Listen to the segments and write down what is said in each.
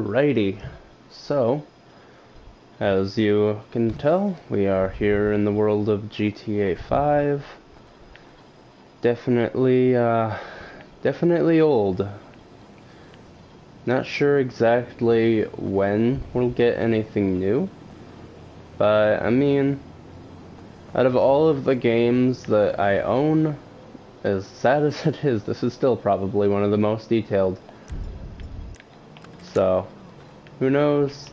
Alrighty, so as you can tell, we are here in the world of GTA 5. Definitely, definitely old. Not sure exactly when we'll get anything new, but I mean, out of all of the games that I own, as sad as it is, this is still probably one of the most detailed. So, who knows?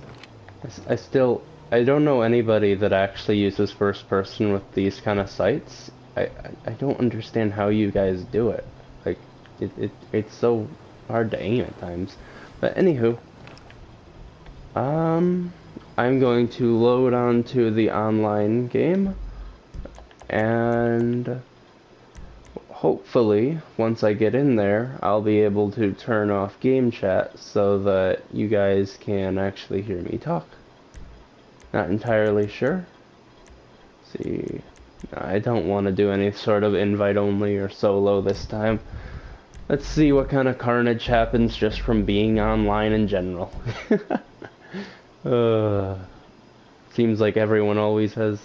I don't know anybody that actually uses first person with these kind of sites. I don't understand how you guys do it. Like, it's so hard to aim at times. But anywho, I'm going to load onto the online game, and hopefully, once I get in there, I'll be able to turn off game chat so that you guys can actually hear me talk. Not entirely sure. Let's see, I don't want to do any sort of invite only or solo this time. Let's see what kind of carnage happens just from being online in general. Seems like everyone always has...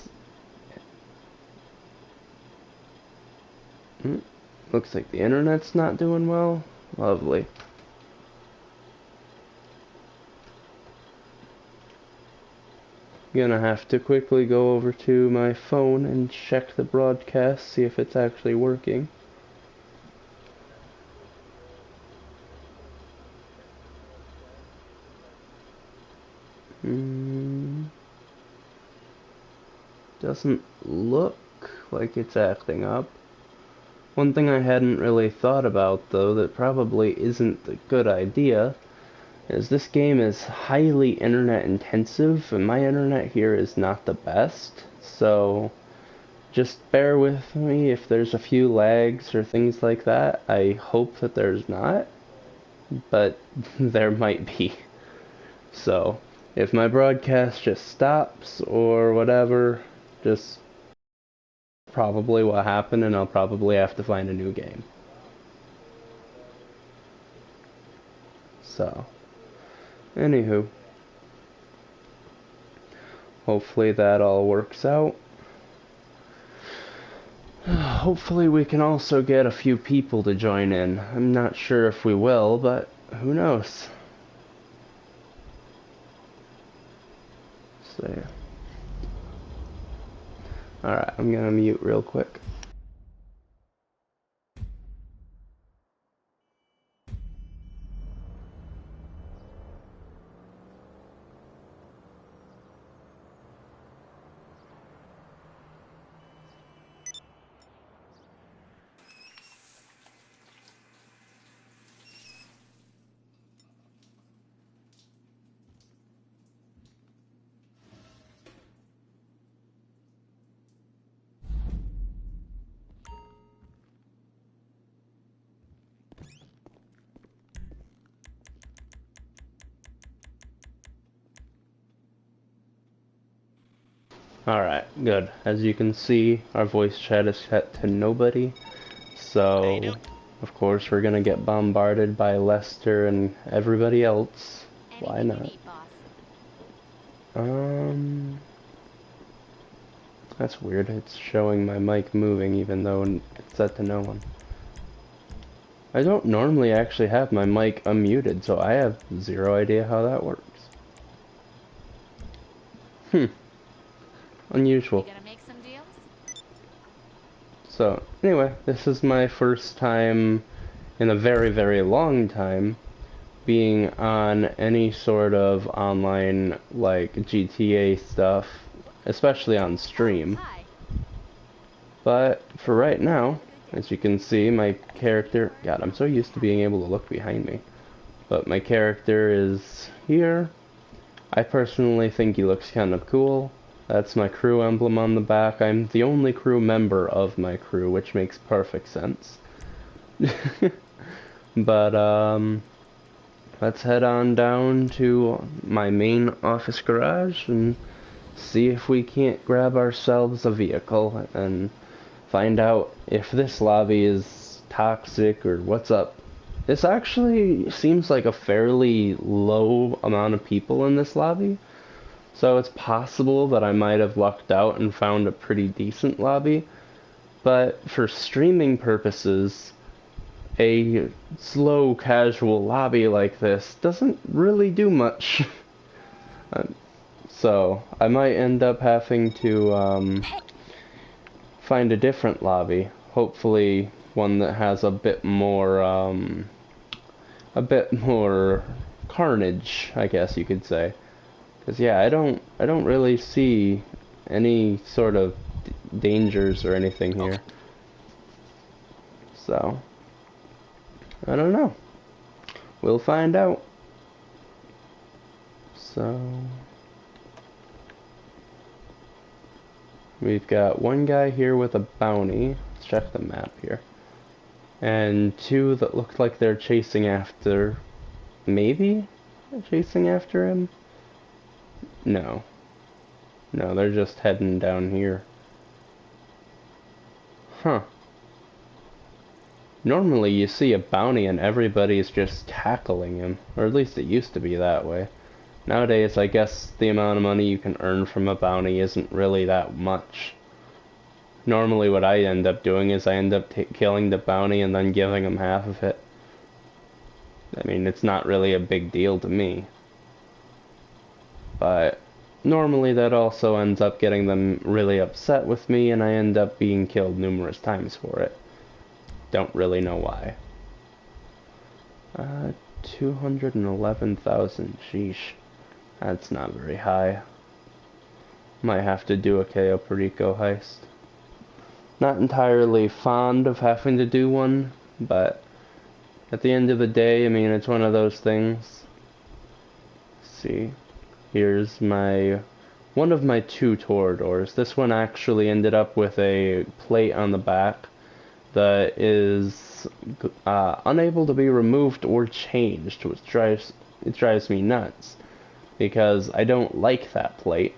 Looks like the internet's not doing well. Lovely. Gonna have to quickly go over to my phone and check the broadcast, see if it's actually working. Doesn't look like it's acting up. One thing I hadn't really thought about, though, that probably isn't a good idea, is this game is highly internet intensive, and my internet here is not the best, so just bear with me if there's a few lags or things like that. I hope that there's not, but there might be. So, if my broadcast just stops or whatever, just probably what happened, and I'll probably have to find a new game. So, anywho, hopefully that all works out. Hopefully we can also get a few people to join in. I'm not sure if we will, but who knows. So, yeah. Alright, I'm gonna mute real quick. Alright, good. As you can see, our voice chat is set to nobody. So, of course, we're gonna get bombarded by Lester and everybody else. Why not? That's weird. It's showing my mic moving even though it's set to no one. I don't normally actually have my mic unmuted, so I have zero idea how that works. Unusual. So, anyway, this is my first time in a very, very long time being on any sort of online, like, GTA stuff, especially on stream. But, for right now, as you can see, my character... God, I'm so used to being able to look behind me. But my character is here. I personally think he looks kind of cool. That's my crew emblem on the back. I'm the only crew member of my crew, which makes perfect sense. But, let's head on down to my main office garage and see if we can't grab ourselves a vehicle and find out if this lobby is toxic or what's up. This actually seems like a fairly low amount of people in this lobby, so it's possible that I might have lucked out and found a pretty decent lobby, but for streaming purposes, a slow casual lobby like this doesn't really do much. So I might end up having to find a different lobby, hopefully one that has a bit more carnage, I guess you could say. Because yeah, I don't really see any sort of dangers or anything here. So I don't know. We'll find out. So we've got one guy here with a bounty. Let's check the map here. And two that look like they're chasing after... Maybe? Chasing after him? No. No, they're just heading down here. Huh. Normally you see a bounty and everybody's just tackling him. Or at least it used to be that way. Nowadays, I guess the amount of money you can earn from a bounty isn't really that much. Normally what I end up doing is I end up killing the bounty and then giving him half of it. I mean, it's not really a big deal to me. But normally that also ends up getting them really upset with me and I end up being killed numerous times for it. Don't really know why. 211,000, sheesh. That's not very high. Might have to do a Cayo Perico heist. Not entirely fond of having to do one, but at the end of the day, I mean, it's one of those things. Let's see. Here's one of my two toradors. This one actually ended up with a plate on the back that is unable to be removed or changed, which drives me nuts. Because I don't like that plate.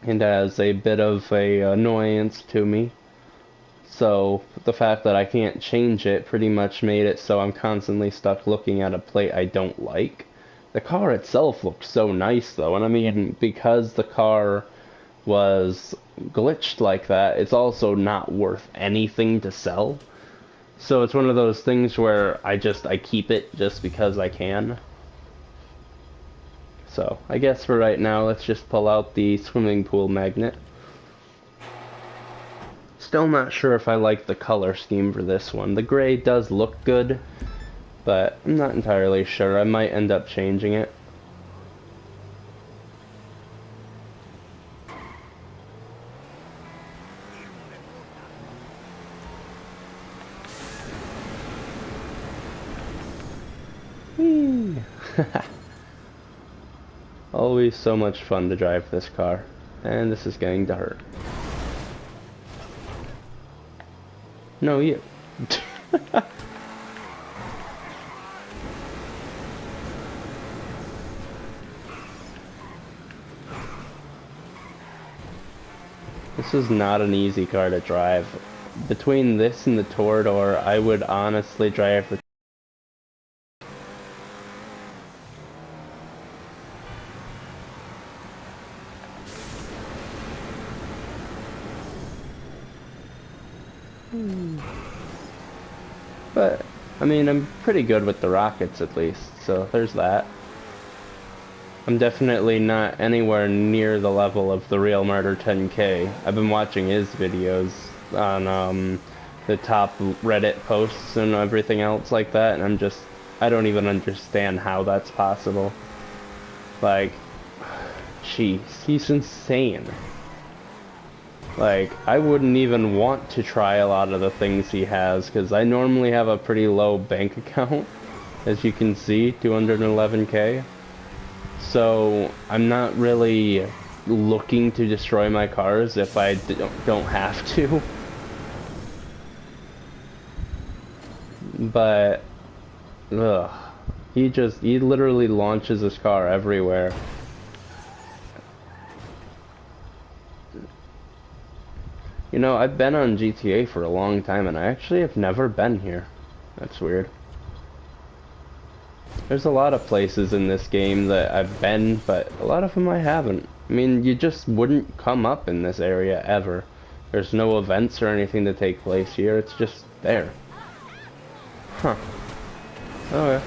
It has a bit of a annoyance to me. So the fact that I can't change it pretty much made it so I'm constantly stuck looking at a plate I don't like. The car itself looks so nice though, and I mean, because the car was glitched like that, it's also not worth anything to sell. So it's one of those things where I keep it just because I can. So, I guess for right now, let's just pull out the swimming pool magnet. Still not sure if I like the color scheme for this one. The gray does look good, but I'm not entirely sure. I might end up changing it. Whee! Always so much fun to drive this car, and this is going to hurt. No, you. This is not an easy car to drive. Between this and the Torador, I would honestly drive the... But, I mean, I'm pretty good with the rockets at least, so there's that. I'm definitely not anywhere near the level of the Real Murder 10K. I've been watching his videos on the top Reddit posts and everything else like that, and I don't even understand how that's possible. Like, jeez, he's insane. Like, I wouldn't even want to try a lot of the things he has, because I normally have a pretty low bank account, as you can see, 211K. So, I'm not really looking to destroy my cars if I don't have to. But, ugh, he literally launches his car everywhere. You know, I've been on GTA for a long time, and I actually have never been here. That's weird. There's a lot of places in this game that I've been, but a lot of them I haven't. I mean, you just wouldn't come up in this area ever. There's no events or anything to take place here, it's just there. Huh. Okay.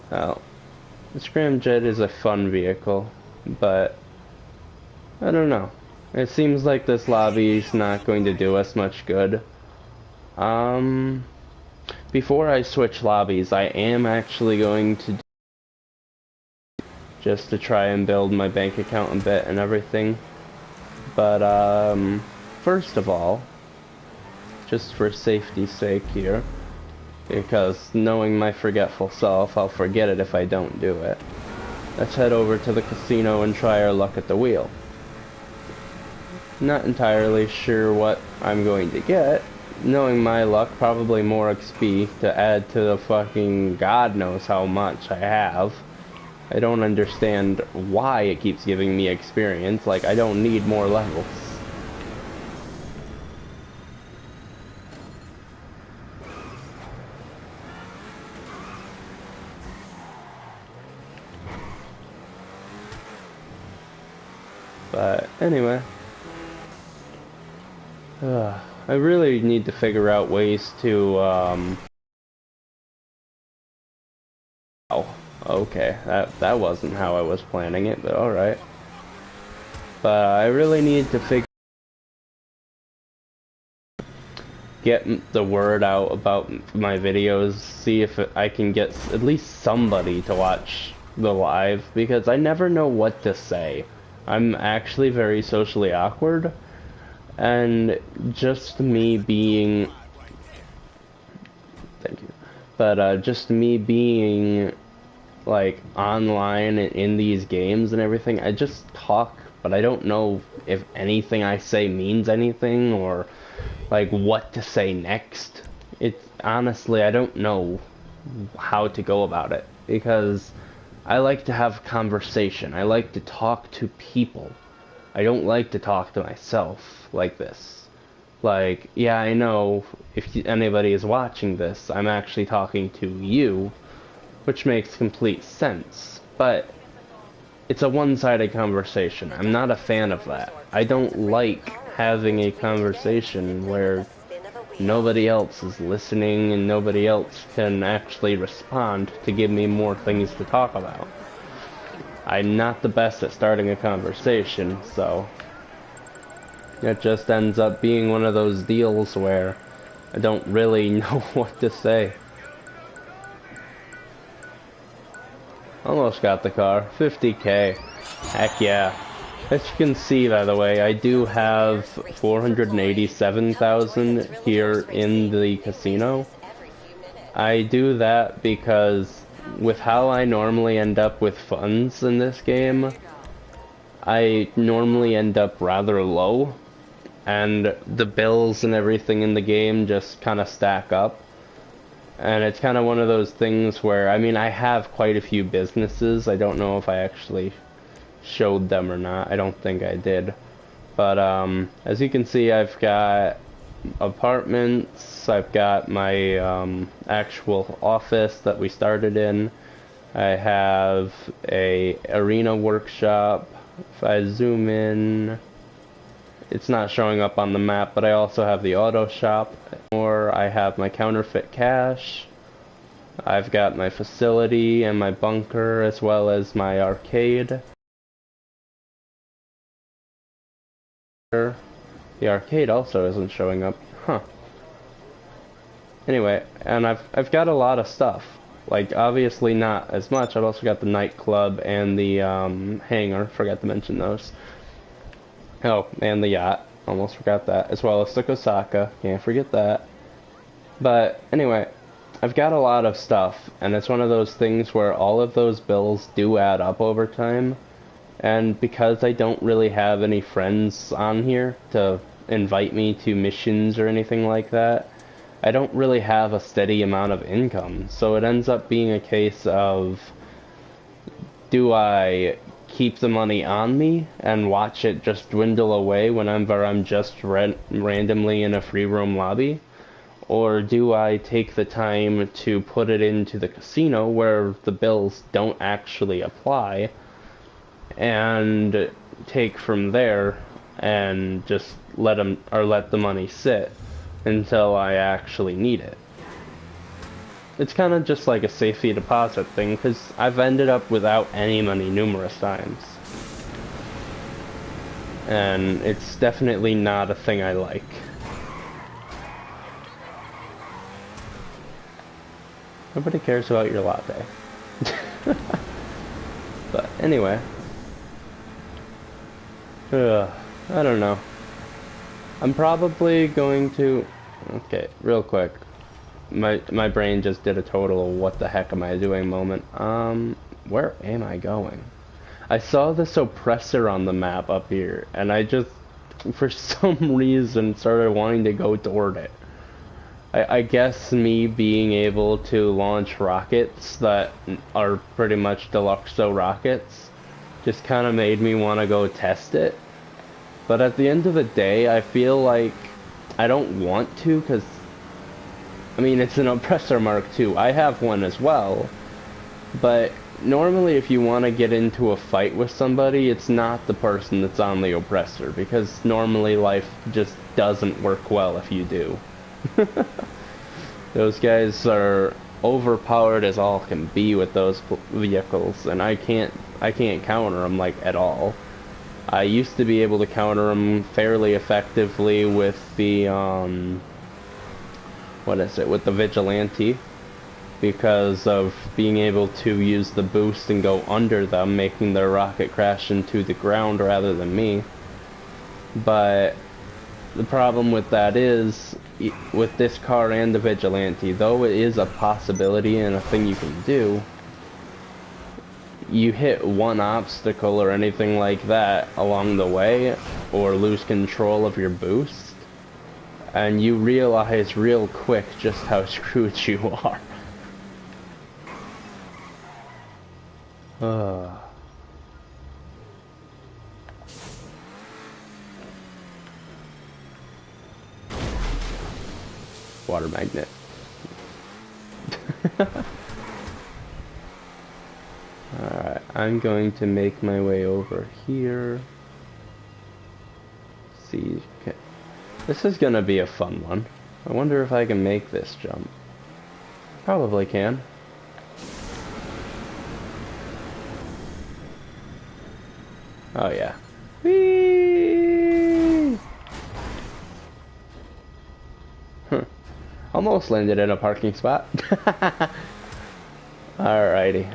Well, the scramjet is a fun vehicle, but I don't know. It seems like this lobby is not going to do us much good. Before I switch lobbies, I am actually going to just to try and build my bank account a bit and everything. But, first of all, just for safety's sake here, because knowing my forgetful self, I'll forget it if I don't do it. Let's head over to the casino and try our luck at the wheel. Not entirely sure what I'm going to get. Knowing my luck, probably more XP to add to the fucking God knows how much I have. I don't understand why it keeps giving me experience, like I don't need more levels. But anyway, I really need to figure out ways to, oh, okay, that wasn't how I was planning it, but alright. But I really need to get the word out about my videos, see if I can get at least somebody to watch the live, because I never know what to say. I'm actually very socially awkward, and just me being, thank you, but just me being like online and in these games and everything, I just talk, but I don't know if anything I say means anything or like what to say next. It's honestly, I don't know how to go about it, because I like to have conversation. I like to talk to people. I don't like to talk to myself like this. Like, yeah, I know if anybody is watching this, I'm actually talking to you, which makes complete sense, but it's a one-sided conversation. I'm not a fan of that. I don't like having a conversation where nobody else is listening and nobody else can actually respond to give me more things to talk about. I'm not the best at starting a conversation, so it just ends up being one of those deals where I don't really know what to say. Almost got the car. 50k. Heck yeah. As you can see, by the way, I do have 487,000 here in the casino. I do that because with how I normally end up with funds in this game, I normally end up rather low, and the bills and everything in the game just kind of stack up. And it's kind of one of those things where, I mean, I have quite a few businesses. I don't know if I actually showed them or not. I don't think I did. But as you can see, I've got apartments. I've got my actual office that we started in. I have a arena workshop. If I zoom in, it's not showing up on the map, but I also have the auto shop. Or I have my counterfeit cash. I've got my facility and my bunker, as well as my arcade. The arcade also isn't showing up. Huh. Anyway, and I've got a lot of stuff. Like, obviously not as much. I've also got the nightclub and the hangar. Forgot to mention those. Oh, and the yacht. Almost forgot that. As well as the Kosaka. Can't forget that. But anyway, I've got a lot of stuff, and it's one of those things where all of those bills do add up over time. And because I don't really have any friends on here to invite me to missions or anything like that, I don't really have a steady amount of income. So it ends up being a case of, do I keep the money on me and watch it just dwindle away whenever I'm just randomly in a free roam lobby? Or do I take the time to put it into the casino where the bills don't actually apply and take from there and just let the money sit until I actually need it? It's kind of just like a safety deposit thing, because I've ended up without any money numerous times. And it's definitely not a thing I like. Nobody cares about your latte. But anyway. I don't know. I'm probably going to... Okay, real quick. My brain just did a total what the heck am I doing moment. Where am I going? I saw this oppressor on the map up here, and I just, for some reason, started wanting to go toward it. I guess me being able to launch rockets that are pretty much Deluxo rockets just kind of made me want to go test it. But at the end of the day, I feel like I don't want to, because I mean, it's an Oppressor Mark II. I have one as well, but normally if you want to get into a fight with somebody, it's not the person that's on the Oppressor, because normally life just doesn't work well if you do. Those guys are overpowered as all can be with those vehicles, and I can't counter them like at all. I used to be able to counter them fairly effectively with the with the Vigilante, because of being able to use the boost and go under them, making their rocket crash into the ground rather than me. But the problem with that is, with this car and the Vigilante, though it is a possibility and a thing you can do, you hit one obstacle or anything like that along the way, or lose control of your boost, and you realize real quick just how screwed you are. Water magnet. Alright, I'm going to make my way over here. See, okay. This is gonna be a fun one. I wonder if I can make this jump. Probably can. Oh yeah. Whee! Huh. Almost landed in a parking spot. Alrighty.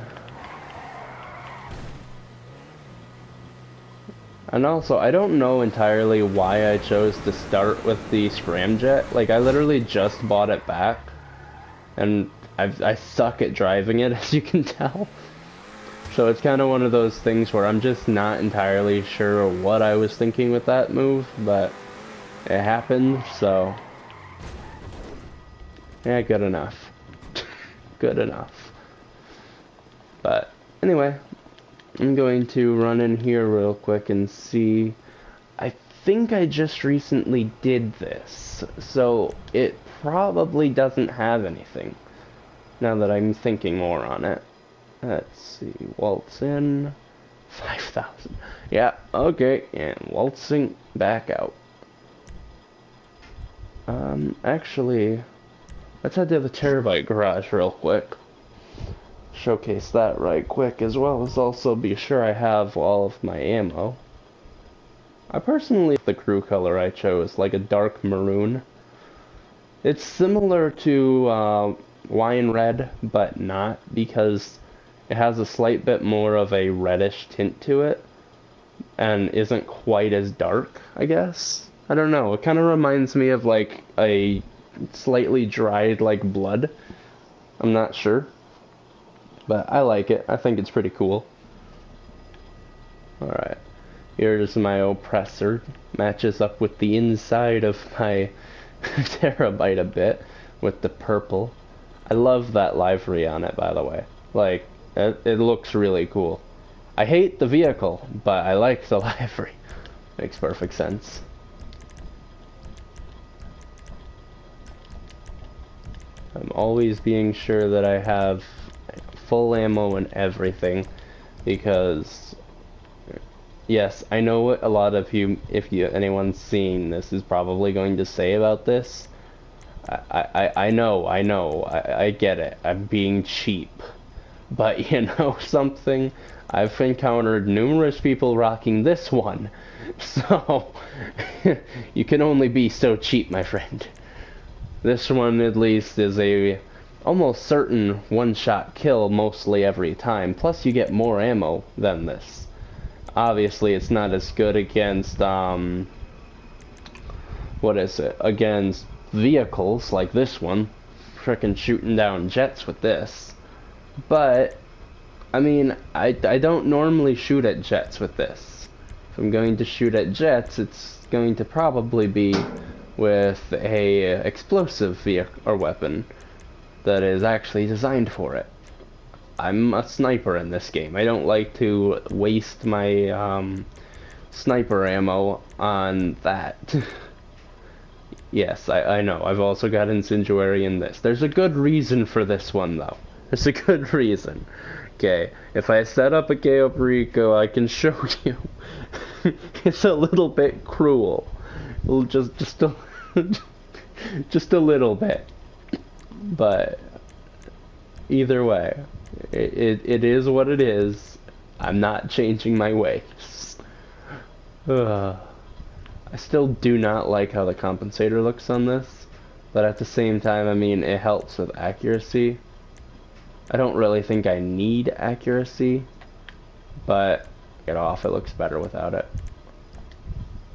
And also, I don't know entirely why I chose to start with the scramjet. Like, I literally just bought it back, and I suck at driving it, as you can tell. So it's kind of one of those things where I'm just not entirely sure what I was thinking with that move, but it happened, so yeah, good enough. Good enough. But anyway, I'm going to run in here real quick and see. I think I just recently did this, so it probably doesn't have anything, now that I'm thinking more on it. Let's see, waltz in, 5,000. Yeah, okay, and waltzing back out. Actually, let's head to the Terabyte garage real quick. Showcase that right quick, as well as also be sure I have all of my ammo. I personally like the crew color I chose, like a dark maroon. It's similar to wine red, but not, because it has a slight bit more of a reddish tint to it, and isn't quite as dark, I guess. I don't know, it kind of reminds me of like a slightly dried like blood. I'm not sure. But I like it. I think it's pretty cool. Alright. Here's my oppressor. Matches up with the inside of my Terabyte a bit, with the purple. I love that livery on it, by the way. Like, it looks really cool. I hate the vehicle, but I like the livery. Makes perfect sense. I'm always being sure that I have full ammo and everything, because yes, I know what a lot of you, if anyone's seeing this, is probably going to say about this. I know, I get it. I'm being cheap. But you know something? I've encountered numerous people rocking this one. So, you can only be so cheap, my friend. This one, at least, is a almost certain one-shot kill mostly every time. Plus, you get more ammo than this. Obviously, it's not as good against, what is it? Against vehicles like this one. Frickin' shooting down jets with this. But, I mean, I don't normally shoot at jets with this. If I'm going to shoot at jets, it's going to probably be with a explosive vehicle or weapon that is actually designed for it. I'm a sniper in this game. I don't like to waste my sniper ammo on that. Yes, I know. I've also got incendiary in this. There's a good reason for this one, though. There's a good reason. Okay, if I set up a Gale Rico, I can show you. It's a little bit cruel. Just a, just a little bit. But either way, it is what it is. I'm not changing my ways. I still do not like how the compensator looks on this, but at the same time, I mean, it helps with accuracy. I don't really think I need accuracy, but get off, it looks better without it.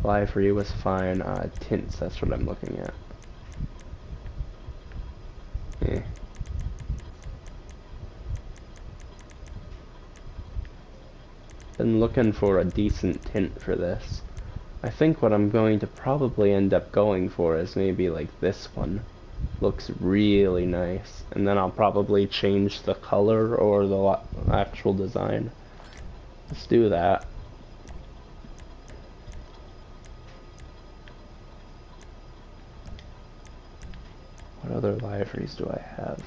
Livery was fine. Tints, that's what I'm looking at. Eh. Been looking for a decent tint for this. I think what I'm going to probably end up going for is maybe like this one. Looks really nice. And then I'll probably change the color or the actual design. Let's do that. What other liveries do I have?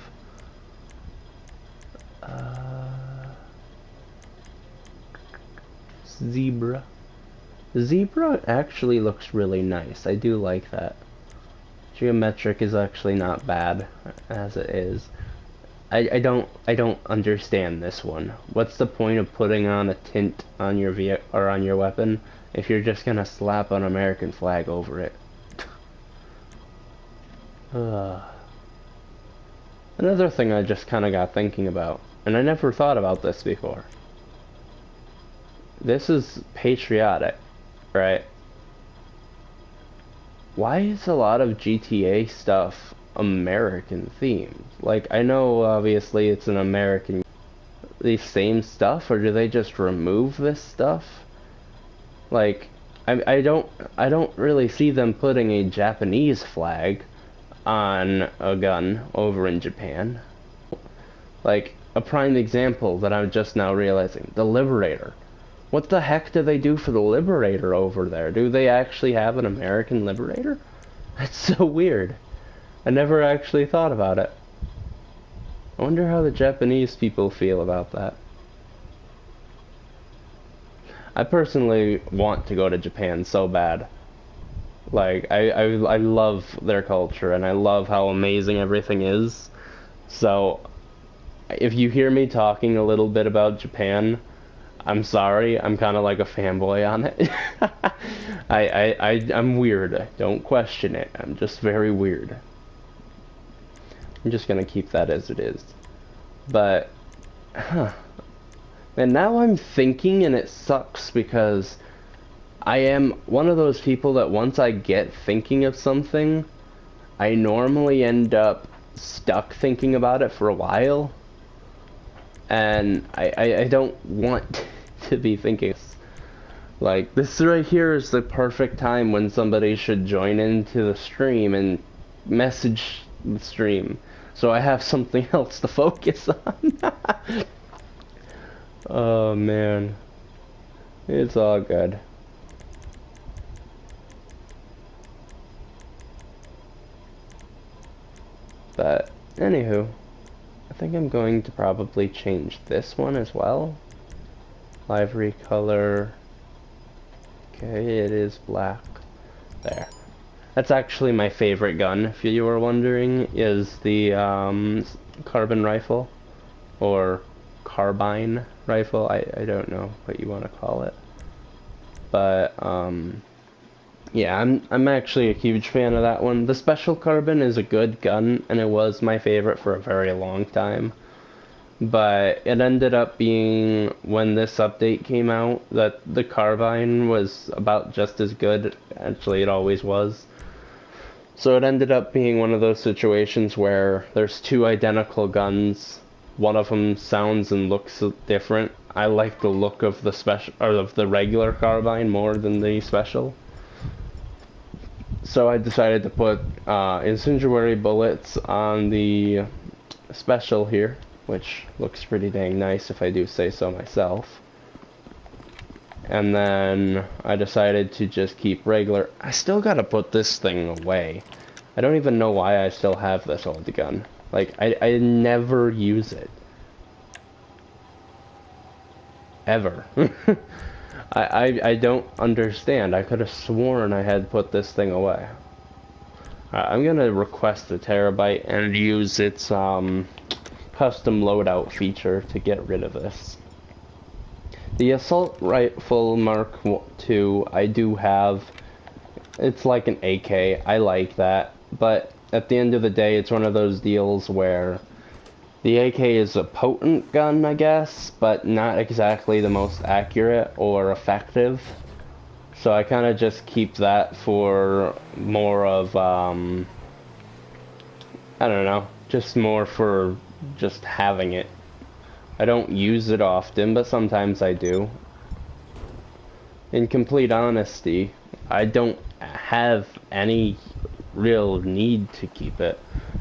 Zebra. Zebra actually looks really nice. I do like that. Geometric is actually not bad as it is. I don't understand this one. What's the point of putting on a tint on your or on your weapon if you're just gonna slap an American flag over it? Another thing I just kind of got thinking about, and I never thought about this before. This is patriotic, right? Why is a lot of GTA stuff American themed? Like, I know obviously it's an American, the same stuff, or do they just remove this stuff? Like, I don't really see them putting a Japanese flag on a gun over in Japan. Like, a prime example that I'm just now realizing, the Liberator. What the heck do they do for the Liberator over there? Do they actually have an American Liberator? That's so weird. I never actually thought about it. I wonder how the Japanese people feel about that. I personally want to go to Japan so bad. Like, I love their culture, and I love how amazing everything is. So, if you hear me talking a little bit about Japan, I'm sorry, I'm kind of like a fanboy on it. I'm weird. Don't question it. I'm just very weird. I'm just gonna keep that as it is. But, and now I'm thinking, and it sucks because I am one of those people that once I get thinking of something, I normally end up stuck thinking about it for a while. And I don't want to be thinking. Like, this right here is the perfect time when somebody should join into the stream and message the stream. So I have something else to focus on. Oh man, it's all good. But anywho, I think I'm going to probably change this one as well. Livery color. Okay, it is black. There. That's actually my favorite gun, if you were wondering, is the carbon rifle. Or carbine rifle. I don't know what you want to call it. But, yeah, I'm actually a huge fan of that one. The special carbon is a good gun, and it was my favorite for a very long time. But it ended up being, when this update came out, that the carbine was about just as good. Actually, it always was. So it ended up being one of those situations where there's two identical guns. One of them sounds and looks different. I like the look of the special, or of the regular carbine more than the special. So I decided to put incendiary bullets on the special here, which looks pretty dang nice if I do say so myself. And then I decided to just keep regular. I still gotta put this thing away. I don't even know why I still have this old gun. Like, I never use it. Ever. I don't understand. I could have sworn I had put this thing away. I'm gonna request a terabyte and use its custom loadout feature to get rid of this. The assault rifle Mark II I do have. It's like an AK. I like that. But at the end of the day, it's one of those deals where the AK is a potent gun, I guess, but not exactly the most accurate or effective. So I kind of just keep that for more of, I don't know, just more for just having it. I don't use it often, but sometimes I do. In complete honesty, I don't have any real need to keep it.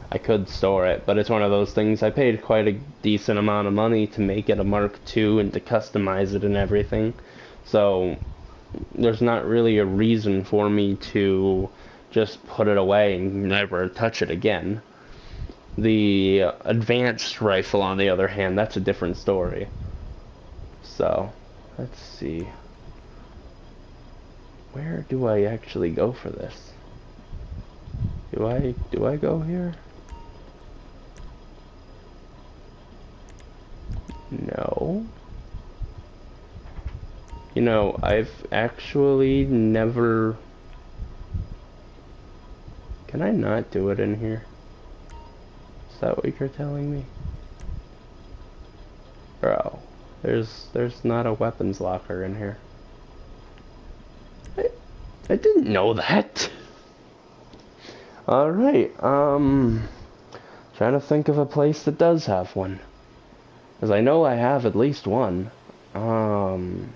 I could store it, but it's one of those things. I paid quite a decent amount of money to make it a Mark II and to customize it and everything. So there's not really a reason for me to just put it away and never touch it again. The advanced rifle, on the other hand, that's a different story. So, let's see. Where do I actually go for this? Do I go here? No. You know, I've actually never... Can I not do it in here? Is that what you're telling me? Bro, there's not a weapons locker in here. I didn't know that. Alright, trying to think of a place that does have one. Because I know I have at least one. Alright,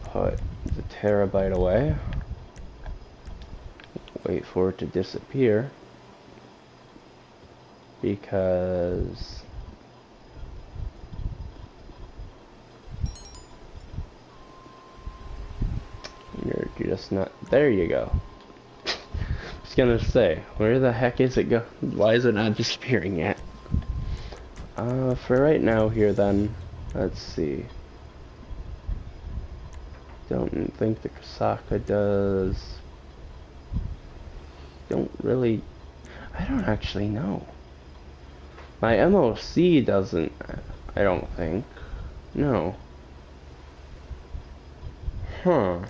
put the terabyte away. Wait for it to disappear. Because... you're just not... There you go. I was gonna say, where the heck is it go? Why is it not disappearing yet? For right now here then, let's see. Don't think the Kasaka does. Don't really... I don't actually know. My MOC doesn't, I don't think. No. Huh.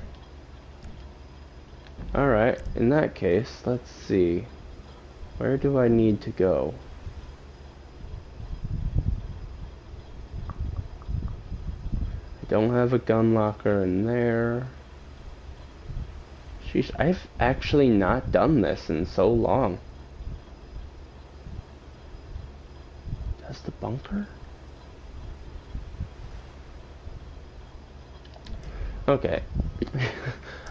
Alright, in that case, let's see. Where do I need to go? I don't have a gun locker in there. Sheesh, I've actually not done this in so long. Does the bunker? Okay.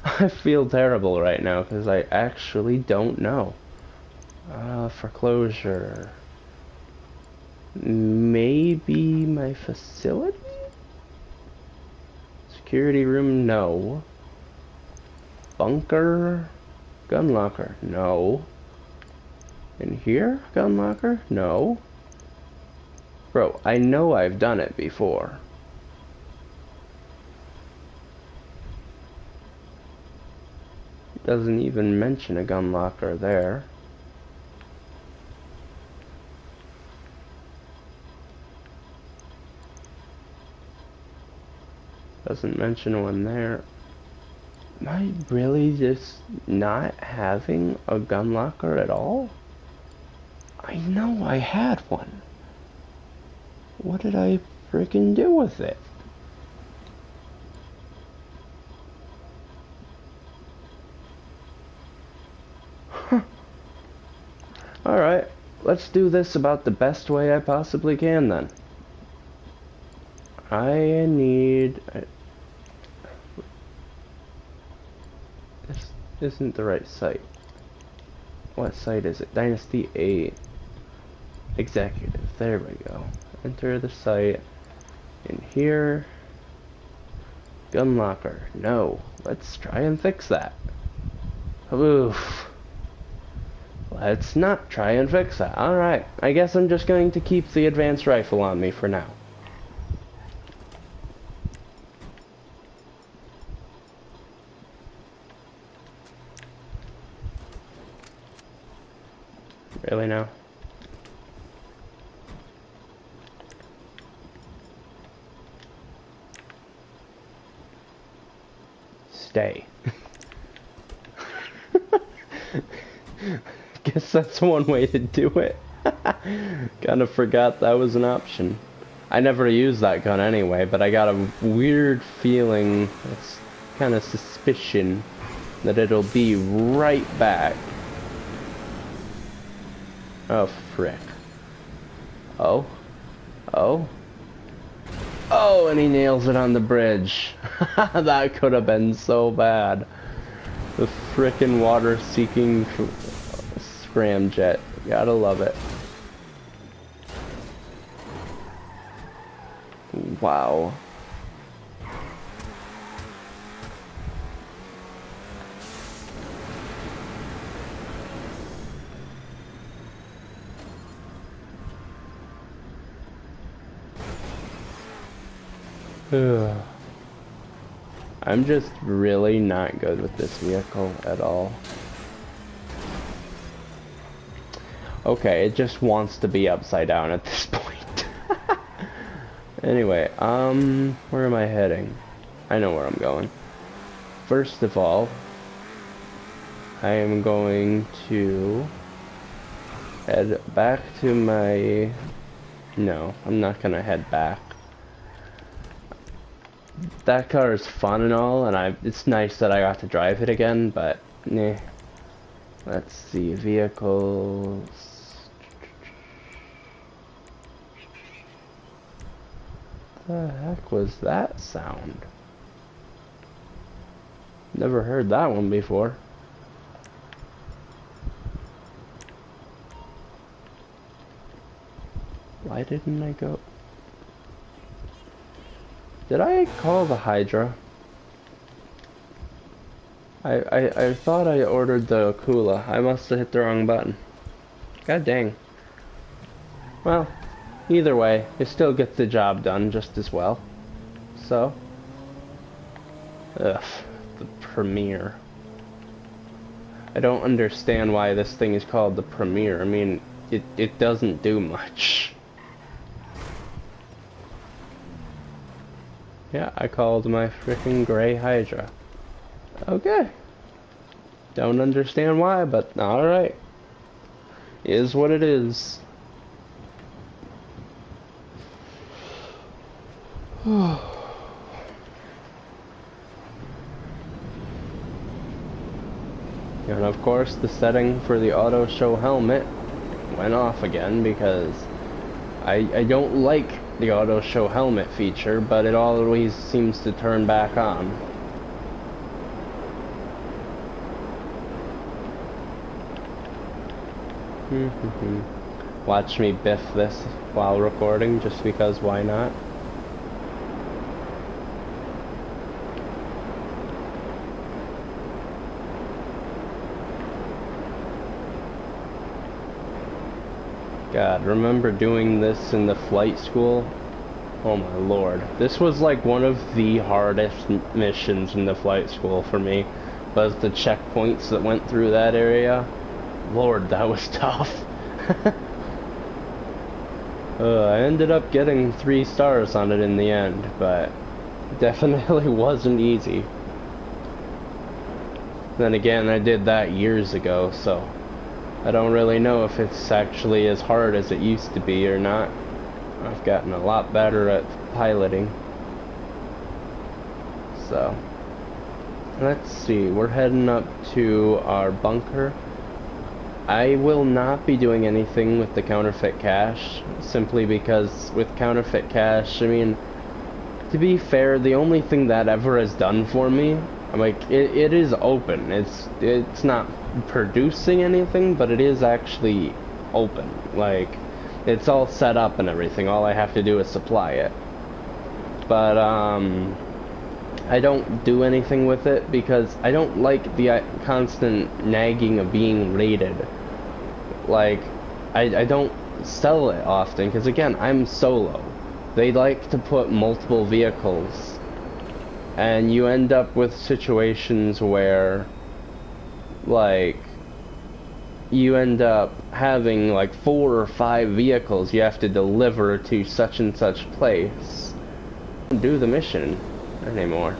I feel terrible right now because I actually don't know. Foreclosure. Maybe my facility? Security room, no. Bunker? Gun locker, no. In here? Gun locker? No. Bro, I know I've done it before. It doesn't even mention a gun locker there. Doesn't mention one there. Am I really just not having a gun locker at all? I know I had one. What did I freaking do with it? Huh. Alright, let's do this about the best way I possibly can then. I need... This isn't the right site. What site is it? Dynasty 8. Executive. There we go. Enter the site. In here. Gun locker. No. Let's try and fix that. Oof. Let's not try and fix that. Alright. I guess I'm just going to keep the advanced rifle on me for now. Really now? Stay. Guess that's one way to do it. Kinda forgot that was an option. I never used that gun anyway, but I got a weird feeling, it's kind of suspicion, that it'll be right back. Oh, frick. Oh. Oh. Oh, and he nails it on the bridge. That could have been so bad. The frickin' water-seeking scramjet. Gotta love it. Wow. I'm just really not good with this vehicle at all. Okay, it just wants to be upside down at this point. Anyway, where am I heading? I know where I'm going. First of all, I am going to head back to my... No, I'm not gonna head back. That car is fun and all, and it's nice that I got to drive it again, but nah. Let's see, vehicles. The heck was that sound? Never heard that one before. Why didn't I go? Did I call the Hydra? I thought I ordered the Akula. I must have hit the wrong button. God dang. Well, either way, it still gets the job done just as well. So. Ugh, the Premiere. I don't understand why this thing is called the Premiere. I mean, it doesn't do much. Yeah, I called my freaking gray Hydra. Okay. Don't understand why, but alright. Is what it is. And of course, the setting for the auto show helmet went off again because I don't like the auto show helmet feature, but it always seems to turn back on. watch me biff this while recording, just because why not? God, remember doing this in the flight school? Oh my lord. This was like one of the hardest missions in the flight school for me, was the checkpoints that went through that area. Lord, that was tough. I ended up getting 3 stars on it in the end, but definitely wasn't easy. Then again, I did that years ago, so I don't really know if it's actually as hard as it used to be or not. I've gotten a lot better at piloting. So, let's see, we're heading up to our bunker. I will not be doing anything with the counterfeit cash, simply because with counterfeit cash, I mean, to be fair, the only thing that ever has done for me, like, it is open. It's not producing anything, but it is actually open. Like, it's all set up and everything. All I have to do is supply it. But, I don't do anything with it because I don't like the constant nagging of being raided. Like, I don't sell it often because, again, I'm solo. They like to put multiple vehicles, and you end up with situations where, like, you end up having like 4 or 5 vehicles you have to deliver to such and such place. I don't do the mission anymore.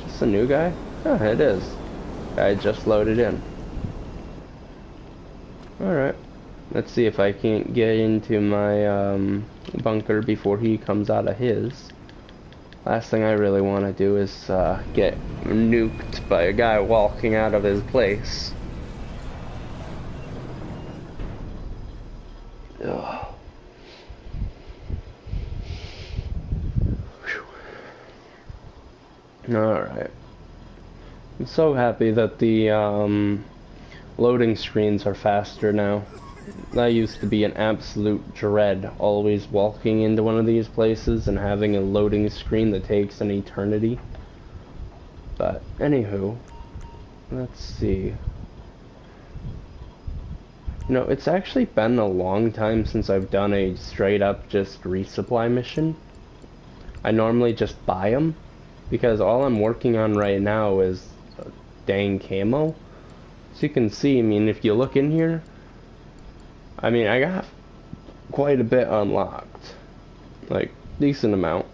Is this a new guy? Oh, it is. I just loaded in. Alright. Let's see if I can't get into my bunker before he comes out of his. Last thing I really want to do is get nuked by a guy walking out of his place. Ugh. Alright. I'm so happy that the loading screens are faster now. That used to be an absolute dread, always walking into one of these places and having a loading screen that takes an eternity. But, anywho, let's see. You know, it's actually been a long time since I've done a straight up just resupply mission. I normally just buy them, because all I'm working on right now is a dang camo. So you can see, I mean, if you look in here, I mean, I got quite a bit unlocked. Like, decent amount.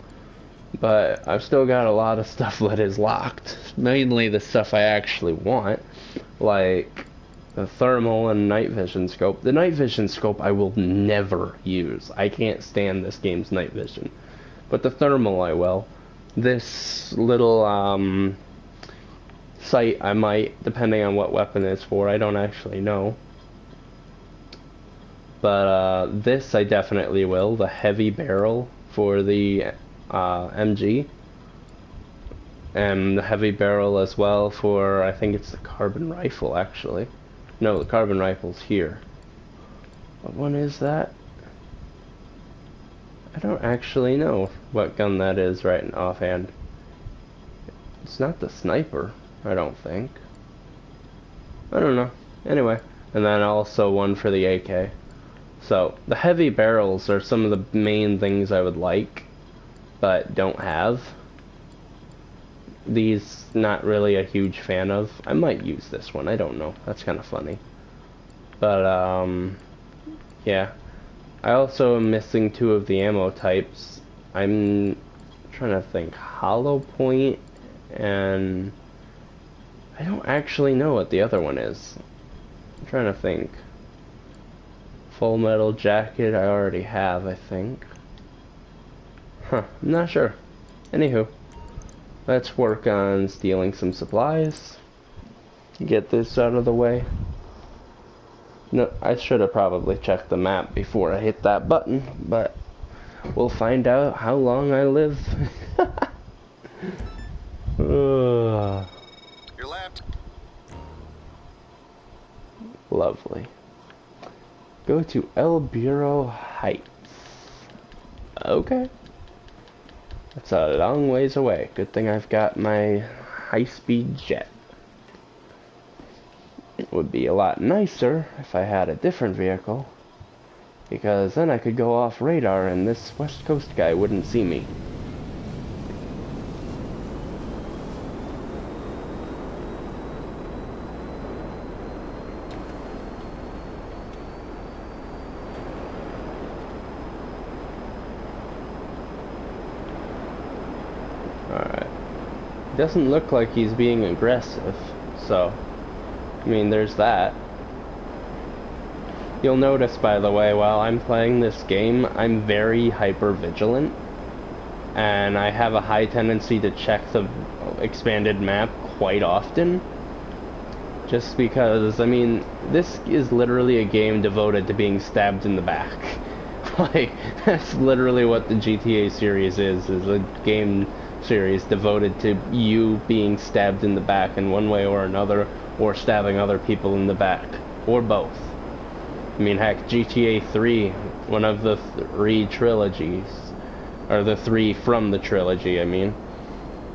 But I've still got a lot of stuff that is locked. Mainly the stuff I actually want. Like the thermal and night vision scope. The night vision scope I will never use. I can't stand this game's night vision. But the thermal I will. This little sight I might, depending on what weapon it's for. I don't actually know. But this I definitely will. The heavy barrel for the MG. And the heavy barrel as well for, I think it's the carbon rifle actually. No, the carbon rifle's here. What one is that? I don't actually know what gun that is right offhand. It's not the sniper, I don't think. I don't know. Anyway, and then also one for the AK. So, the heavy barrels are some of the main things I would like, but don't have. These, not really a huge fan of. I might use this one, I don't know. That's kind of funny. But, yeah. I also am missing 2 of the ammo types. I'm trying to think. Hollow point and I don't actually know what the other one is. I'm trying to think. Full metal jacket I already have, I think. Huh, I'm not sure. Anywho, let's work on stealing some supplies. Get this out of the way. No, I should have probably checked the map before I hit that button, but we'll find out how long I live. Your left. Lovely. Go to El Bureau Heights. Okay. That's a long ways away. Good thing I've got my high-speed jet. It would be a lot nicer if I had a different vehicle, because then I could go off radar and this West Coast guy wouldn't see me. Alright. Doesn't look like he's being aggressive, so I mean, there's that. You'll notice, by the way, while I'm playing this game, I'm very hyper-vigilant, and I have a high tendency to check the expanded map quite often, just because, I mean, this is literally a game devoted to being stabbed in the back. Like, that's literally what the GTA series is a game series devoted to you being stabbed in the back in one way or another, or stabbing other people in the back, or both. I mean, heck, GTA 3, one of the three trilogies, or the three from the trilogy, I mean,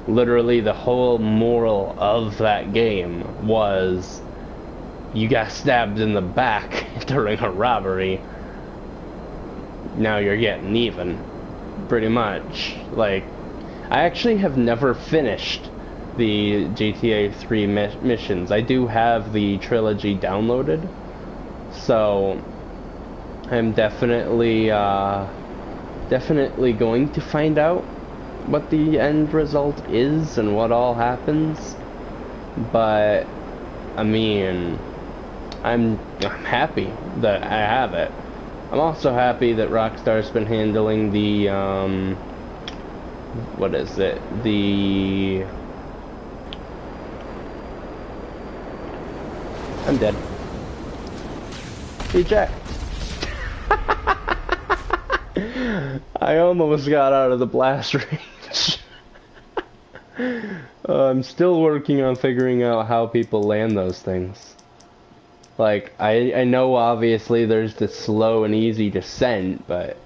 literally the whole moral of that game was you got stabbed in the back during a robbery, now you're getting even, pretty much. Like, I actually have never finished the GTA 3 missions. I do have the trilogy downloaded, so I'm definitely going to find out what the end result is and what all happens. But I mean, I'm happy that I have it. I'm also happy that Rockstar's been handling the what is it? I'm dead. Eject. I almost got out of the blast range. I'm still working on figuring out how people land those things. Like, I know obviously there's the slow and easy descent, but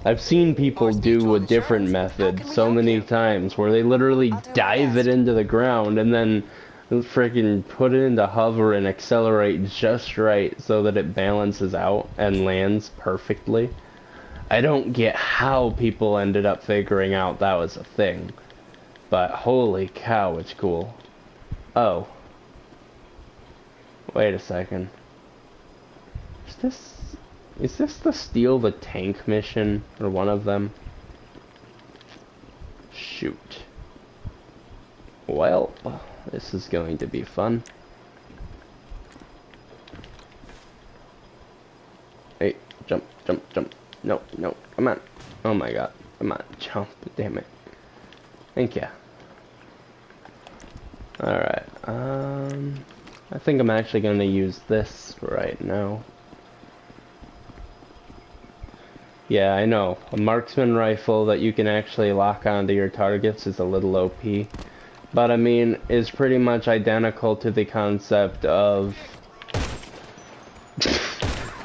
I've seen people do a different method so many times where they literally dive it into the ground and then freaking put it into hover and accelerate just right so that it balances out and lands perfectly. I don't get how people ended up figuring out that was a thing, but holy cow, it's cool. Oh. Wait a second. Is this the steal the tank mission, or one of them? Shoot. Well, this is going to be fun. Hey, jump, jump, jump. No, no, come on. Oh my god, come on, jump, damn it. Thank ya. Alright, I think I'm actually gonna use this right now. Yeah, I know. A marksman rifle that you can actually lock onto your targets is a little OP. But I mean, is pretty much identical to the concept of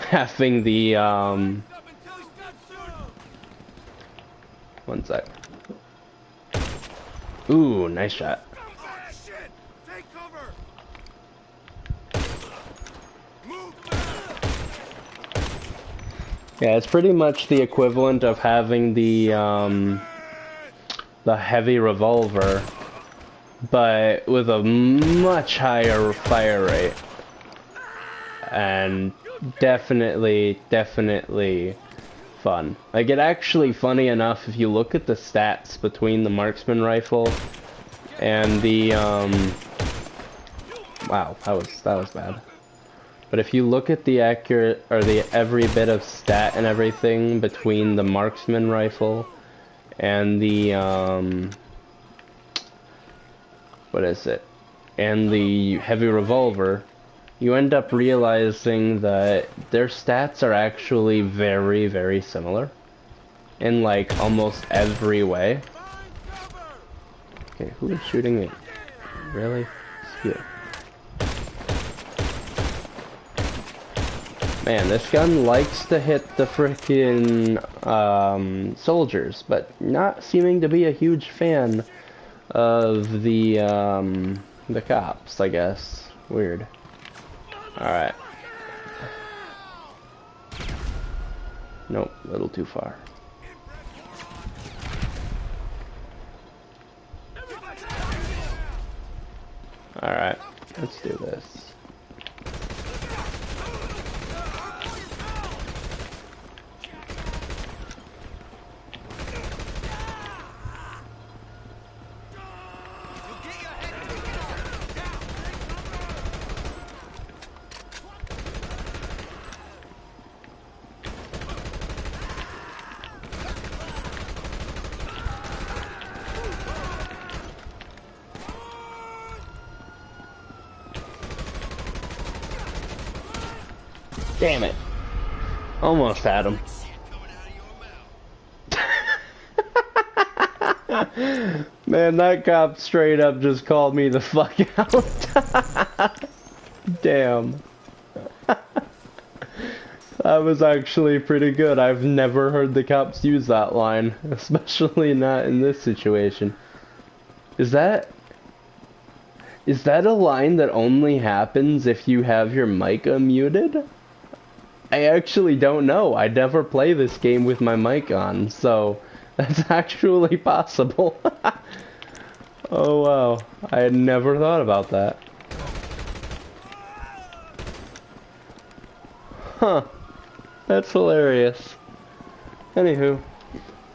having the, one sec. Ooh, nice shot. Yeah, it's pretty much the equivalent of having the heavy revolver, but with a much higher fire rate. And definitely fun. Like, it actually, funny enough, if you look at the stats between the marksman rifle and the, wow, that was bad. But if you look at the accurate, or the every bit of stat and everything between the marksman rifle and the, what is it? And the heavy revolver, you end up realizing that their stats are actually very, very similar in like almost every way. Okay, who is shooting me? Really? It's you. Man, this gun likes to hit the frickin' soldiers, but not seeming to be a huge fan of the cops, I guess. Weird. Alright. Nope, a little too far. Alright, let's do this. Damn it. Almost had him. Man, that cop straight up just called me the fuck out. Damn. That was actually pretty good. I've never heard the cops use that line, especially not in this situation. Is that a line that only happens if you have your mic unmuted? I actually don't know. I never play this game with my mic on, so that's actually possible. Oh wow, I had never thought about that. Huh, that's hilarious. Anywho,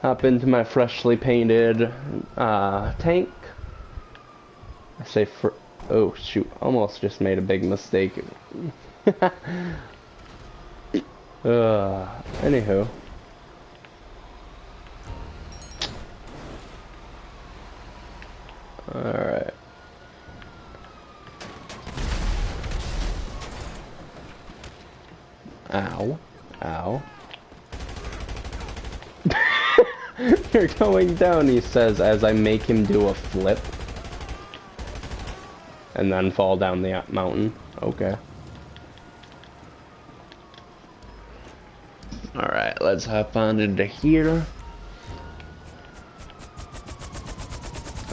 hop into my freshly painted tank. I say oh shoot, almost just made a big mistake. Anywho. Alright. Ow. Ow. You're going down, he says, as I make him do a flip. And then fall down the mountain. Okay. Alright, let's hop on into here.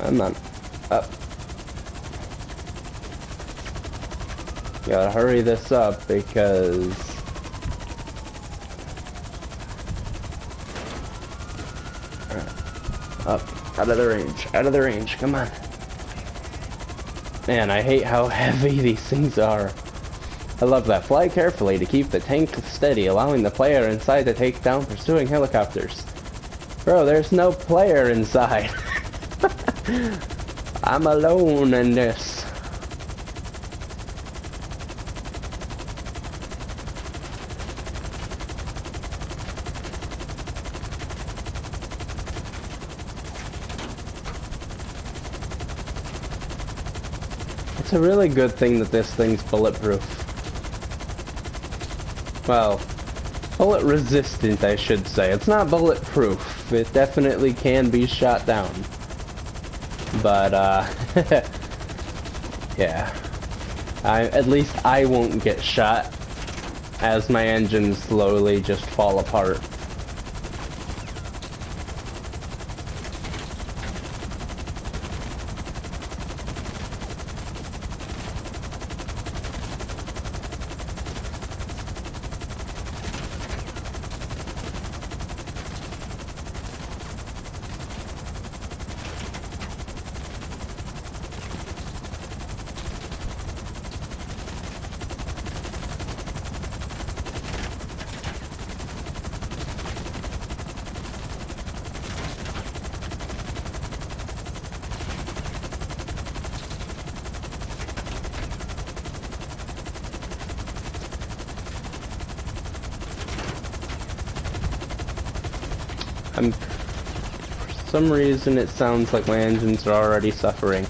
I'm not up. Gotta hurry this up because up, out of the range, come on. Man, I hate how heavy these things are. I love that. Fly carefully to keep the tank steady, allowing the player inside to take down pursuing helicopters. Bro, there's no player inside. I'm alone in this. It's a really good thing that this thing's bulletproof. Well, bullet resistant, I should say. It's not bulletproof. It definitely can be shot down. But, yeah. At least I won't get shot as my engines slowly just fall apart. For some reason it sounds like my engines are already suffering.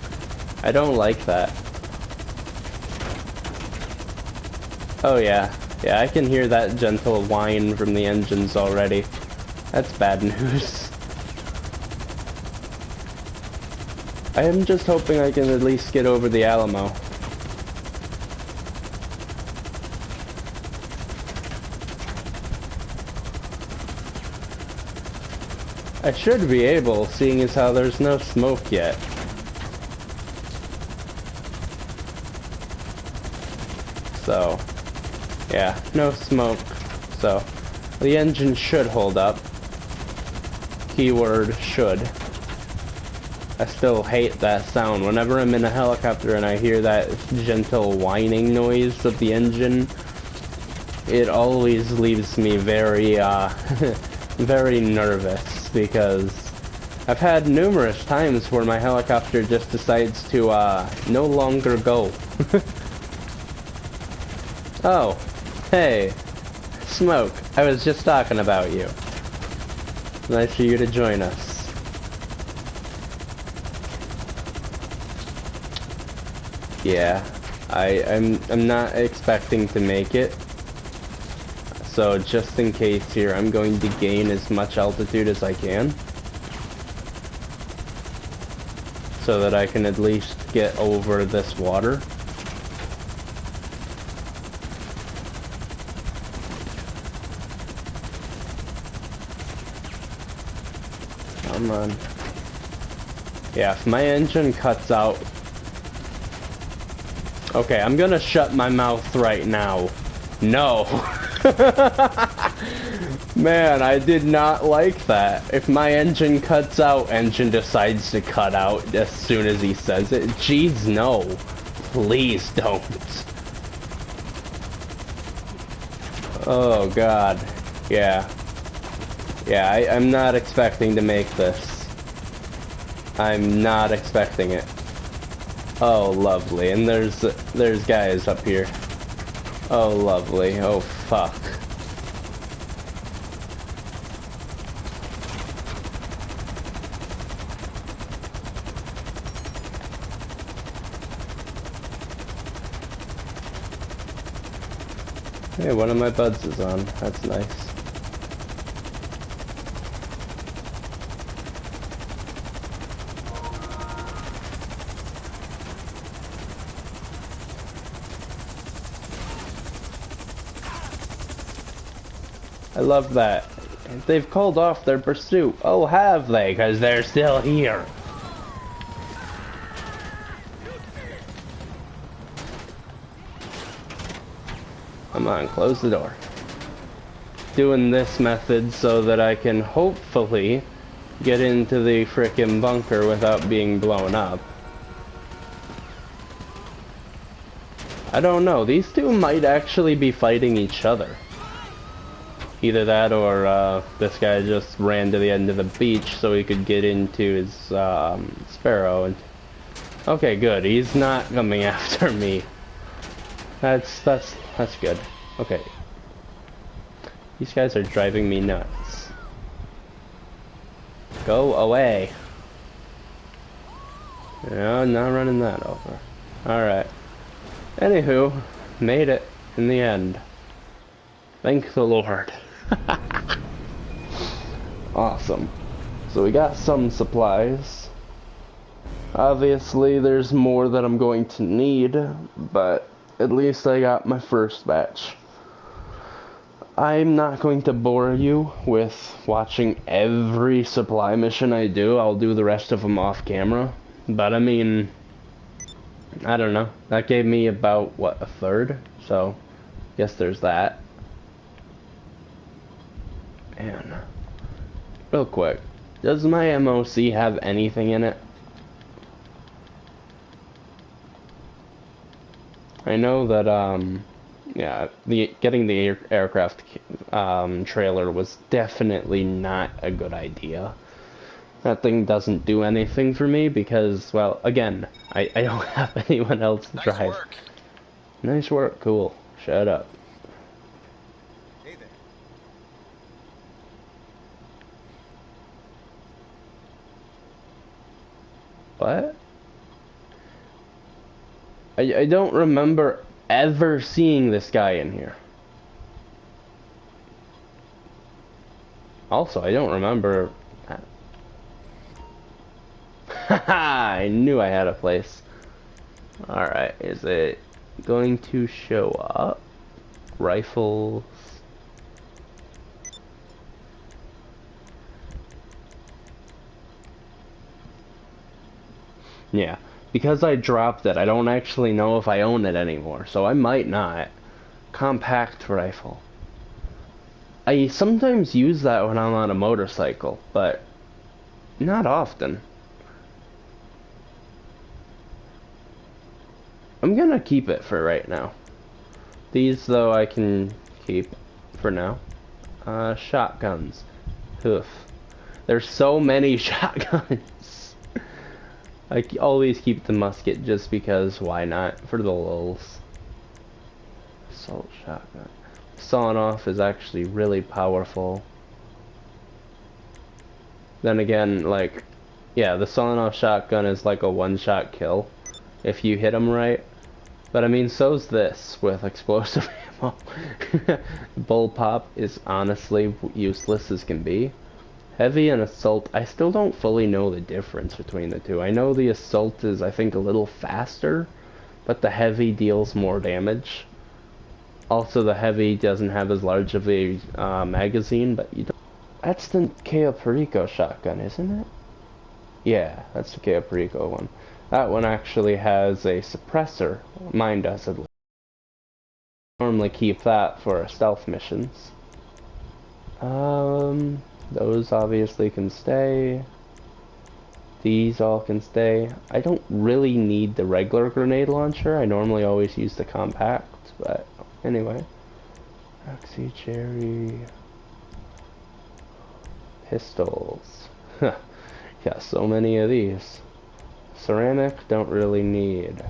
I don't like that. Oh yeah. Yeah, I can hear that gentle whine from the engines already. That's bad news. I am just hoping I can at least get over the Alamo. I should be able, seeing as how there's no smoke yet. So, yeah, no smoke. So, the engine should hold up. Keyword should. I still hate that sound. Whenever I'm in a helicopter and I hear that gentle whining noise of the engine, it always leaves me very, very nervous, because I've had numerous times where my helicopter just decides to, no longer go. Oh, hey, Smoke, I was just talking about you. Nice for you to join us. Yeah, I'm not expecting to make it. So just in case here, I'm going to gain as much altitude as I can, so that I can at least get over this water. Come on. Yeah, if my engine cuts out... Okay, I'm gonna shut my mouth right now. No. Man, I did not like that. If my engine cuts out, engine decides to cut out as soon as he says it. Jeez, no. Please don't. Oh, God. Yeah. Yeah, I'm not expecting to make this. I'm not expecting it. Oh, lovely. And there's guys up here. Oh, lovely. Oh, fuck. Hey, one of my buds is on. That's nice. I love that. They've called off their pursuit. Oh, have they? Because they're still here. Come on, close the door. Doing this method so that I can hopefully get into the frickin' bunker without being blown up. I don't know. These two might actually be fighting each other. Either that or this guy just ran to the end of the beach so he could get into his Sparrow. And okay, good. He's not coming after me. That's good. Okay. These guys are driving me nuts. Go away. No, not running that over. Alright. Anywho, made it in the end. Thank the Lord. Awesome. So we got some supplies. Obviously there's more that I'm going to need, but at least I got my first batch. I'm not going to bore you with watching every supply mission I do. I'll do the rest of them off camera. But I mean, I don't know. That gave me about, what, a third? So, guess there's that. Man. Real quick. Does my MOC have anything in it? I know that, yeah, getting the aircraft trailer was definitely not a good idea. That thing doesn't do anything for me because, well, again, I don't have anyone else to drive. Nice work. Nice work, cool. Shut up. Hey there. What? I don't remember ever seeing this guy in here. Also, I don't remember... Haha! I knew I had a place. Alright, is it going to show up? Rifles... Yeah. Because I dropped it, I don't actually know if I own it anymore, so I might not. Compact rifle. I sometimes use that when I'm on a motorcycle, but not often. I'm gonna keep it for right now. These, though, I can keep for now. Shotguns. Hoof. There's so many shotguns. I always keep the musket just because, why not? For the lulz. Assault shotgun. Sawing off is actually really powerful. Then again, like, yeah, the sawing off shotgun is like a one-shot kill if you hit them right. But I mean, so's this with explosive ammo. Bullpup is honestly useless as can be. Heavy and assault, I still don't fully know the difference between the two. I know the assault is, I think, a little faster, but the heavy deals more damage. Also, the heavy doesn't have as large of a magazine, but you don't... That's the Cayo Perico shotgun, isn't it? Yeah, that's the Cayo Perico one. That one actually has a suppressor. Mine does at least. Normally keep that for stealth missions. Those obviously can stay. These all can stay. I don't really need the regular grenade launcher. I normally always use the compact, but anyway. Oxy Cherry. Pistols. Yeah, so many of these. Ceramic, don't really need.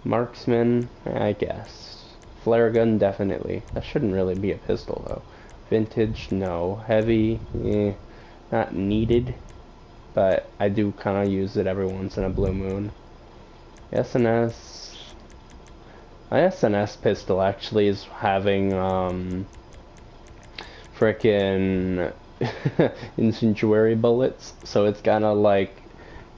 Marksman, I guess. Flare gun, definitely. That shouldn't really be a pistol, though. Vintage, no. Heavy, not needed. But I do kind of use it every once in a blue moon. SNS. My SNS pistol actually is having, frickin' incendiary bullets, so it's kind of like,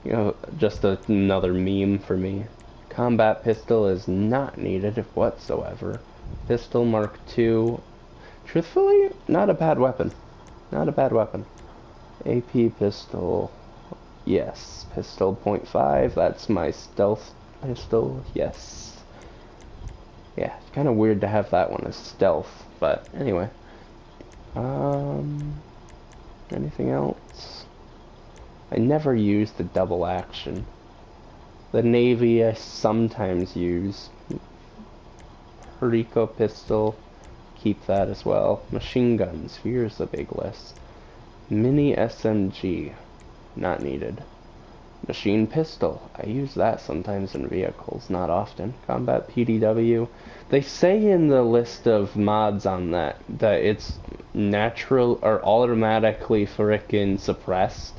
you know, just another meme for me. Combat pistol is not needed whatsoever. Pistol Mark II, truthfully, not a bad weapon. Not a bad weapon. AP pistol, yes. Pistol .5, that's my stealth pistol, yes. Yeah, it's kind of weird to have that one as stealth, but anyway. Anything else? I never use the double action. The Navy I sometimes use. Perico pistol, keep that as well. Machine guns, here's the big list. Mini SMG, not needed. Machine pistol, I use that sometimes in vehicles, not often. Combat PDW, they say in the list of mods on that it's natural or automatically frickin' suppressed.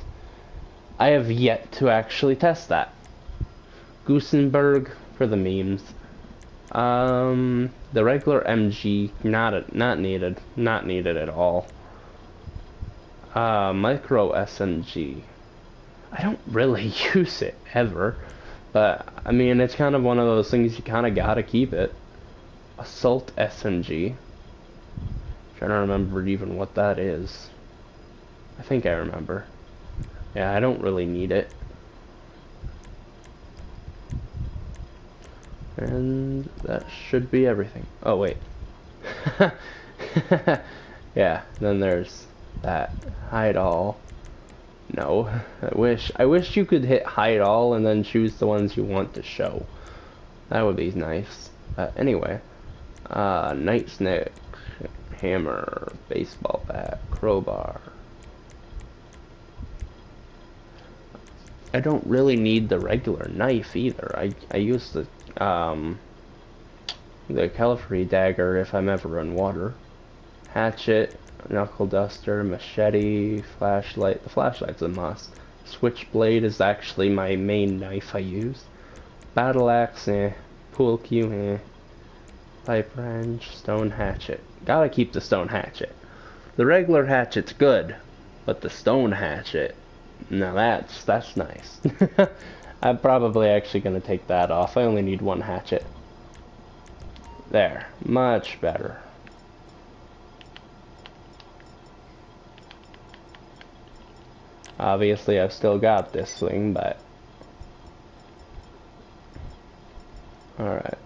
I have yet to actually test that. Gusenberg for the memes. The regular MG, not needed at all. Micro SMG. I don't really use it ever, but I mean it's kind of one of those things you kind of gotta keep it. Assault SMG. Trying to remember even what that is. I think I remember. Yeah, I don't really need it. And that should be everything. Oh wait. Yeah, then there's that. Hide all. No. I wish you could hit hide all and then choose the ones you want to show. That would be nice. Anyway. Nightsnake. Hammer. Baseball bat. Crowbar. I don't really need the regular knife either. I use the Calipari dagger if I'm ever in water. Hatchet, knuckle duster, machete, flashlight. The flashlight's a must. Switchblade is actually my main knife I use. Battle axe, pool cue, pipe wrench, stone hatchet. Gotta keep the stone hatchet. The regular hatchet's good, but the stone hatchet, now that's nice. I'm probably actually gonna take that off. I only need one hatchet. There, much better. Obviously I've still got this thing, but Alright.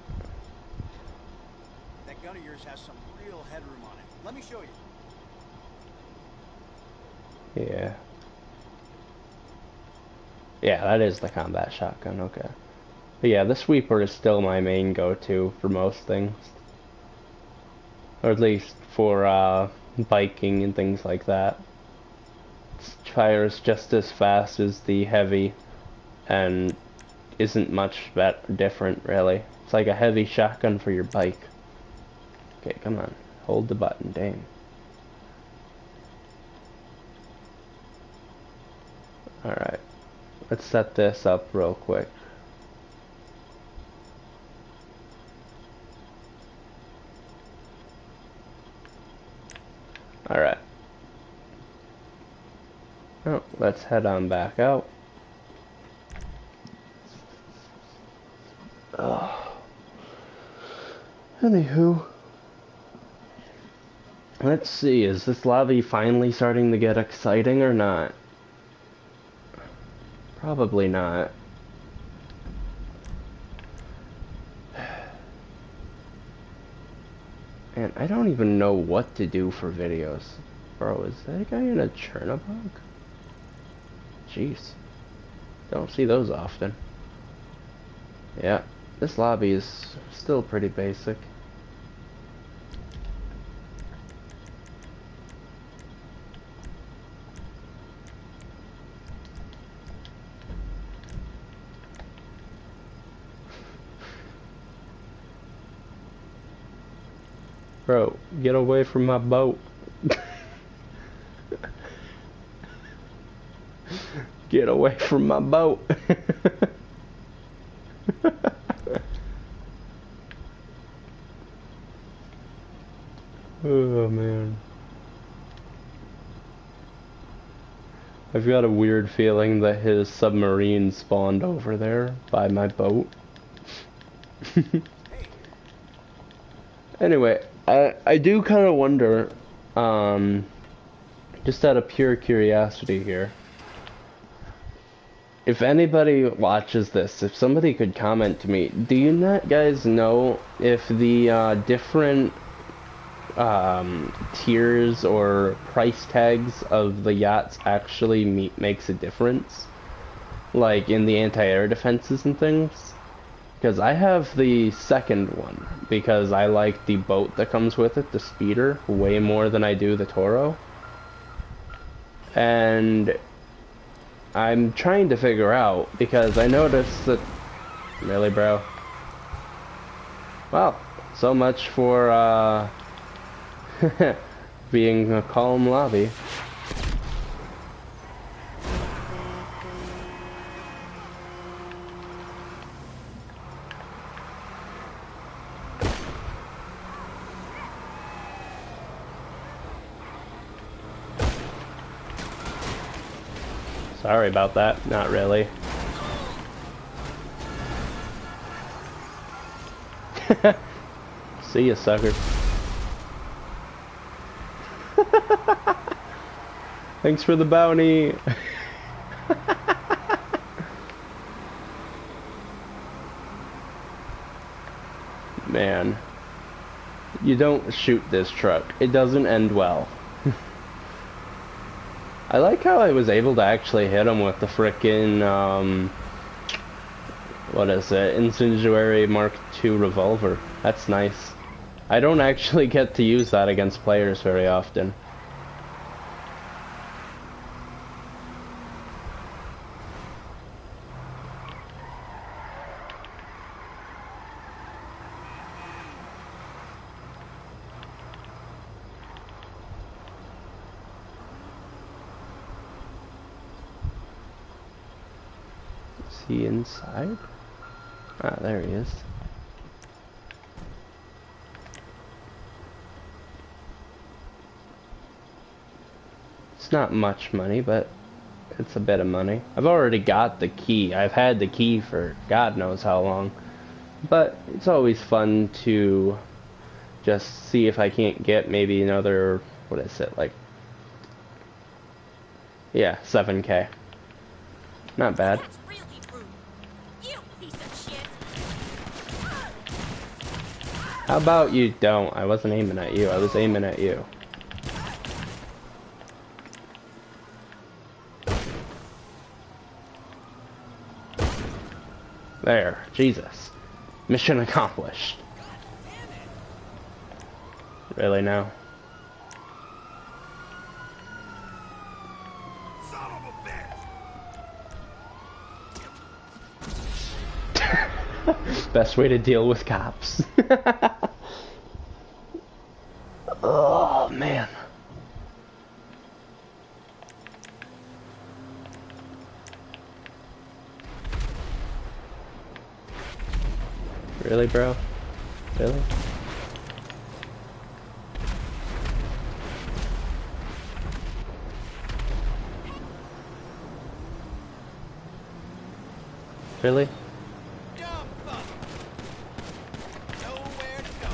That gun of yours has some real headroom on it. Let me show you. Yeah. Yeah, that is the combat shotgun, okay. But yeah, the sweeper is still my main go-to for most things. Or at least for biking and things like that. It fires just as fast as the heavy and isn't much different, really. It's like a heavy shotgun for your bike. Okay, come on. Hold the button, dang. Alright. Let's set this up real quick. Alright. Oh, let's head on back out. Oh. Anywho. Let's see, is this lobby finally starting to get exciting or not? Probably not. And I don't even know what to do for videos. Bro, is that guy in a Chernobog? Jeez. Don't see those often. Yeah, this lobby is still pretty basic. Bro, get away from my boat. Get away from my boat. Oh man. I've got a weird feeling that his submarine spawned over there by my boat. Anyway, I do kind of wonder, just out of pure curiosity here, if anybody watches this, if somebody could comment to me, do you not guys know if the different tiers or price tags of the yachts actually makes a difference? Like in the anti-air defenses and things? Because I have the second one, because I like the boat that comes with it, the speeder, way more than I do the Toro. And I'm trying to figure out, because I noticed that... Really, bro? Well, so much for, being a calm lobby. Sorry about that, not really. See ya, sucker. Thanks for the bounty. Man, you don't shoot this truck. It doesn't end well. I like how I was able to actually hit him with the frickin', what is it? Incendiary Mark II revolver. That's nice. I don't actually get to use that against players very often. Is he inside? Ah, there he is. It's not much money, but it's a bit of money. I've already got the key. I've had the key for God knows how long. But it's always fun to just see if I can't get maybe another, what is it, like, yeah, 7K. Not bad. That's really rude. You piece of shit. How about you don't? I wasn't aiming at you. I was aiming at you. There. Jesus. Mission accomplished. Really now? Son of a bitch! Best way to deal with cops. Oh, man. Really, bro? Really? Really? Jump up! Nowhere to go.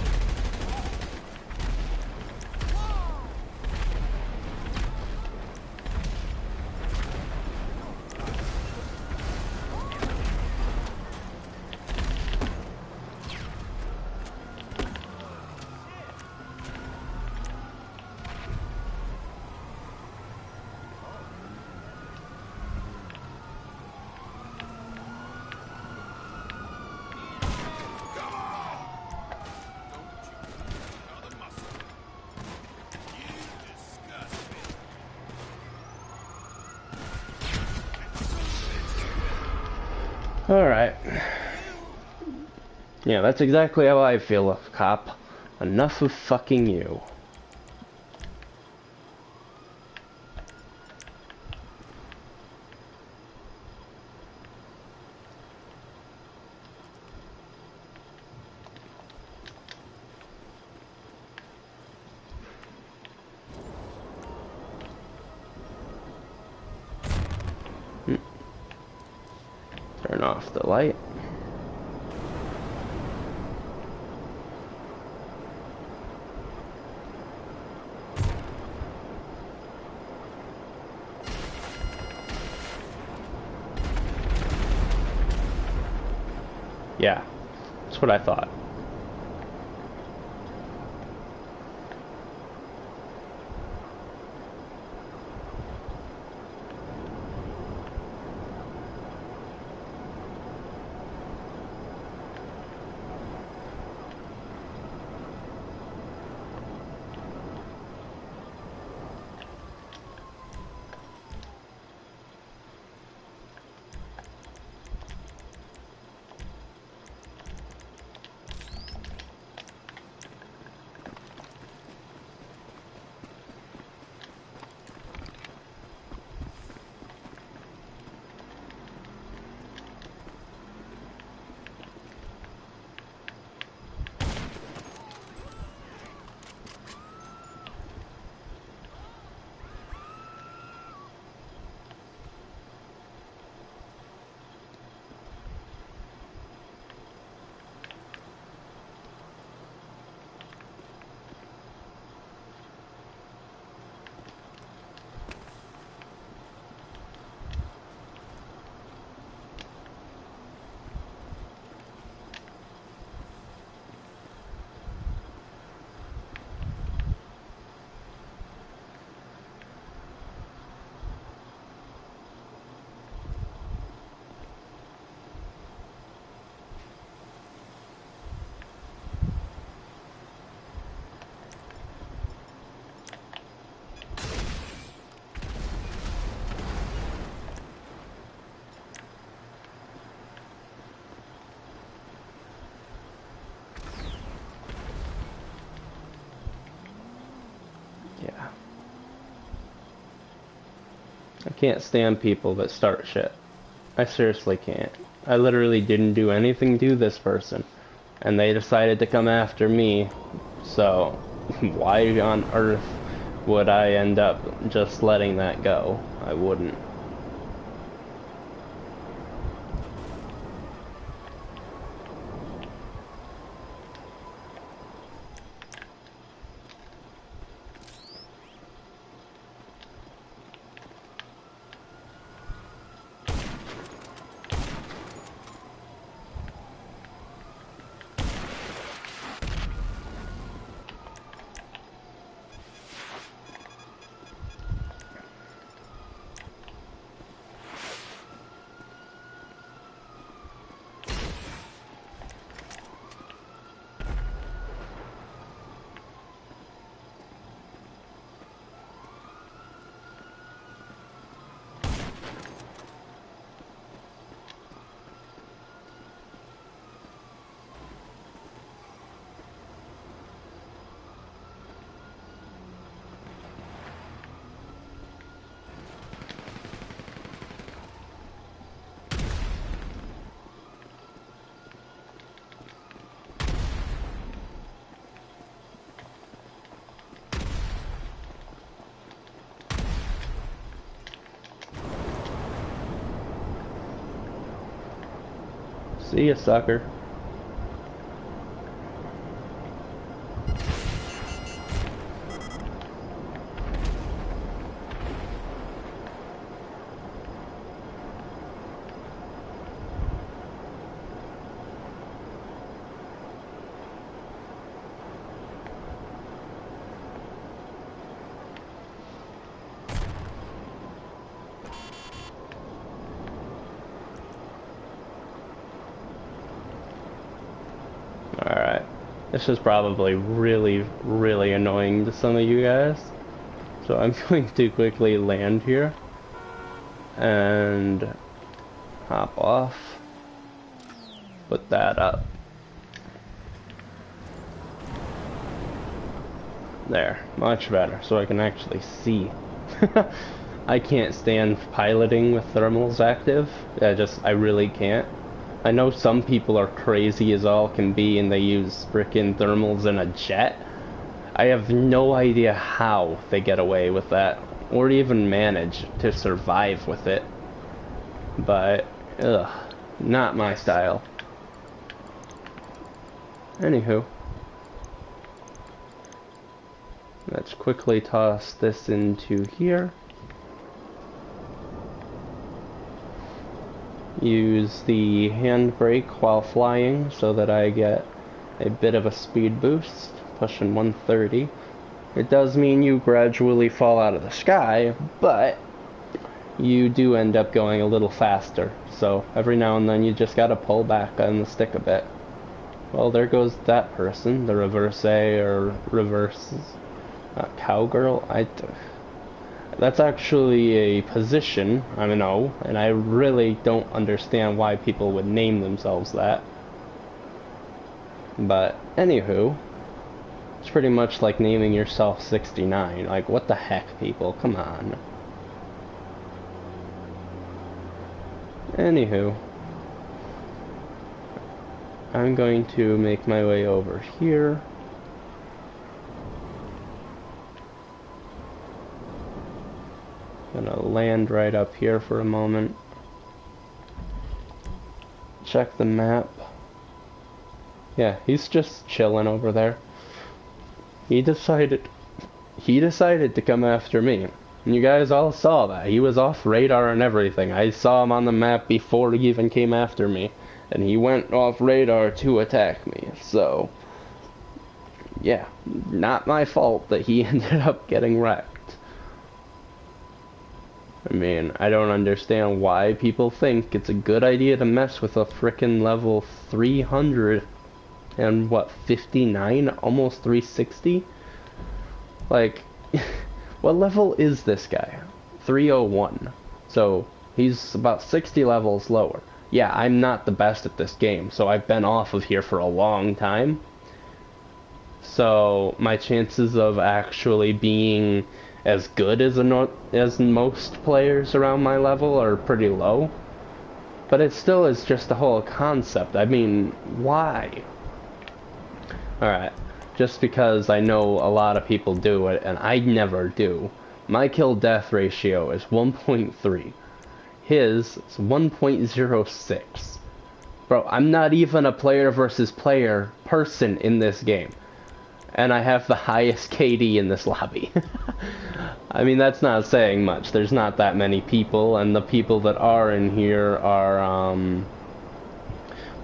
Alright. Yeah, that's exactly how I feel, cop. Enough of fucking you. Turn off the light. Yeah, that's what I thought. Yeah. I can't stand people that start shit. I seriously can't. I literally didn't do anything to this person, and they decided to come after me, so why on earth would I end up just letting that go? I wouldn't. See ya, sucker. Alright. This is probably really, really annoying to some of you guys. So I'm going to quickly land here and hop off. Put that up. There, much better, so I can actually see. I can't stand piloting with thermals active. I really can't. I know some people are crazy as all can be and they use frickin' thermals in a jet. I have no idea how they get away with that, or even manage to survive with it. But, ugh, not my style. Anywho. Let's quickly toss this into here. Use the handbrake while flying so that I get a bit of a speed boost, pushing 130. It does mean you gradually fall out of the sky, but you do end up going a little faster. So every now and then you just gotta pull back on the stick a bit. Well, there goes that person, the reverse A or reverse cowgirl. That's actually a position, I know, and I really don't understand why people would name themselves that. But, anywho, it's pretty much like naming yourself 69. Like, what the heck, people? Come on. Anywho, I'm going to make my way over here. Gonna land right up here for a moment. Check the map. Yeah, he's just chilling over there. He decided to come after me. And you guys all saw that. He was off radar and everything. I saw him on the map before he even came after me. And he went off radar to attack me. So, yeah, not my fault that he ended up getting wrecked. I mean, I don't understand why people think it's a good idea to mess with a frickin' level 300 and what, 59? Almost 360? Like, what level is this guy? 301. So, he's about 60 levels lower. Yeah, I'm not the best at this game, so I've been off of here for a long time. So, my chances of actually being as good as most players around my level are pretty low. But it still is just a whole concept. I mean, why? Alright, just because I know a lot of people do it, and I never do. My kill-death ratio is 1.3. His is 1.06. Bro, I'm not even a player versus player person in this game. And I have the highest KD in this lobby. I mean, that's not saying much. There's not that many people, and the people that are in here are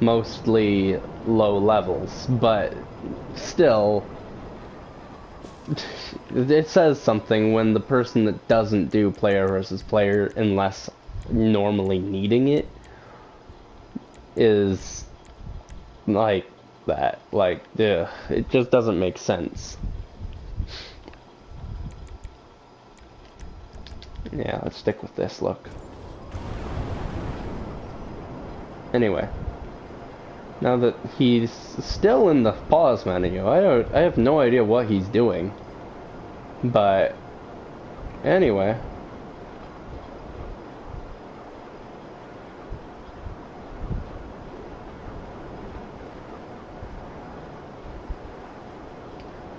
mostly low levels. But still, it says something when the person that doesn't do player versus player, unless normally needing it, is like that. Like, ugh, it just doesn't make sense. Yeah, let's stick with this look. Anyway, now that he's still in the pause menu, I have no idea what he's doing. But anyway,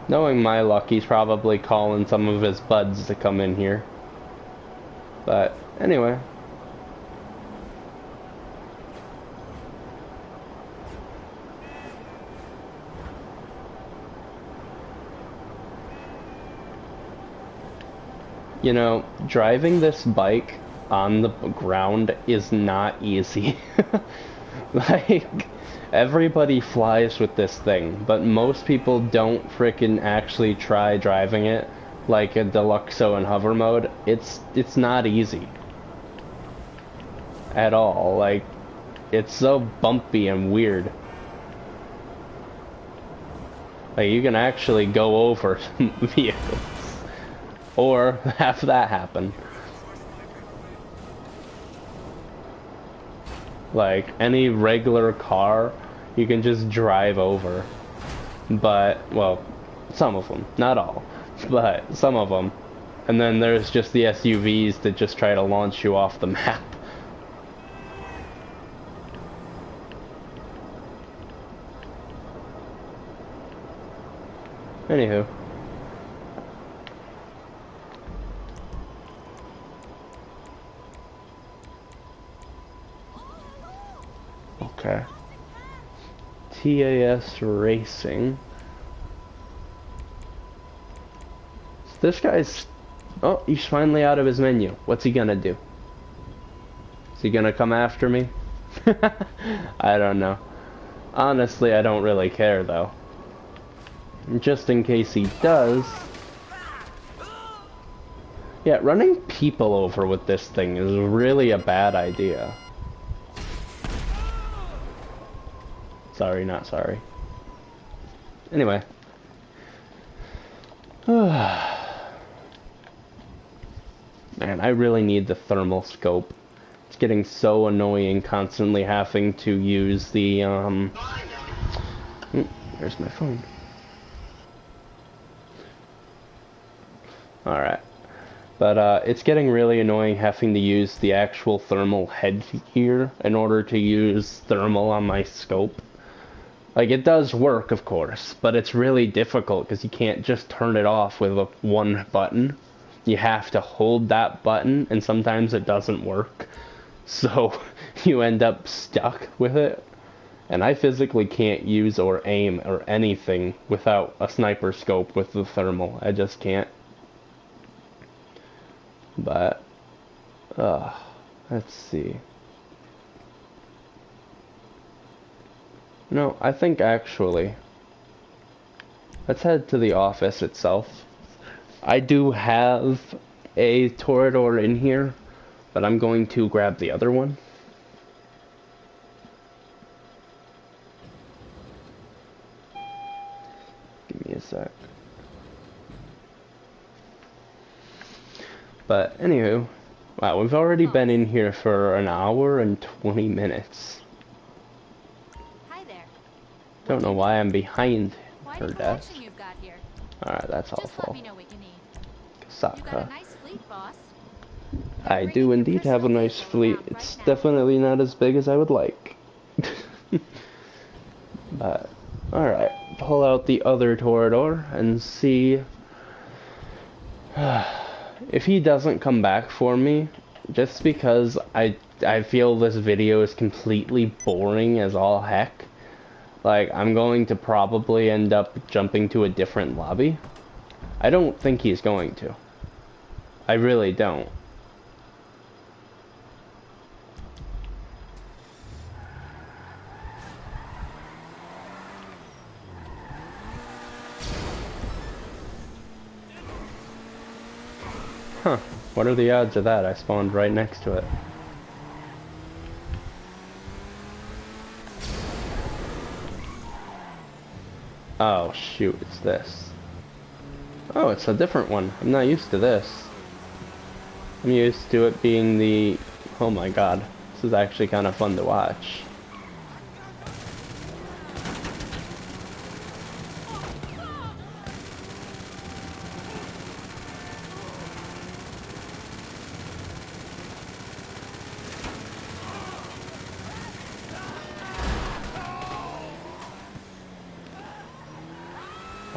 knowing my luck, he's probably calling some of his buds to come in here. But anyway, You know, driving this bike on the ground is not easy. Like, everybody flies with this thing, but most people don't frickin' actually try driving it like a Deluxo in hover mode. It's not easy at all. Like, it's so bumpy and weird. Like, you can actually go over vehicles. Or have that happen. Like, any regular car, you can just drive over. But, well, some of them. Not all. But, some of them. And then there's just the SUVs that just try to launch you off the map. Anywho. Okay. TAS Racing. So this guy's... Oh, he's finally out of his menu. What's he gonna do? Is he gonna come after me? I don't know. Honestly, I don't really care, though. Just in case he does... Yeah, running people over with this thing is really a bad idea. Sorry, not sorry. Anyway. Man, I really need the thermal scope. It's getting so annoying constantly having to use the, There's my phone. Alright. But, it's getting really annoying having to use the actual thermal headgear in order to use thermal on my scope. Like, it does work, of course, but it's really difficult because you can't just turn it off with one button. You have to hold that button, and sometimes it doesn't work. So, you end up stuck with it. And I physically can't use or aim or anything without a sniper scope with the thermal. I just can't. But, let's see. No, I think actually, let's head to the office itself. I do have a Torador in here, but I'm going to grab the other one. Give me a sec. But anywho, wow, we've already been in here for an hour and 20 minutes. Don't know why I'm behind her desk. Alright, that's awful. Kasaka. I do indeed have a nice fleet. It's definitely not as big as I would like. But, alright. Pull out the other Torador and see if he doesn't come back for me. Just because I feel this video is completely boring as all heck. Like, I'm going to probably end up jumping to a different lobby. I don't think he's going to. I really don't. Huh. What are the odds of that? I spawned right next to it. Oh, shoot, it's this. Oh, it's a different one. I'm not used to this. I'm used to it being the... Oh my god. This is actually kind of fun to watch.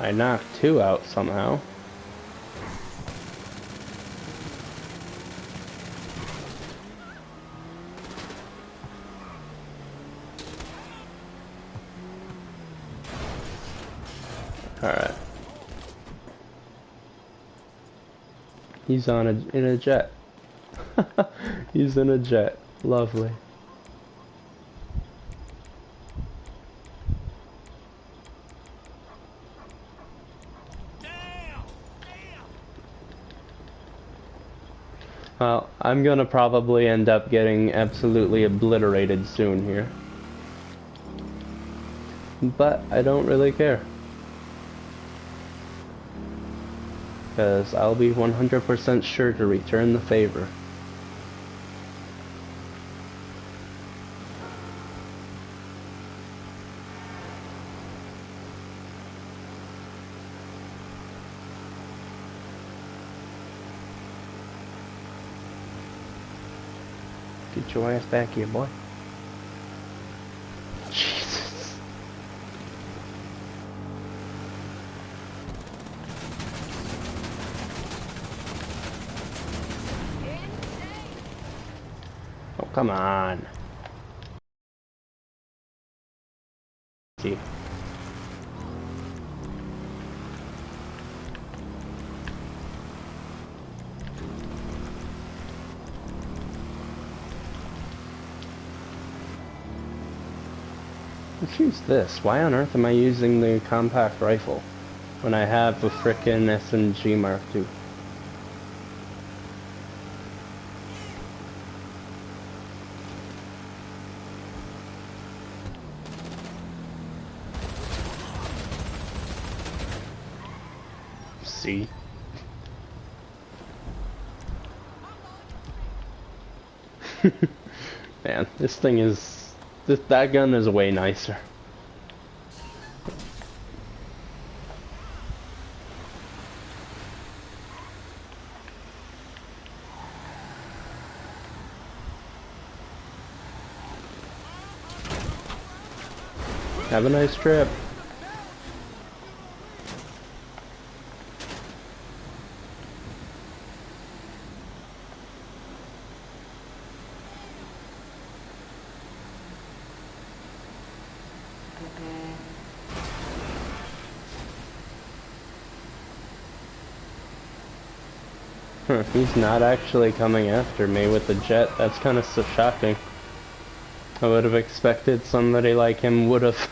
I knocked two out somehow. Alright. He's in a jet. He's in a jet. Lovely. Damn! Damn! Well, I'm gonna probably end up getting absolutely obliterated soon here. But I don't really care. Because I'll be 100% sure to return the favor. Get your ass back here, boy. Jesus. Oh, come on. See. Let's use this. Why on earth am I using the compact rifle when I have a frickin' SMG Mark II? See? Man, this thing is... that gun is way nicer. Have a nice trip. Huh, he's not actually coming after me with the jet. That's kind of so shocking. I would have expected somebody like him would have.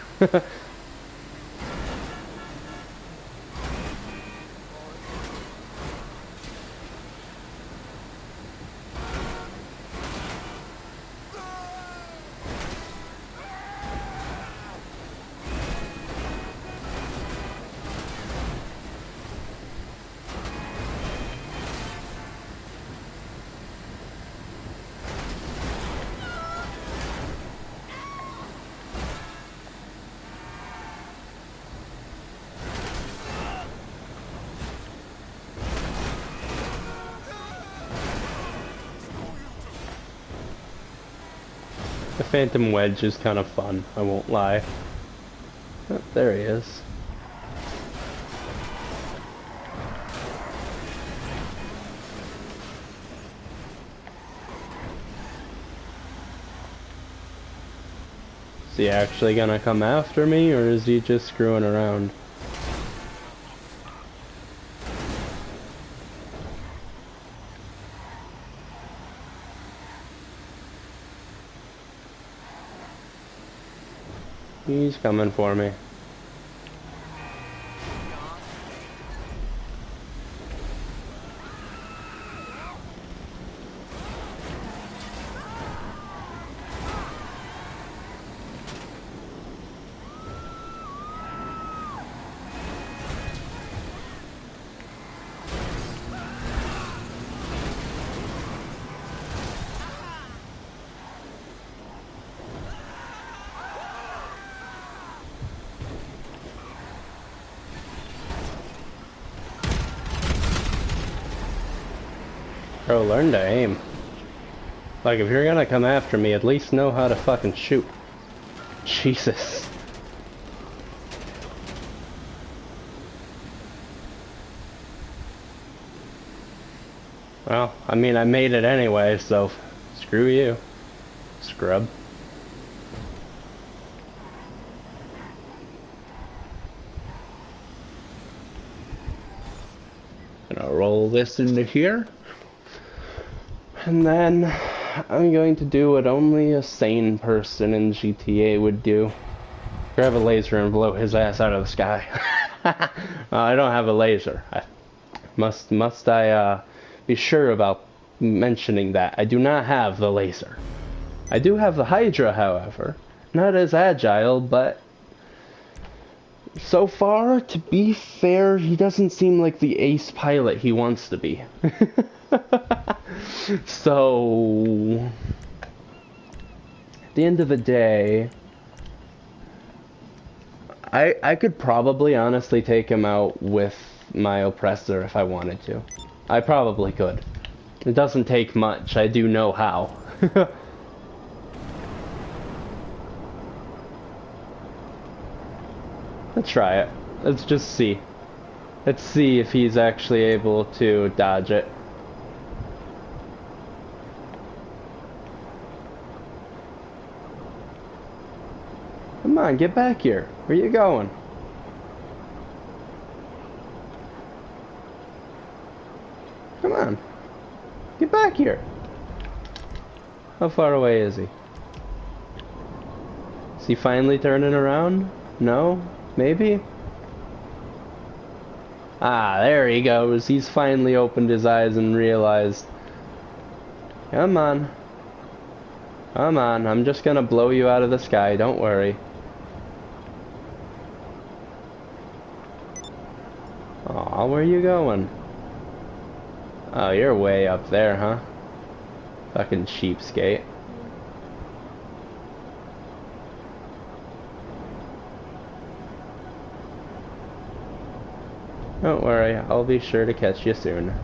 The Phantom Wedge is kind of fun, I won't lie. Oh, there he is. Is he actually gonna come after me, or is he just screwing around? He's coming for me. Bro, learn to aim. Like, if you're gonna come after me, at least know how to fucking shoot. Jesus. Well, I mean, I made it anyway, so screw you, scrub. Gonna roll roll this into here. And then I'm going to do what only a sane person in GTA would do. Grab a laser and blow his ass out of the sky. I don't have a laser. Must I be sure about mentioning that? I do not have the laser. I do have the Hydra, however. Not as agile, but so far, to be fair, he doesn't seem like the ace pilot he wants to be. So, at the end of the day, I could probably honestly take him out with my oppressor if I wanted to. I probably could. It doesn't take much. I do know how. Let's try it. Let's just see. Let's see if he's actually able to dodge it. Come on, get back here. Where you going? Come on. Get back here. How far away is he? Is he finally turning around? No? Maybe? Ah, there he goes. He's finally opened his eyes and realized. Come on. Come on. I'm just gonna blow you out of the sky. Don't worry. Aw, where are you going? Oh, you're way up there, huh? Fucking cheapskate. Don't worry, I'll be sure to catch you soon.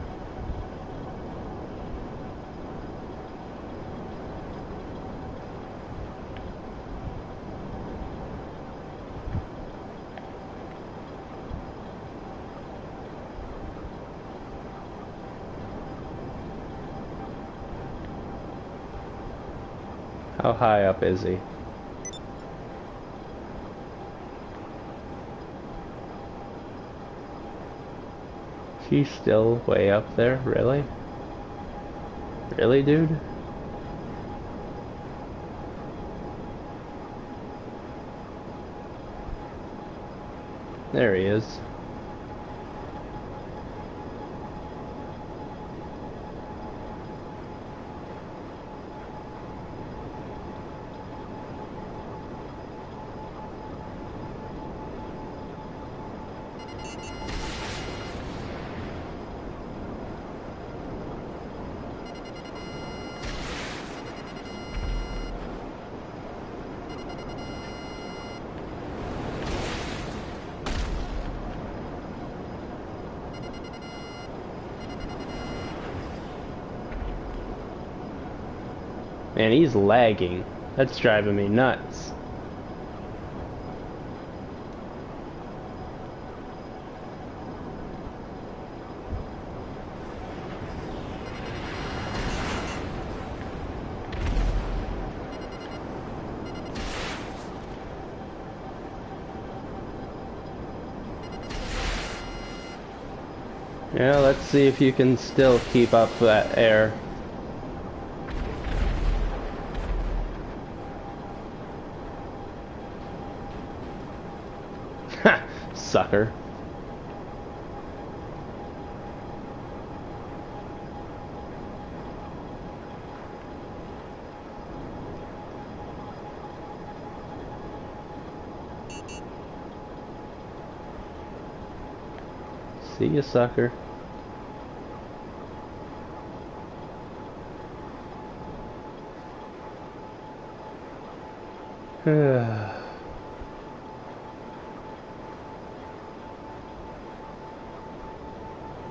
How high up is he? He's still way up there? Really? Really, dude? There he is. Man, he's lagging. That's driving me nuts. Yeah, let's see if you can still keep up that air. Sucker. See you, sucker.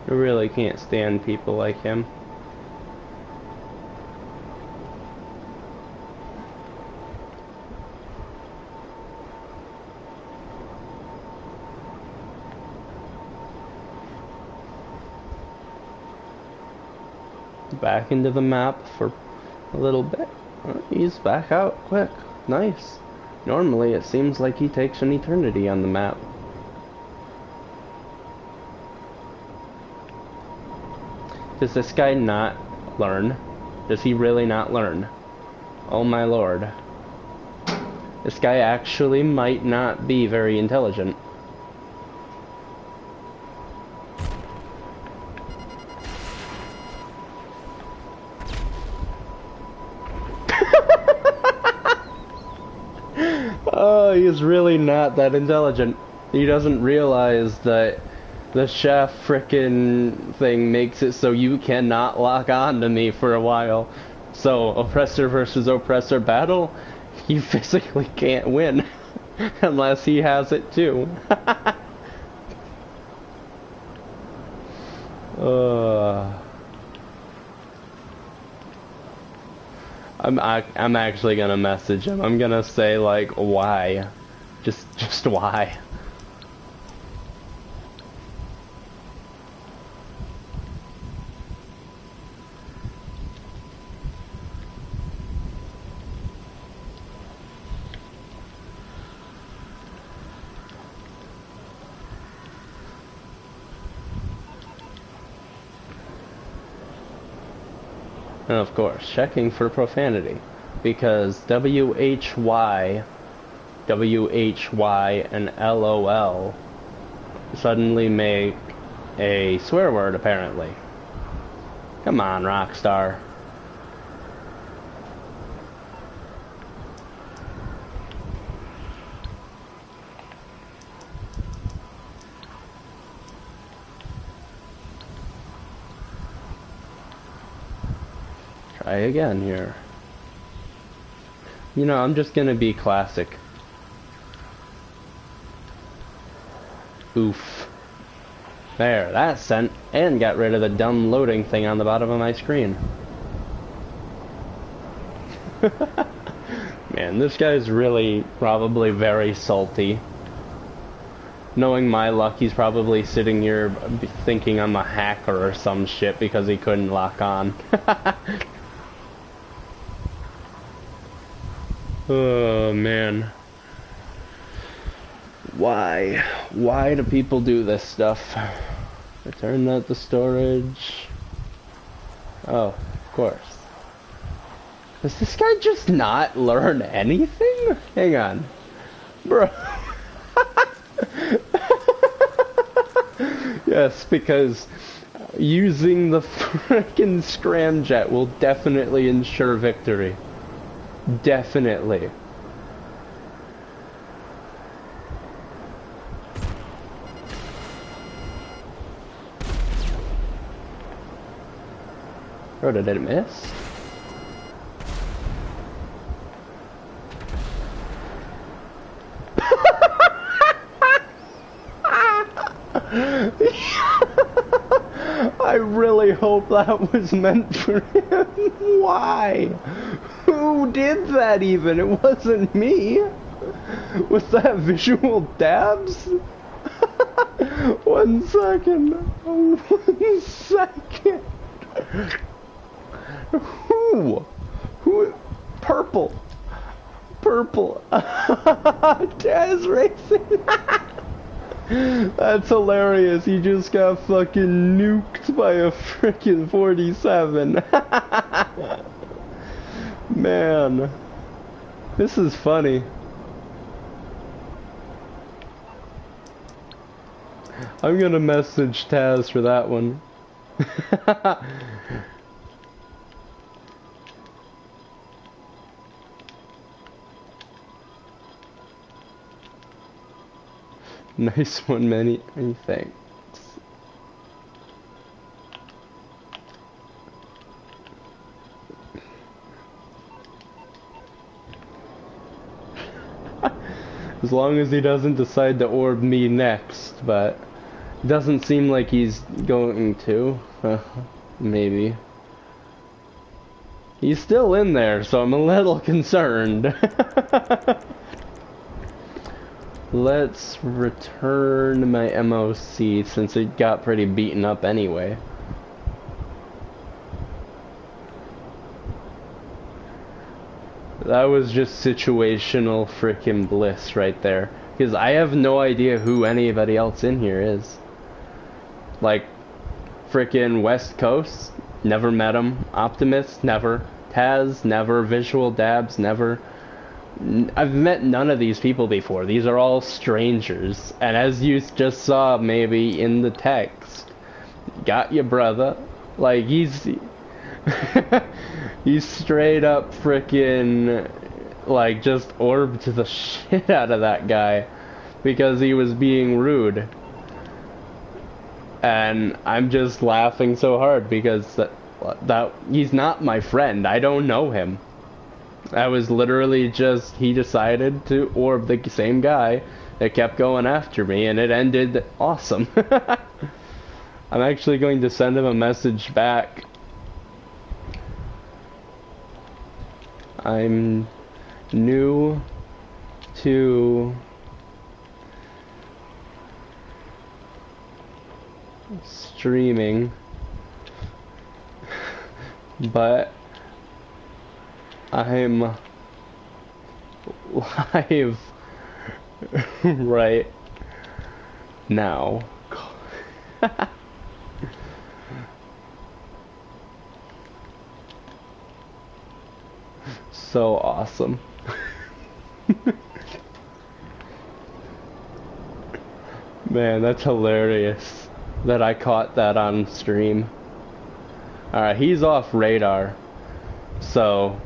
I really can't stand people like him. Back into the map for a little bit. He's back out quick. Nice. Normally it seems like he takes an eternity on the map. Does this guy not learn? Does he really not learn? Oh my lord. This guy actually might not be very intelligent. Oh, he's really not that intelligent. He doesn't realize that the chef frickin' thing makes it so you cannot lock on to me for a while. So, oppressor versus oppressor battle, you physically can't win. Unless he has it too. I'm actually gonna message him. I'm gonna say like, why? Just why? And of course, checking for profanity, because WHY, and LOL suddenly make a swear word, apparently. Come on, Rockstar. Try again here. You know, I'm just gonna be classic. Oof. There, that sent and got rid of the dumb loading thing on the bottom of my screen. Man, this guy's really probably very salty. Knowing my luck, he's probably sitting here thinking I'm a hacker or some shit because he couldn't lock on. Oh, man. Why? Why do people do this stuff? Return that to storage. Oh, of course. Does this guy just not learn anything? Hang on. Bro. Yes, because using the frickin' scramjet will definitely ensure victory. Definitely. Oh, did it miss? I really hope that was meant for him. Why? Who did that even? It wasn't me. Was that visual dabs? 1 second. 1 second. Who? Purple. Purple. Taz racing. That's hilarious. He just got fucking nuked by a frickin' 47. Man. This is funny. I'm gonna message Taz for that one. Nice one, many thanks. As long as he doesn't decide to orb me next, but it doesn't seem like he's going to. Maybe. He's still in there, so I'm a little concerned. Let's return my MOC since it got pretty beaten up anyway. That was just situational frickin' bliss right there. Because I have no idea who anybody else in here is. Like, frickin' West Coast, never met him. Optimus, never. Taz, never. Visual Dabs, never. I've met none of these people before. These are all strangers. And as you just saw maybe in the text, got your brother. Like, he's he's straight up frickin' like just orbed the shit out of that guy because he was being rude. And I'm just laughing so hard because that he's not my friend. I don't know him. I was literally just, he decided to orb the same guy that kept going after me, and it ended awesome. I'm actually going to send him a message back. I'm new to streaming, but I'm live right now. So awesome. Man, that's hilarious that I caught that on stream. Alright, he's off radar. So,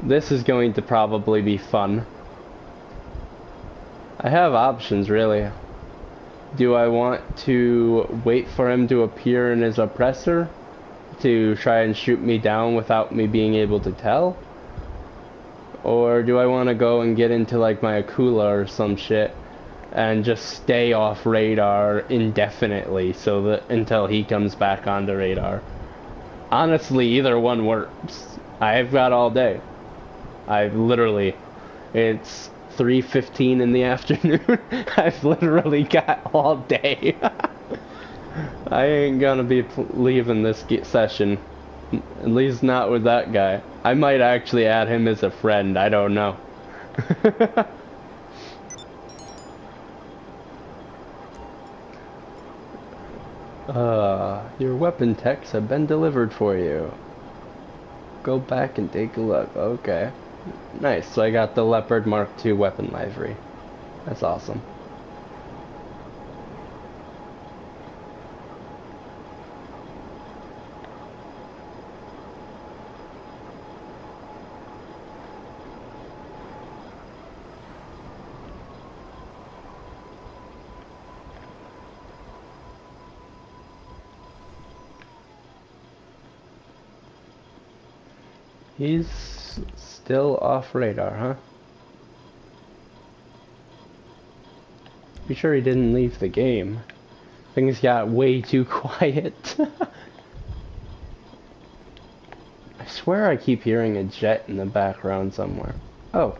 this is going to probably be fun. I have options, really. Do I want to wait for him to appear in his oppressor to try and shoot me down without me being able to tell? Or do I want to go and get into like my Akula or some shit and just stay off radar indefinitely so that until he comes back onto radar? Honestly, either one works. I've got all day. I've literally, it's 3:15 in the afternoon. I've literally got all day. I ain't gonna be leaving this session. At least not with that guy. I might actually add him as a friend. I don't know. Your weapon techs have been delivered for you. Go back and take a look. Okay. Nice. So I got the Leopard Mark II weapon livery. That's awesome. He's still off radar, huh? Be sure he didn't leave the game. Things got way too quiet. I swear I keep hearing a jet in the background somewhere. Oh.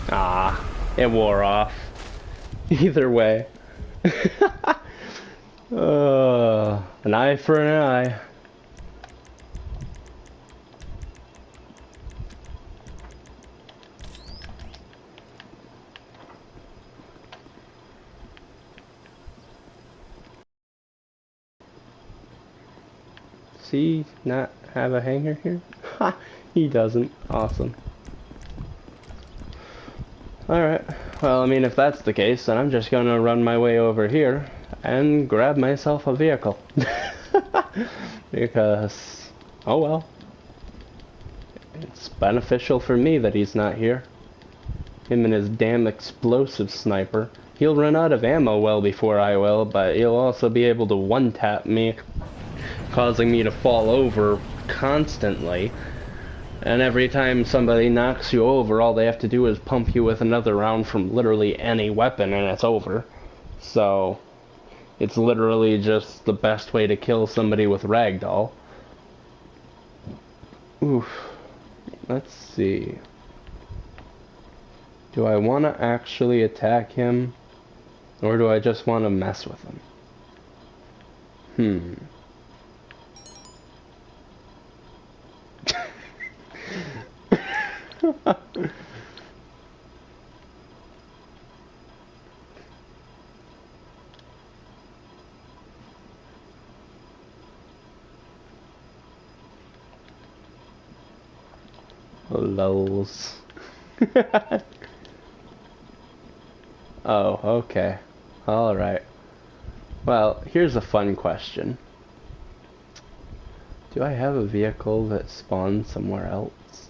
Ah, it wore off. Either way. An eye for an eye. Does he not have a hanger here? Ha! He doesn't. Awesome. Alright, well, I mean, if that's the case, then I'm just gonna run my way over here and grab myself a vehicle. Because, oh well. It's beneficial for me that he's not here. Him and his damn explosive sniper. He'll run out of ammo well before I will, but he'll also be able to one-tap me, causing me to fall over constantly. And every time somebody knocks you over, all they have to do is pump you with another round from literally any weapon and it's over. So, it's literally just the best way to kill somebody with ragdoll. Oof. let's see. Do I want to actually attack him? Or do I just want to mess with him? Lols. Oh, okay. Alright. Well, here's a fun question. Do I have a vehicle that spawns somewhere else?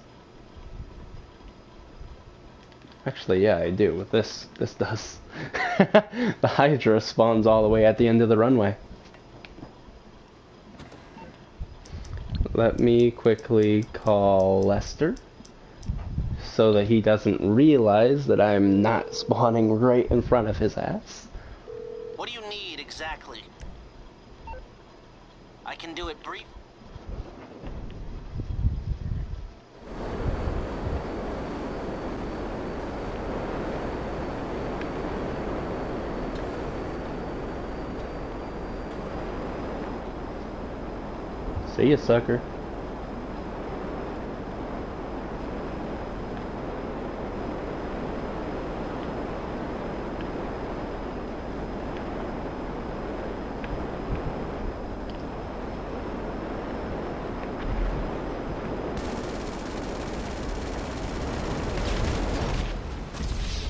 Actually, yeah, I do. This does. The Hydra spawns all the way at the end of the runway. Let me quickly call Lester so that he doesn't realize that I'm not spawning right in front of his ass. What do you need exactly? I can do it brief. See ya, sucker.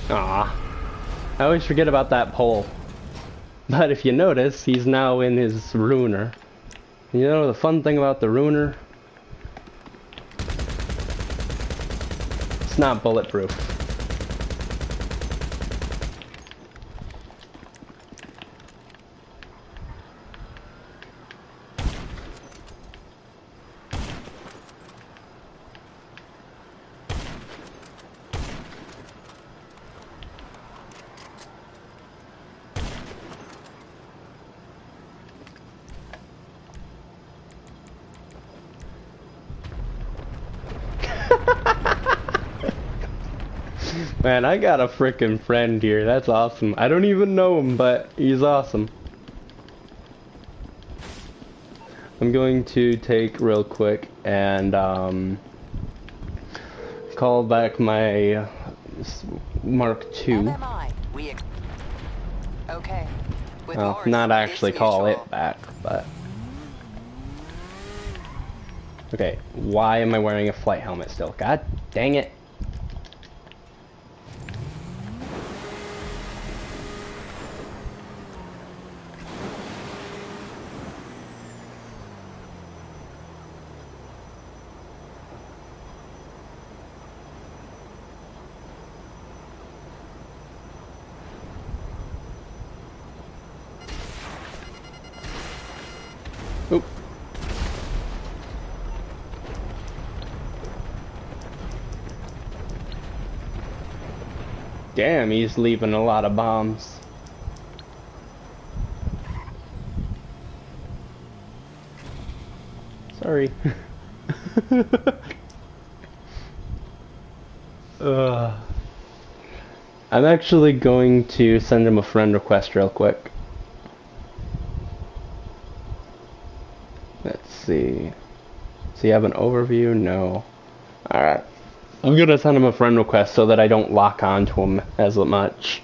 Aw. I always forget about that pole. But if you notice, he's now in his ruiner. You know the fun thing about the ruiner? It's not bulletproof. Man, I got a frickin' friend here. That's awesome. I don't even know him, but he's awesome. I'm going to take real quick and call back my Mark II. Okay. Well, not actually call it back, but... Okay, why am I wearing a flight helmet still? God dang it. Oop. Damn, he's leaving a lot of bombs. Sorry. I'm actually going to send him a friend request real quick. Let's see. Does he have an overview? No. Alright. I'm gonna send him a friend request so that I don't lock onto him as much.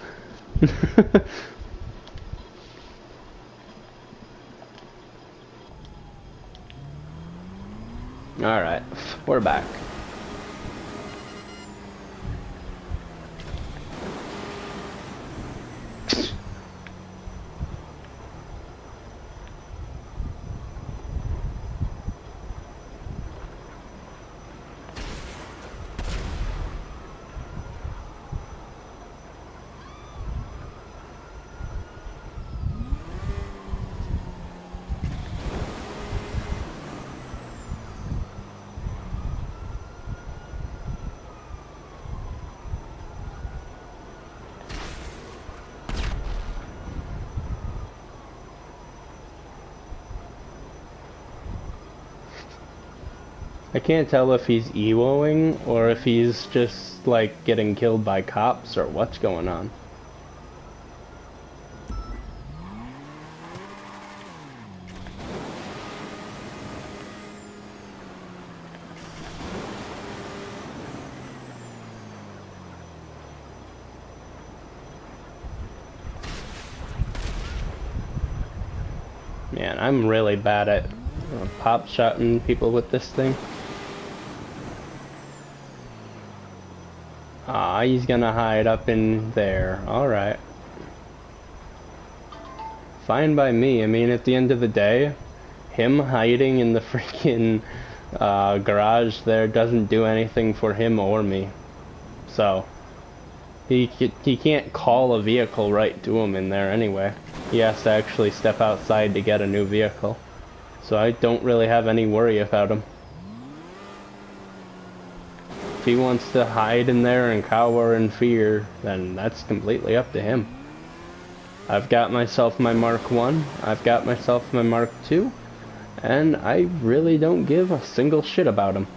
Alright, we're back. I can't tell if he's EWOing or if he's just like getting killed by cops or what's going on. Man, I'm really bad at pop shotting people with this thing. Ah, he's gonna hide up in there. Alright. Fine by me. I mean, at the end of the day, him hiding in the freaking garage there doesn't do anything for him or me. So, he can't call a vehicle right to him in there anyway. He has to actually step outside to get a new vehicle. So I don't really have any worry about him. If he wants to hide in there and cower in fear, then that's completely up to him. I've got myself my Mark 1, I've got myself my Mark 2, and I really don't give a single shit about him.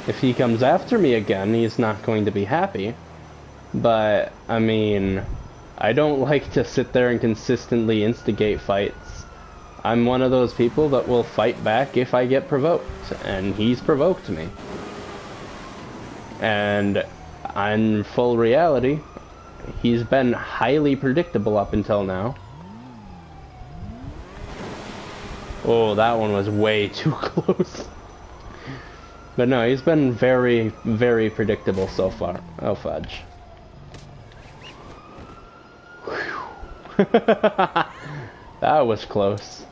If he comes after me again, he's not going to be happy. But, I mean, I don't like to sit there and consistently instigate fights. I'm one of those people that will fight back if I get provoked, and he's provoked me. And in full reality, he's been highly predictable up until now. Oh, that one was way too close. But no, he's been very, very predictable so far. Oh, fudge. That was close.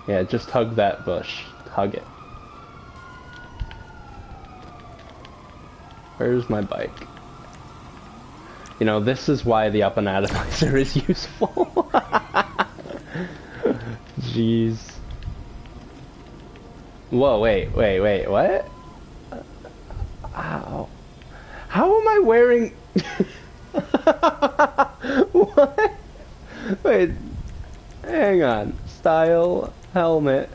Yeah, just hug that bush. Hug it. Where's my bike? You know, this is why the up and atomizer is useful. Jeez. Whoa, wait, what? Ow. How am I wearing... What? Wait, hang on. Style, helmet,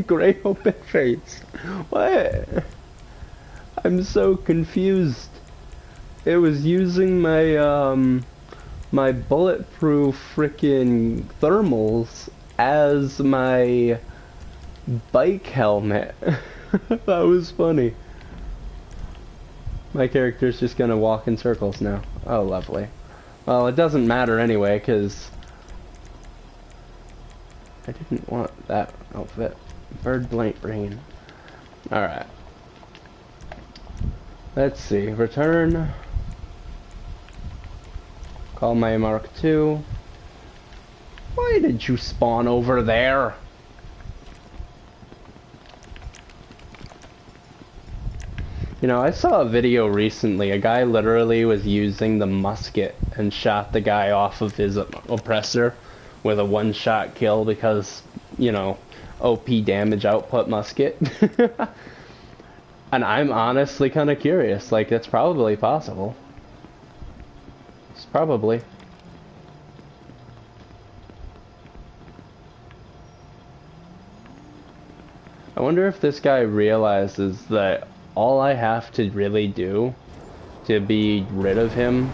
gray open face. What? I'm so confused. It was using my, my bulletproof frickin' thermals as my bike helmet. That was funny. My character's just gonna walk in circles now. Oh, lovely. Well, it doesn't matter anyway, because I didn't want that outfit. Bird blank brain. Alright. Let's see. Return. Call my Mark II. Why did you spawn over there? You know, I saw a video recently. A guy literally was using the musket and shot the guy off of his oppressor with a one-shot kill because, you know, OP damage output musket. And I'm honestly kind of curious. Like, it's probably possible. It's probably. I wonder if this guy realizes that all I have to really do to be rid of him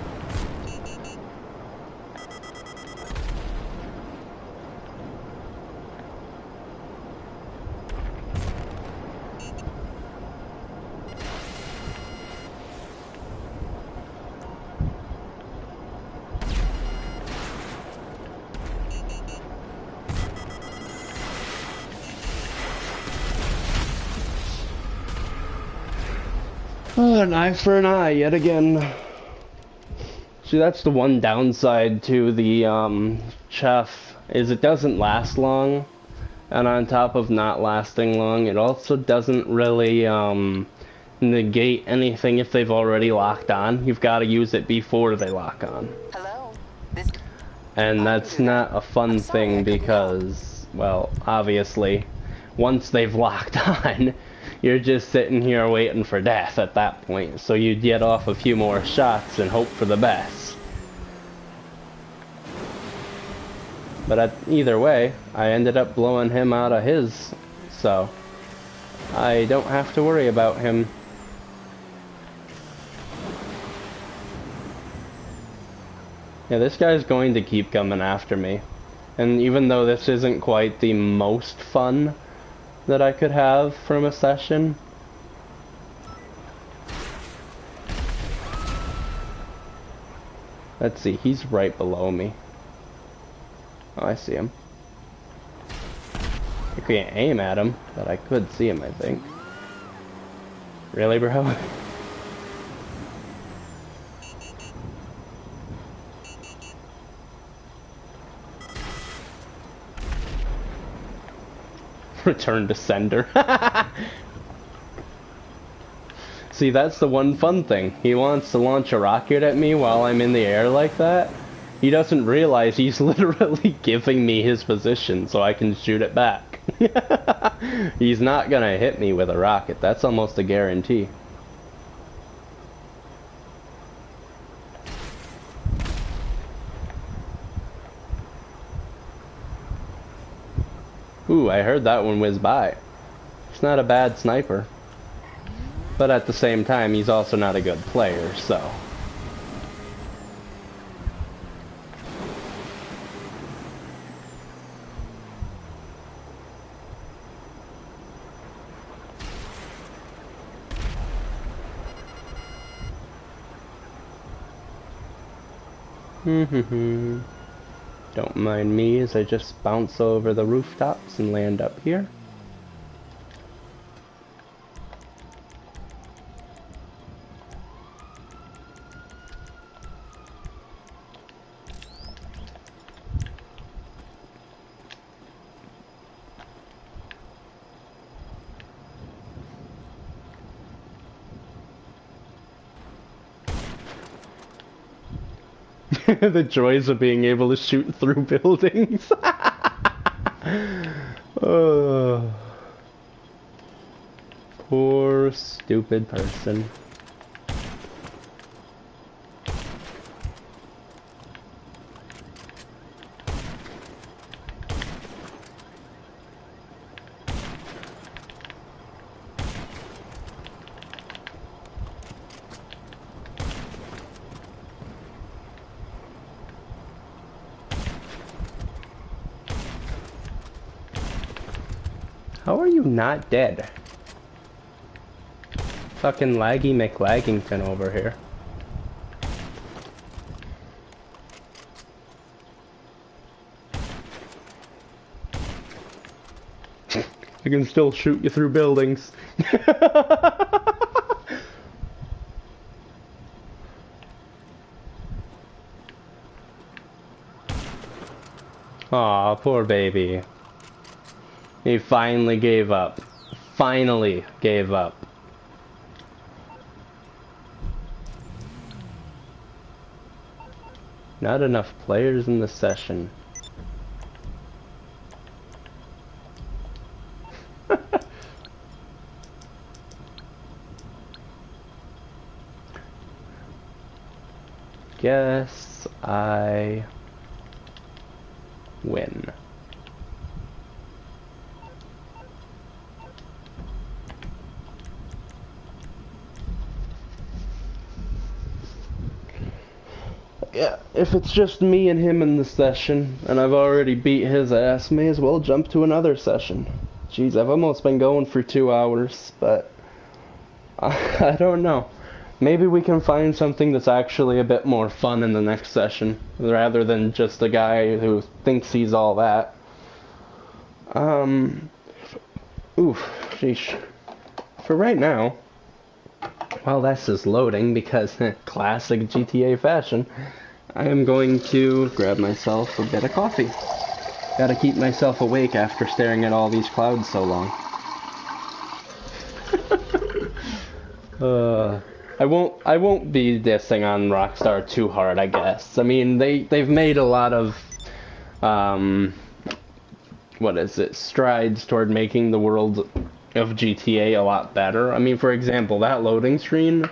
Oh, an eye for an eye yet again. See, that's the one downside to the chef, is it doesn't last long, and on top of not lasting long, it also doesn't really negate anything if they've already locked on. You've got to use it before they lock on. Hello. And that's not a fun thing because, well, obviously, once they've locked on, you're just sitting here waiting for death at that point. So you get off a few more shots and hope for the best. But either way, I ended up blowing him out of his so I don't have to worry about him. Yeah, this guy's going to keep coming after me. And even though this isn't quite the most fun that I could have from a session, let's see, he's right below me. Oh, I see him. I can't aim at him, but I could see him, I think. Really, bro? Return to sender. See, that's the one fun thing. He wants to launch a rocket at me while I'm in the air like that. He doesn't realize he's literally giving me his position so I can shoot it back. He's not gonna hit me with a rocket. That's almost a guarantee. Ooh, I heard that one whiz by. He's not a bad sniper. But at the same time, he's also not a good player, so... Don't mind me as I just bounce over the rooftops and land up here. The joys of being able to shoot through buildings. Oh, poor stupid person. How are you not dead? Fucking laggy McLaggington over here. I can still shoot you through buildings. Aw, poor baby. He finally gave up. Finally gave up. Not enough players in the session. Guess I win. Yeah, if it's just me and him in the session, and I've already beat his ass, may as well jump to another session. Jeez, I've almost been going for 2 hours, but I don't know. Maybe we can find something that's actually a bit more fun in the next session, rather than just a guy who thinks he's all that. Oof, sheesh. For right now, while this is loading, because classic GTA fashion, I am going to grab myself a bit of coffee. Gotta keep myself awake after staring at all these clouds so long. I won't be dissing on Rockstar too hard, I guess. I mean, they've made a lot of strides toward making the world of GTA a lot better. I mean, for example, that loading screen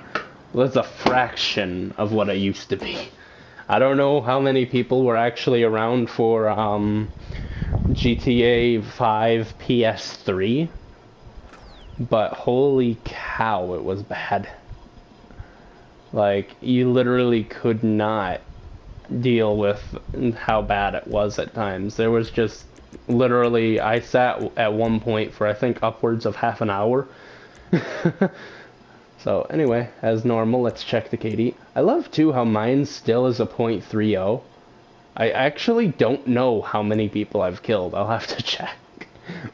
was a fraction of what it used to be. I don't know how many people were actually around for GTA 5 PS3, but holy cow, it was bad. Like, you literally could not deal with how bad it was at times. There was just literally, I sat at one point for I think upwards of half an hour. So anyway, as normal, let's check the KD. I love too how mine still is a .30. I actually don't know how many people I've killed. I'll have to check.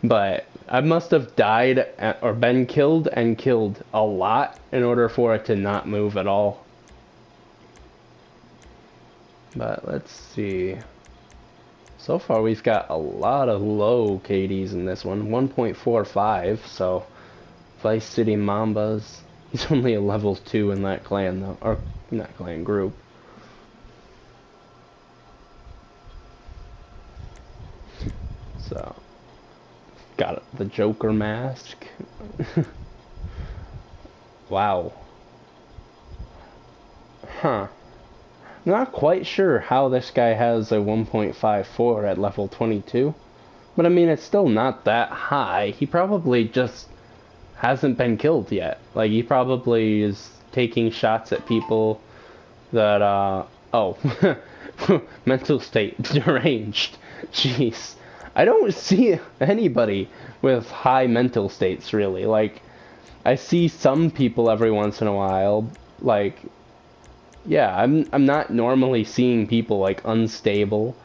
But I must have died or been killed and killed a lot in order for it to not move at all. But let's see. So far we've got a lot of low KDs in this one. 1.45, so Vice City Mambas. He's only a level 2 in that clan though. Or not clan, group. So got the Joker mask. Wow. Huh. Not quite sure how this guy has a 1.54 at level 22. But I mean, it's still not that high. He probably just hasn't been killed yet. Like, he probably is taking shots at people that, oh. Mental state deranged. Jeez. I don't see anybody with high mental states, really. Like, I see some people every once in a while, like, yeah, I'm not normally seeing people like unstable,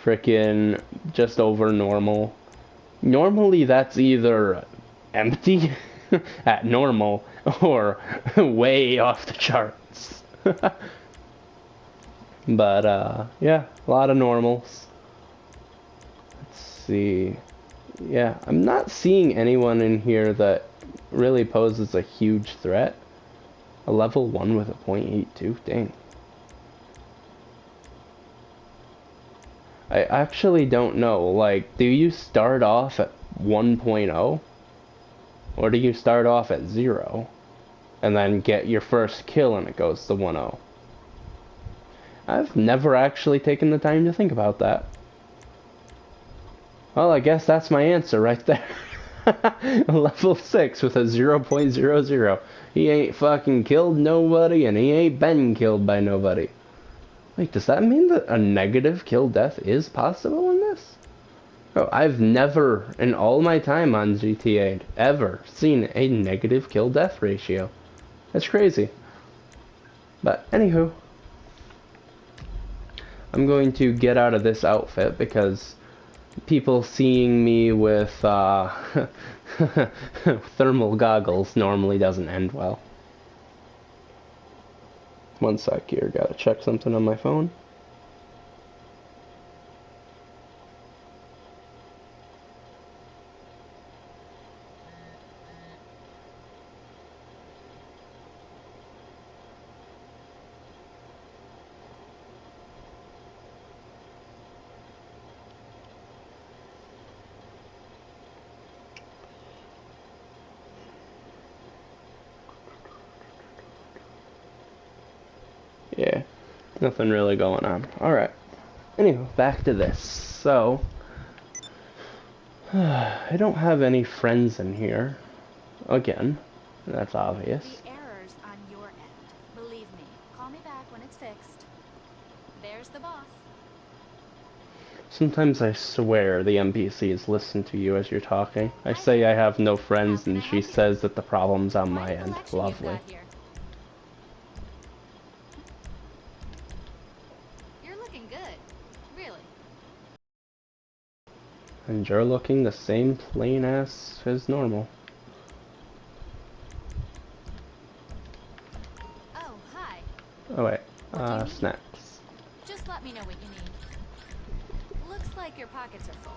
frickin' just over normal. Normally that's either empty at normal or way off the charts. But yeah, a lot of normals. Let's see. Yeah, I'm not seeing anyone in here that really poses a huge threat. A level 1 with a .82? Dang. I actually don't know. Like, do you start off at 1.0? Or do you start off at 0? And then get your first kill and it goes to 1.0? I've never actually taken the time to think about that. Well, I guess that's my answer right there. Level 6 with a 0.00. He ain't fucking killed nobody, and he ain't been killed by nobody. Wait, does that mean that a negative kill death is possible in this? Oh, I've never, in all my time on GTA, ever seen a negative kill death ratio. That's crazy. But, anywho. I'm going to get out of this outfit because people seeing me with thermal goggles normally doesn't end well. One sec here, gotta check something on my phone. Yeah, nothing really going on. Alright. Anyway, back to this. So, I don't have any friends in here. Again, that's obvious. The error's on your end. Believe me. Call me back when it's fixed. There's the boss. Sometimes I swear the NPCs listen to you as you're talking. I say I have no friends and she says that the problem's on my end. Lovely. You're looking good. Really. And you're looking the same plain ass as normal. Oh, hi. Oh wait, What do you need? snacks. Just let me know what you need. Looks like your pockets are full.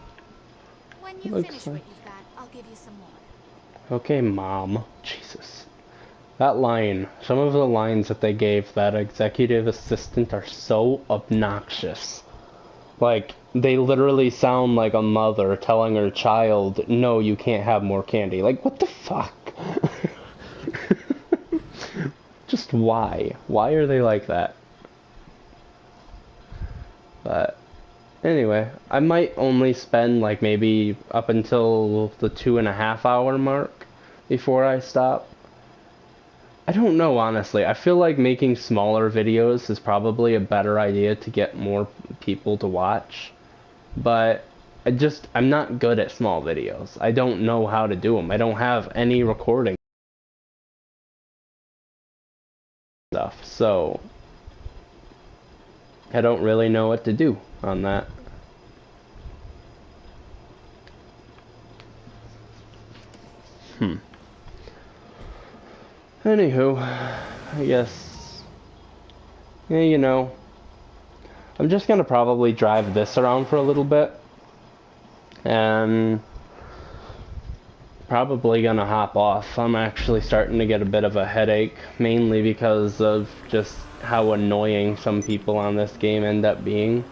When you Looks finish like- what you've got, I'll give you some more. Okay, Mom. Jesus. That line, some of the lines that they gave that executive assistant are so obnoxious. Like, they literally sound like a mother telling her child, no, you can't have more candy. Like, what the fuck? Just why? Why are they like that? But, Anyway, I might only spend like maybe up until the 2.5 hour mark before I stop. I don't know, honestly. I feel like making smaller videos is probably a better idea to get more people to watch. But I'm not good at small videos. I don't know how to do them. I don't have any recording stuff, so I don't really know what to do on that. Anywho, I guess, yeah, I'm just gonna probably drive this around for a little bit, and probably gonna hop off. I'm actually starting to get a bit of a headache, mainly because of just how annoying some people on this game end up being.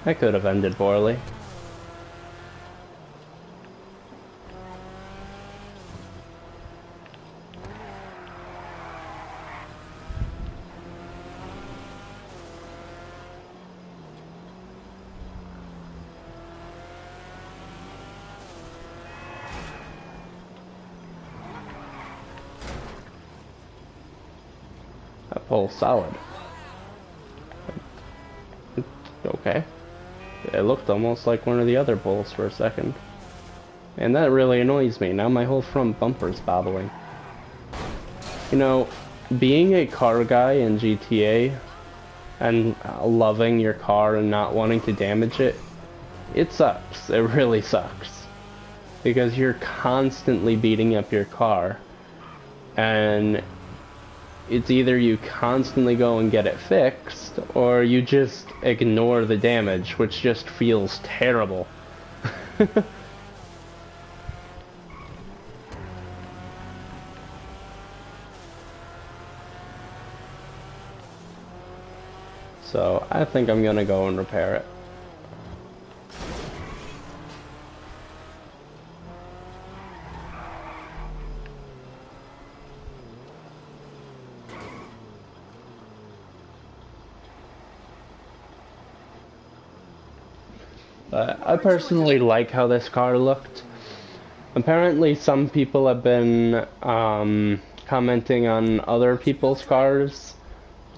I could have ended poorly. That pole's solid. Okay. It looked almost like one of the other poles for a second. And that really annoys me. Now my whole front bumper's bobbling. You know, being a car guy in GTA and loving your car and not wanting to damage it, it sucks. It really sucks. Because you're constantly beating up your car. And it's either you constantly go and get it fixed, or you just ignore the damage, which just feels terrible. So, I think I'm gonna go and repair it. But I personally like how this car looked. Apparently some people have been commenting on other people's cars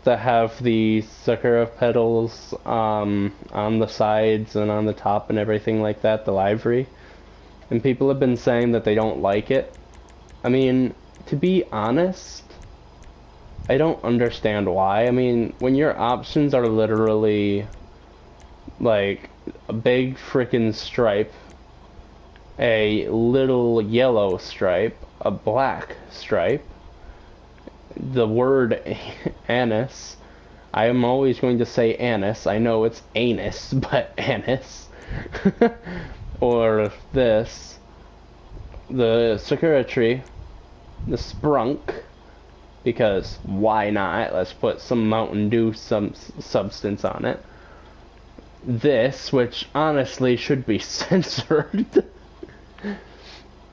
that have the Sakura pedals on the sides and on the top and everything like that, the livery. And people have been saying that they don't like it. I mean, to be honest, I don't understand why. I mean, when your options are literally like a big frickin' stripe, a little yellow stripe, a black stripe, the word anise. I am always going to say anise. I know it's anus, but anise. Or this, the Sakura tree, the sprunk, because why not? Let's put some Mountain Dew, some substance on it. This, which honestly should be censored.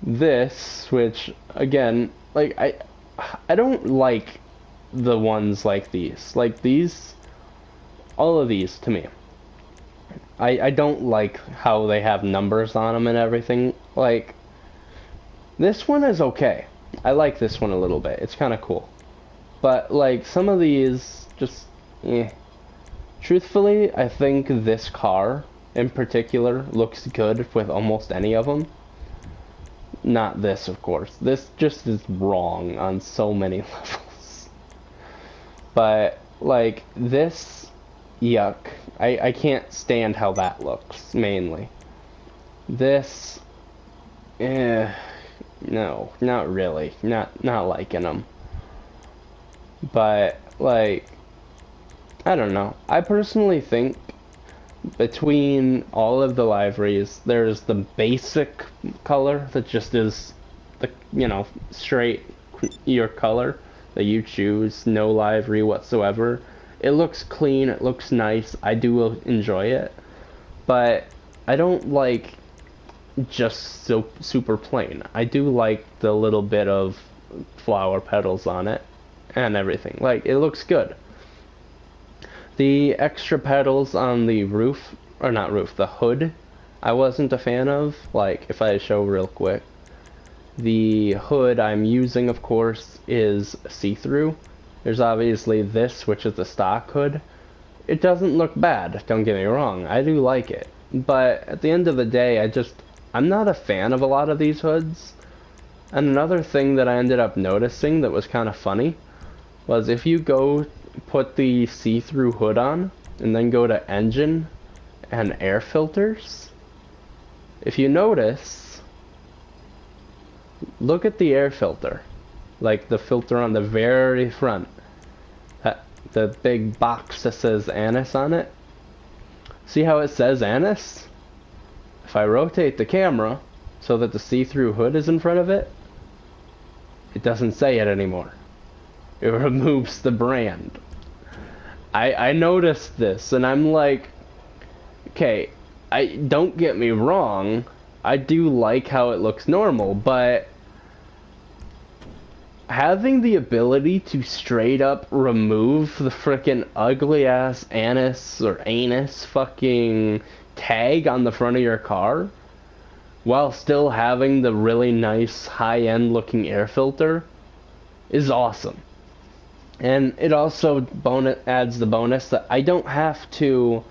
This, which again, like I don't like the ones like these. Like these, all of these to me. I don't like how they have numbers on them and everything. Like this one is okay. I like this one a little bit. It's kind of cool. But like some of these just Truthfully, I think this car in particular looks good with almost any of them. Not this, of course. This just is wrong on so many levels. But, like, this, yuck. I can't stand how that looks, mainly. This, no, not really. Not liking them. But, like, I don't know. I personally think between all of the liveries, there's the basic color that just is the, straight your color that you choose, no livery whatsoever. It looks clean, it looks nice, I do enjoy it, but I don't like just so super plain. I do like the little bit of flower petals on it and everything. Like, it looks good. The extra petals on the roof, or not roof, the hood, I wasn't a fan of. Like, if I show real quick, the hood I'm using, of course, is see-through. There's obviously this, which is the stock hood. It doesn't look bad, don't get me wrong, I do like it. But at the end of the day, I'm not a fan of a lot of these hoods. And another thing that I ended up noticing that was kind of funny was if you go put the see-through hood on and then go to engine and air filters, if you notice, look at the air filter, like the filter on the very front, the big box that says anise on it. See how it says anise? If I rotate the camera so that the see-through hood is in front of it, it doesn't say it anymore. It removes the brand. I noticed this, and I'm like, okay, don't get me wrong, I do like how it looks normal, but having the ability to straight up remove the frickin' ugly ass anise or anus fucking tag on the front of your car while still having the really nice high-end looking air filter is awesome. And it also adds the bonus that I don't have to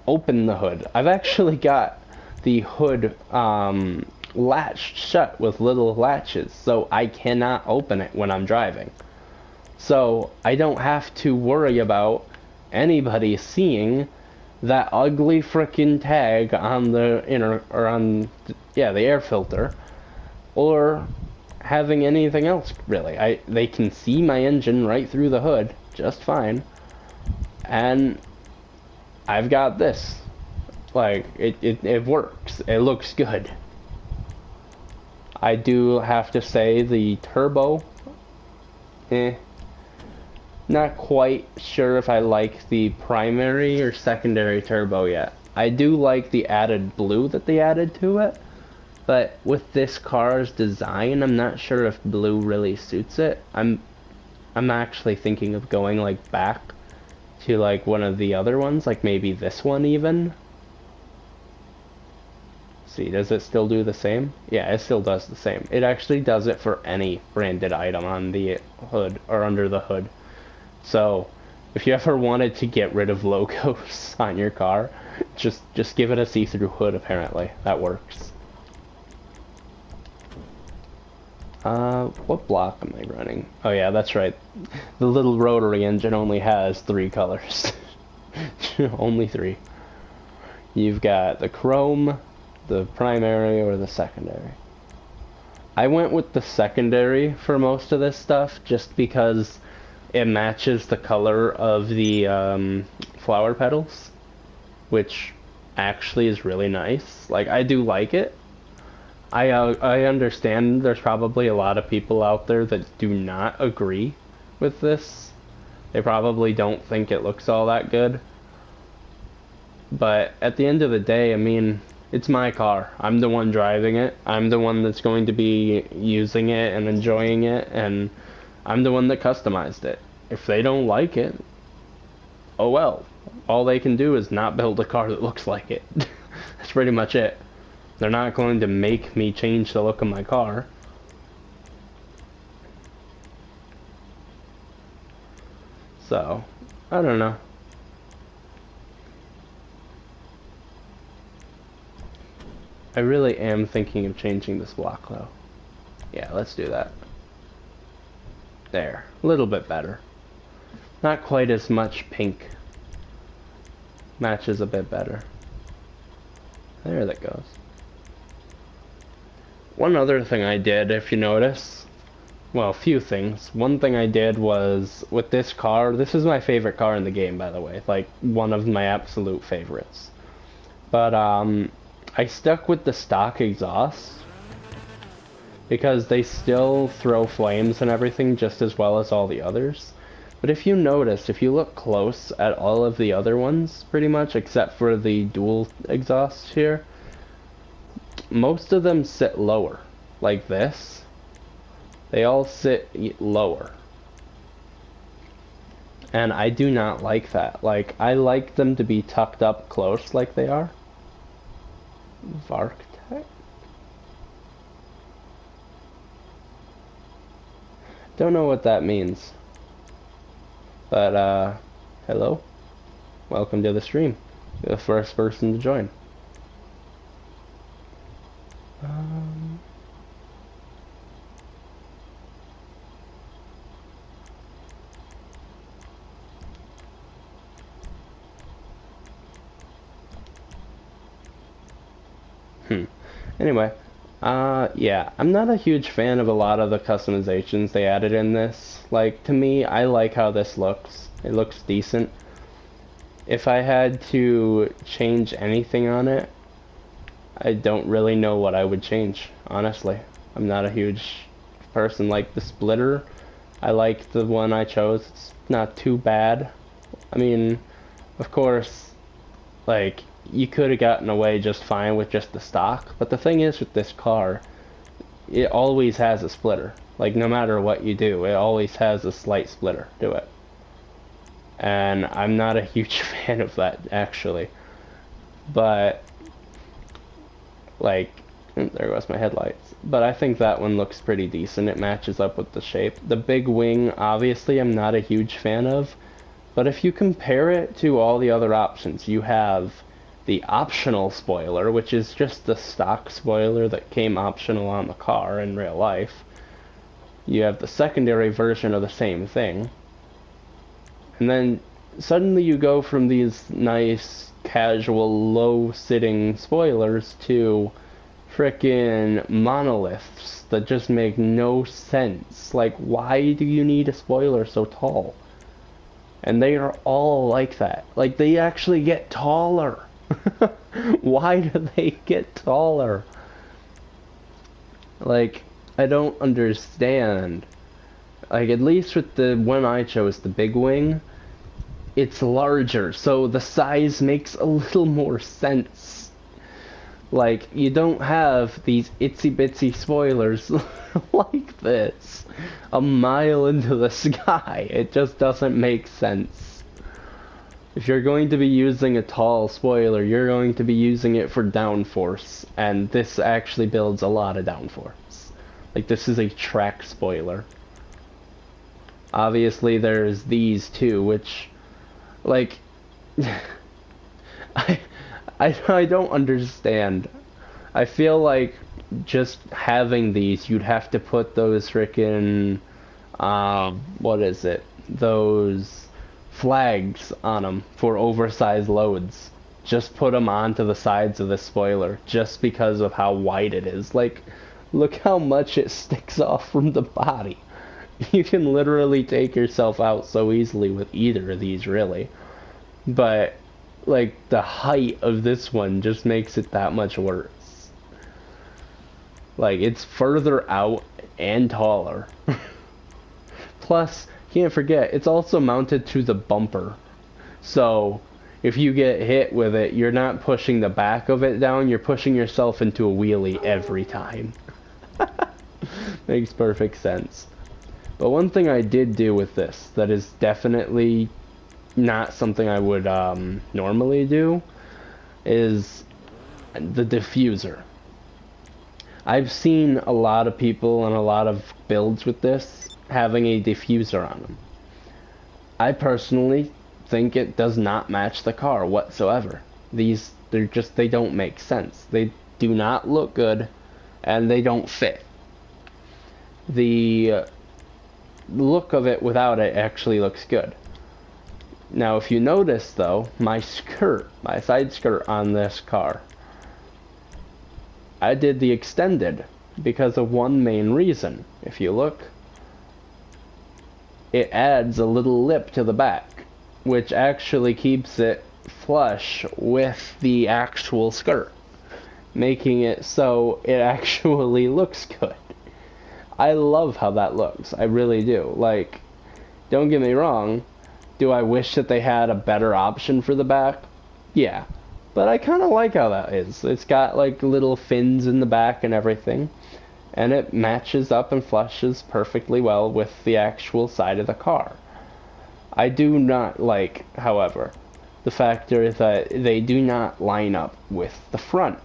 open the hood. I've actually got the hood latched shut with little latches, so I cannot open it when I'm driving. So I don't have to worry about anybody seeing that ugly frickin' tag on the the air filter, or having anything else really. They can see my engine right through the hood just fine, and I've got this. Like, it works. It looks good. I do have to say the turbo, not quite sure if I like the primary or secondary turbo yet. I do like the added blue that they added to it, but with this car's design, I'm not sure if blue really suits it. I'm actually thinking of going like back to like one of the other ones, like maybe this one even. See, does it still do the same? Yeah, it still does the same. It actually does it for any branded item on the hood or under the hood. So if you ever wanted to get rid of logos on your car, just give it a see-through hood. Apparently that works. What block am I running? Oh yeah, that's right, the little rotary engine only has 3 colors. Only 3. You've got the chrome, the primary, or the secondary. I went with the secondary for most of this stuff just because it matches the color of the flower petals, which actually is really nice. Like, I do like it. I understand there's probably a lot of people out there that do not agree with this. They probably don't think it looks all that good. But at the end of the day, I mean, it's my car. I'm the one driving it. I'm the one that's going to be using it and enjoying it, and I'm the one that customized it. If they don't like it, oh well. All they can do is not build a car that looks like it. That's pretty much it. They're not going to make me change the look of my car. So, I don't know. I really am thinking of changing this block though. Yeah, let's do that. There. A little bit better. Not quite as much pink. Matches a bit better. There that goes. One other thing I did, if you notice, well, a few things. One thing I did was, with this car, this is my favorite car in the game, by the way, like, one of my absolute favorites. But I stuck with the stock exhaust because they still throw flames and everything just as well as all the others. But if you notice, if you look close at all of the other ones, pretty much, except for the dual exhaust here, most of them sit lower, like this. They all sit lower. And I do not like that. Like, I like them to be tucked up close like they are. Varktech? Don't know what that means. But, hello? Welcome to the stream. You're the first person to join. Anyway, yeah, I'm not a huge fan of a lot of the customizations they added in this. Like, to me, I like how this looks. It looks decent. If I had to change anything on it, I don't really know what I would change, honestly. I'm not a huge person. Like, the splitter, I like the one I chose. It's not too bad. I mean, of course, like, you could have gotten away just fine with just the stock, but the thing is with this car, it always has a splitter. Like, no matter what you do, it always has a slight splitter to it. And I'm not a huge fan of that, actually. But, like, there goes my headlights. But I think that one looks pretty decent. It matches up with the shape. The big wing, obviously, I'm not a huge fan of. But if you compare it to all the other options, you have the optional spoiler, which is just the stock spoiler that came optional on the car in real life. You have the secondary version of the same thing. And then suddenly you go from these nice, casual, low-sitting spoilers to frickin' monoliths that just make no sense. Like, why do you need a spoiler so tall? And they are all like that. Like, they actually get taller. Why do they get taller? Like, I don't understand. Like, at least with the one I chose, the big wing, it's larger, so the size makes a little more sense. Like, you don't have these itsy-bitsy spoilers like this a mile into the sky. It just doesn't make sense. If you're going to be using a tall spoiler, you're going to be using it for downforce, and this actually builds a lot of downforce. Like, this is a track spoiler. Obviously, there's these two, which, like, I don't understand. I feel like just having these, you'd have to put those frickin', what is it? Those flags on them for oversized loads. Just put them onto the sides of the spoiler, just because of how wide it is. Like, look how much it sticks off from the body. You can literally take yourself out so easily with either of these, really. But, like, the height of this one just makes it that much worse. Like, it's further out and taller. Plus, can't forget, it's also mounted to the bumper. So, if you get hit with it, you're not pushing the back of it down, you're pushing yourself into a wheelie every time. Makes perfect sense. But one thing I did do with this that is definitely not something I would normally do is the diffuser. I've seen a lot of people and a lot of builds with this having a diffuser on them. I personally think it does not match the car whatsoever. They don't make sense. They do not look good, and they don't fit. The look of it without it actually looks good. Now, if you notice, though, my side skirt on this car, I did the extended because of one main reason. If you look, it adds a little lip to the back, which actually keeps it flush with the actual skirt, making it so it actually looks good. I love how that looks. I really do. Like, don't get me wrong, do I wish that they had a better option for the back? Yeah. But I kind of like how that is. It's got like little fins in the back and everything. And it matches up and flushes perfectly well with the actual side of the car. I do not like, however, the factor that they do not line up with the front.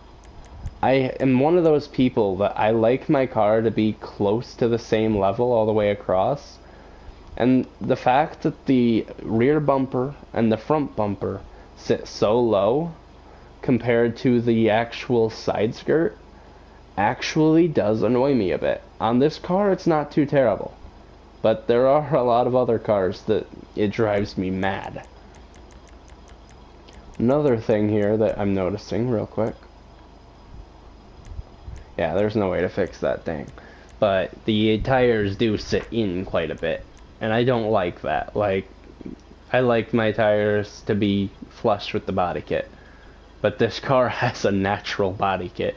I am one of those people that I like my car to be close to the same level all the way across. And the fact that the rear bumper and the front bumper sit so low compared to the actual side skirt actually does annoy me a bit. On this car, it's not too terrible. But there are a lot of other cars that it drives me mad. Another thing here that I'm noticing real quick. Yeah, there's no way to fix that thing. But the tires do sit in quite a bit. And I don't like that. Like, I like my tires to be flush with the body kit. But this car has a natural body kit.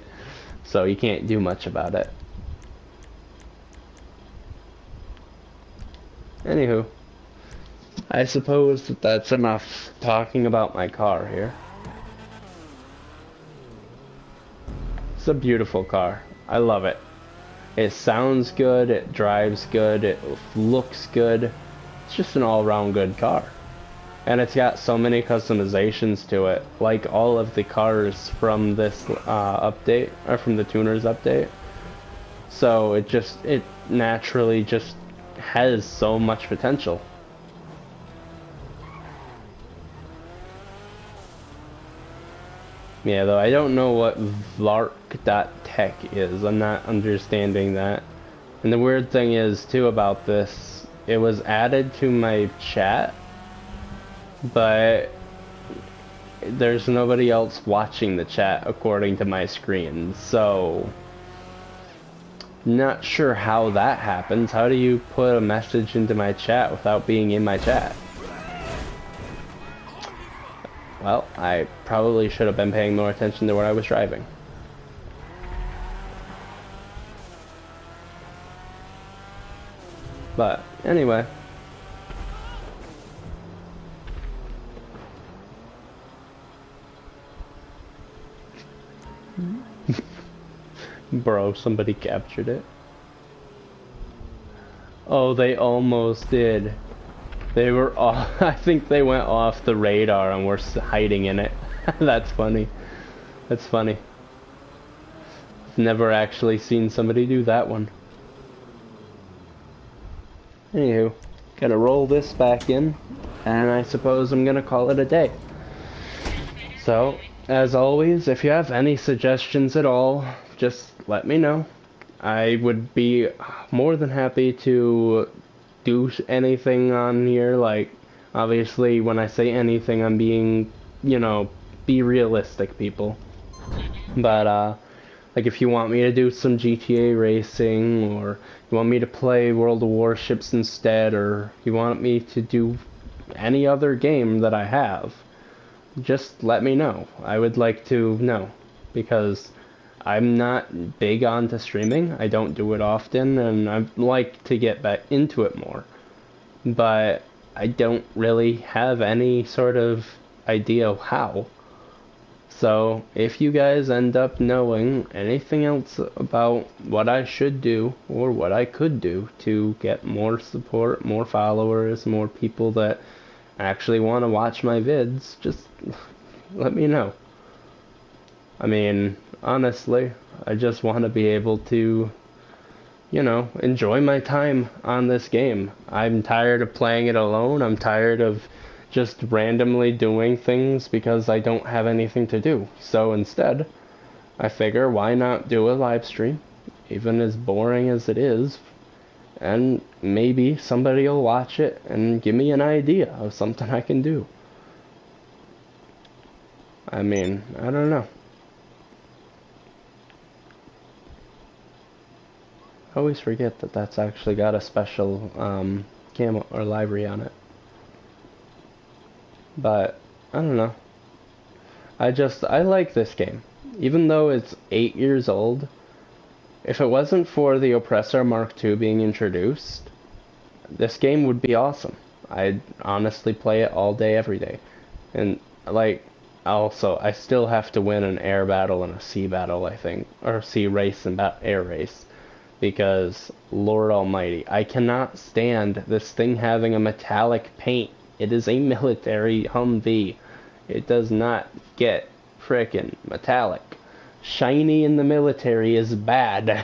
So you can't do much about it. Anywho, I suppose that that's enough talking about my car here. It's a beautiful car. I love it. It sounds good, it drives good, it looks good. It's just an all-round good car. And it's got so many customizations to it, like all of the cars from this update, or from the tuners update. So it naturally just has so much potential. Yeah, though I don't know what Vark.tech is. I'm not understanding that. And the weird thing is, too, about this, it was added to my chat, but there's nobody else watching the chat according to my screen, so not sure how that happens. How do you put a message into my chat without being in my chat? Well, I probably should have been paying more attention to what I was driving. But anyway. Bro, somebody captured it. Oh, they almost did. They were off. I think they went off the radar and were hiding in it. That's funny. That's funny. I've never actually seen somebody do that one. Anywho, gotta roll this back in, and I suppose I'm gonna call it a day. So, as always, if you have any suggestions at all, just let me know. I would be more than happy to do anything on here. Like, obviously, when I say anything, I'm being, you know, be realistic, people. But, like, if you want me to do some GTA racing, or you want me to play World of Warships instead, or you want me to do any other game that I have, just let me know. I would like to know, because I'm not big onto streaming. I don't do it often, and I'd like to get back into it more. But I don't really have any sort of idea of how. So, if you guys end up knowing anything else about what I should do, or what I could do to get more support, more followers, more people that actually want to watch my vids, just let me know. I mean, honestly, I just want to be able to, you know, enjoy my time on this game. I'm tired of playing it alone. I'm tired of just randomly doing things because I don't have anything to do. So instead, I figure, why not do a live stream, even as boring as it is, and maybe somebody will watch it and give me an idea of something I can do. I mean, I don't know. I always forget that that's actually got a special camo or library on it. But I don't know. I like this game. Even though it's 8 years old, if it wasn't for the Oppressor Mark II being introduced, this game would be awesome. I'd honestly play it all day, every day. And, like, also, I still have to win an air battle and a sea battle, I think. Or sea race and air race. Because, Lord Almighty, I cannot stand this thing having a metallic paint. It is a military Humvee. It does not get frickin' metallic. Shiny in the military is bad.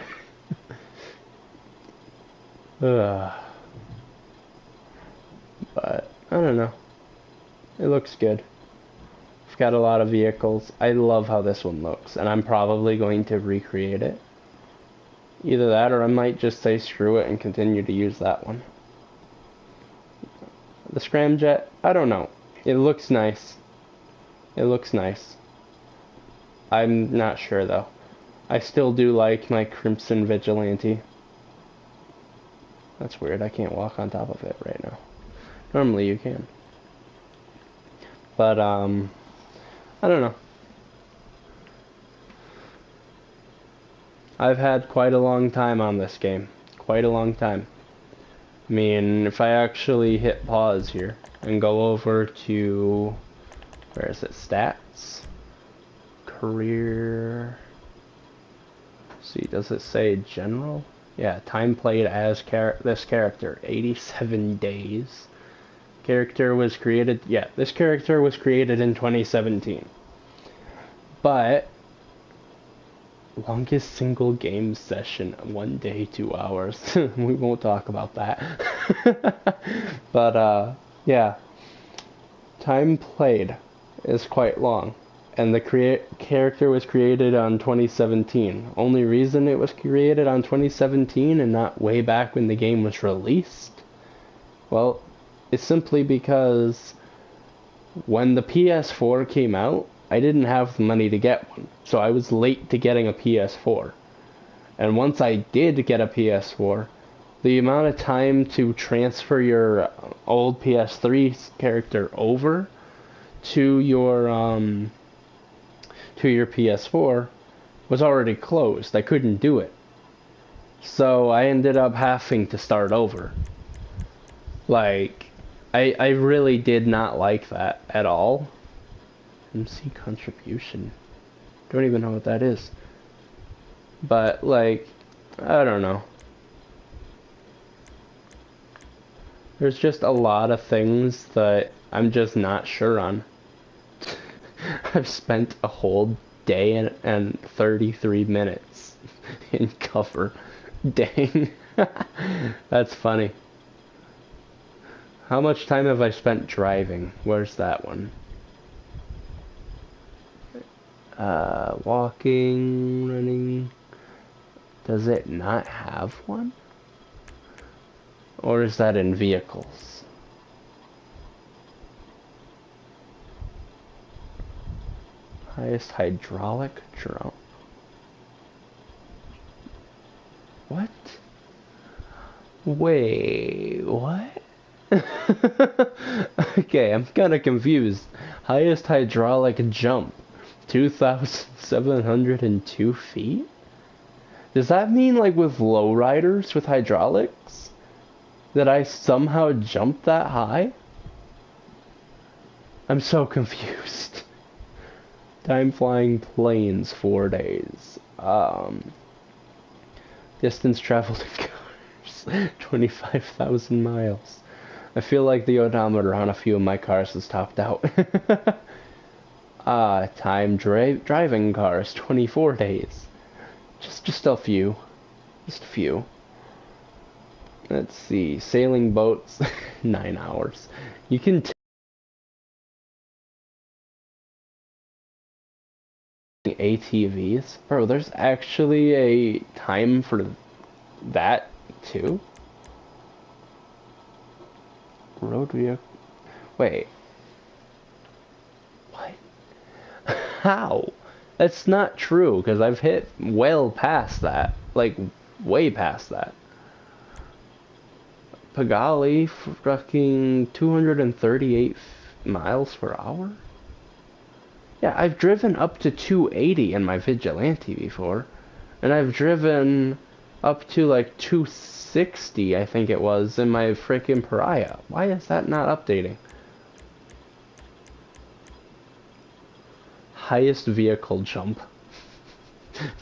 Ugh. But, I don't know. It looks good. I've got a lot of vehicles. I love how this one looks, and I'm probably going to recreate it. Either that, or I might just say screw it and continue to use that one. The scramjet, I don't know. It looks nice. It looks nice. I'm not sure, though. I still do like my Crimson Vigilante. That's weird, I can't walk on top of it right now. Normally you can. But, I don't know. I've had quite a long time on this game. Quite a long time. I mean, if I actually hit pause here and go over to, where is it, stats? Career. Let's see, does it say general? Yeah, time played as this character, 87 days. Character was created, yeah, this character was created in 2017. But, longest single game session, 1 day, 2 hours. We won't talk about that. But, yeah. Time played is quite long. And the character was created on 2017. Only reason it was created on 2017 and not way back when the game was released? Well, it's simply because when the PS4 came out, I didn't have the money to get one. So I was late to getting a PS4. And once I did get a PS4, the amount of time to transfer your old PS3 character over to your PS4 was already closed. I couldn't do it. So I ended up having to start over. Like, I really did not like that at all. MC contribution. Don't even know what that is. But, like, I don't know. There's just a lot of things that I'm just not sure on. I've spent a whole day and 33 minutes in cover. Dang. That's funny. How much time have I spent driving? Where's that one? Walking, running. Does it not have one? Or is that in vehicles? Highest hydraulic jump. What? Wait, what? Okay, I'm kind of confused. Highest hydraulic jump, 2,702 feet? Does that mean like with lowriders with hydraulics? That I somehow jumped that high? I'm so confused. Time flying planes, 4 days. Distance traveled in cars, 25,000 miles. I feel like the odometer on a few of my cars is topped out. Time driving cars, 24 days. Just a few. Just a few. Let's see. Sailing boats, 9 hours. You can ATVs. Bro, there's actually a time for that too? Road vehicle. Wait. What? How? That's not true, because I've hit well past that. Like, way past that. Pagali, fucking 238 miles per hour? Yeah, I've driven up to 280 in my Vigilante before. And I've driven up to like 260, I think it was, in my freaking Pariah. Why is that not updating? Highest vehicle jump.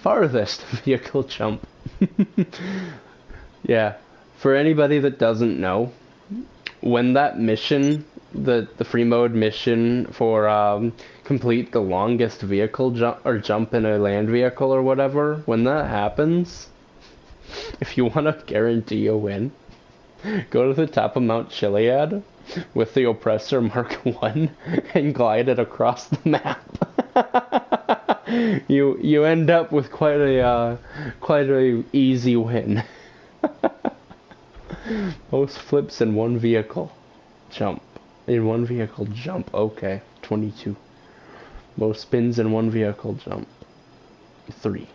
Farthest vehicle jump. Yeah, for anybody that doesn't know, when that mission, the free mode mission for complete the longest vehicle jump or jump in a land vehicle or whatever, when that happens, if you want to guarantee a win, go to the top of Mount Chiliad with the Oppressor Mark 1 and glide it across the map. You end up with quite a easy win. Most flips in one vehicle jump. In one vehicle jump. Okay, 22. Most spins in one vehicle jump. 3.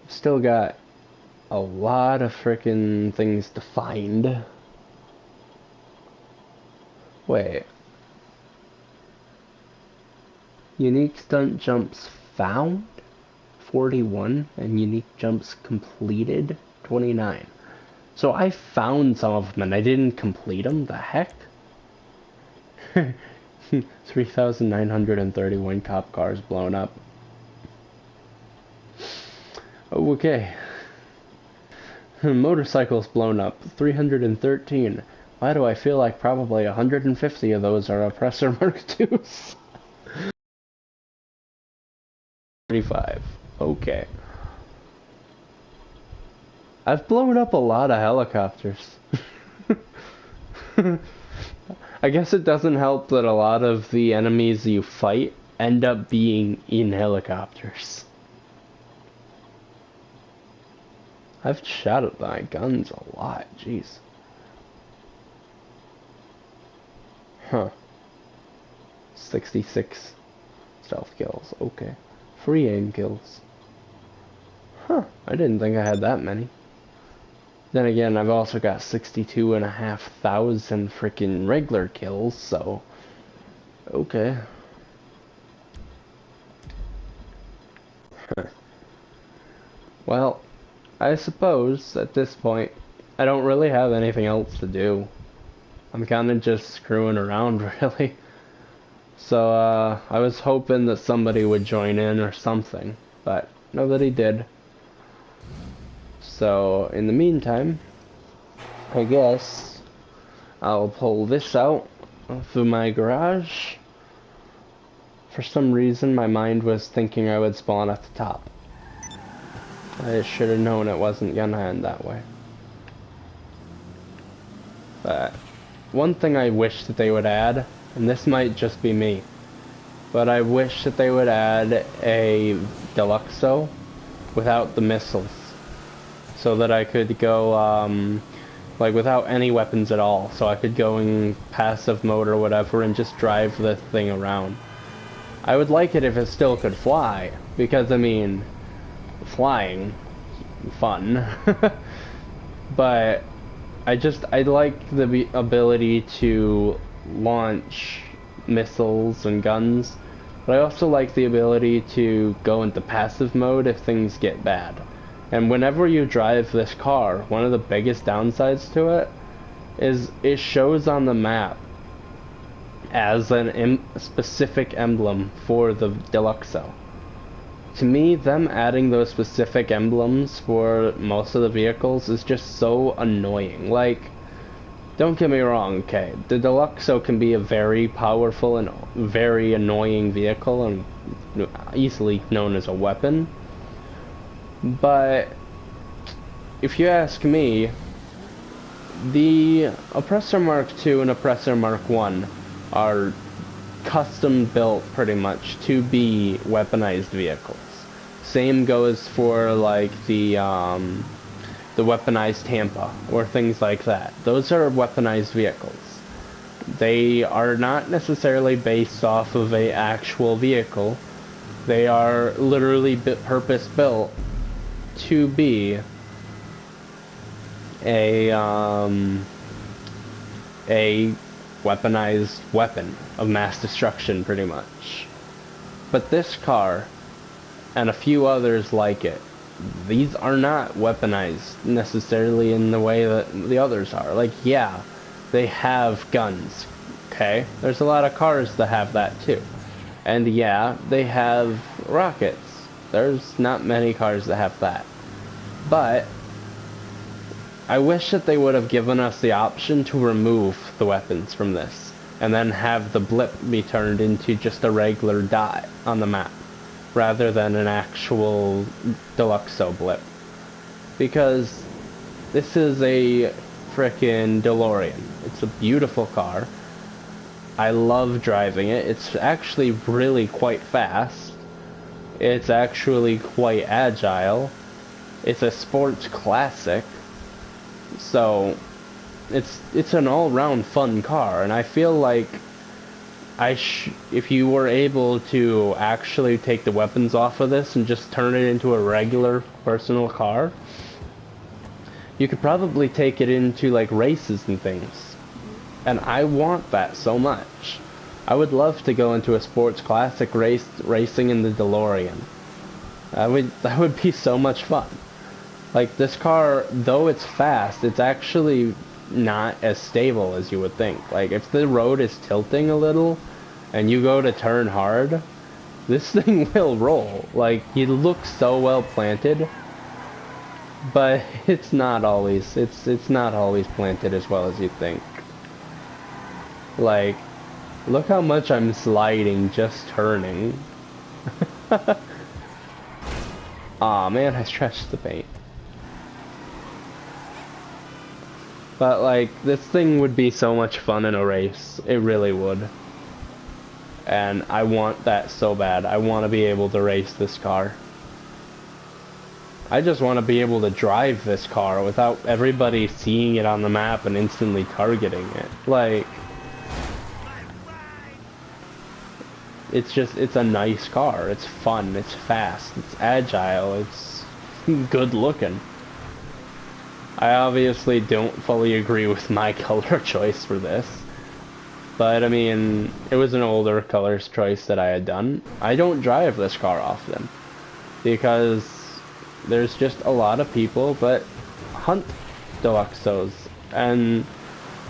Still got a lot of frickin' things to find. Wait. Unique stunt jumps found? 41, and unique jumps completed? 29. So I found some of them and I didn't complete them? The heck? 3,931 cop cars blown up. Okay. Motorcycles blown up. 313. Why do I feel like probably 150 of those are Oppressor Mark IIs? 35. Okay. I've blown up a lot of helicopters. I guess it doesn't help that a lot of the enemies you fight end up being in helicopters. I've shot at my guns a lot, jeez. Huh. 66 stealth kills, okay. Free aim kills. Huh, I didn't think I had that many. Then again, I've also got 62,500 freaking regular kills, so... Okay. Well, I suppose, at this point, I don't really have anything else to do. I'm kinda just screwing around, really. So, I was hoping that somebody would join in or something, but nobody did. So, in the meantime, I guess I'll pull this out through my garage. For some reason, my mind was thinking I would spawn at the top. I should have known it wasn't gonna end that way. But one thing I wish that they would add, and this might just be me, but I wish that they would add a Deluxo without the missiles, so that I could go like without any weapons at all, so I could go in passive mode or whatever and just drive the thing around. I would like it if it still could fly, because I mean, flying, fun. But I like the ability to launch missiles and guns, but I also like the ability to go into passive mode if things get bad. And whenever you drive this car, one of the biggest downsides to it is it shows on the map as a specific emblem for the Deluxo. To me, them adding those specific emblems for most of the vehicles is just so annoying. Like, don't get me wrong, okay, the Deluxo can be a very powerful and very annoying vehicle and easily known as a weapon. But if you ask me, the Oppressor Mark II and Oppressor Mark I are custom built pretty much to be weaponized vehicles. Same goes for like the weaponized Tampa or things like that. Those are weaponized vehicles. They are not necessarily based off of a actual vehicle. They are literally purpose built to be a weaponized weapon of mass destruction, pretty much. But this car, and a few others like it, these are not weaponized necessarily in the way that the others are. Like, yeah, they have guns, okay? There's a lot of cars that have that too. And yeah, they have rockets. There's not many cars that have that. But I wish that they would have given us the option to remove the weapons from this, and then have the blip be turned into just a regular dot on the map, rather than an actual Deluxo blip. Because this is a frickin' DeLorean. It's a beautiful car. I love driving it. It's actually really quite fast. It's actually quite agile. It's a sports classic. So it's an all-round fun car, and I feel like if you were able to actually take the weapons off of this and just turn it into a regular personal car, you could probably take it into like races and things. And I want that so much. I would love to go into a sports classic racing in the DeLorean. That would be so much fun. Like, this car, though it's fast, it's actually not as stable as you would think. Like, if the road is tilting a little and you go to turn hard, this thing will roll. Like, you look so well planted, but it's not always planted as well as you think. Like, look how much I'm sliding just turning. Aw, man, I stretched the paint. But, like, this thing would be so much fun in a race. It really would. And I want that so bad. I want to be able to race this car. I just want to be able to drive this car without everybody seeing it on the map and instantly targeting it. Like, it's a nice car. It's fun. It's fast. It's agile. It's good looking. I obviously don't fully agree with my color choice for this. But, I mean, it was an older colors choice that I had done. I don't drive this car often, because there's just a lot of people that hunt Deluxos, and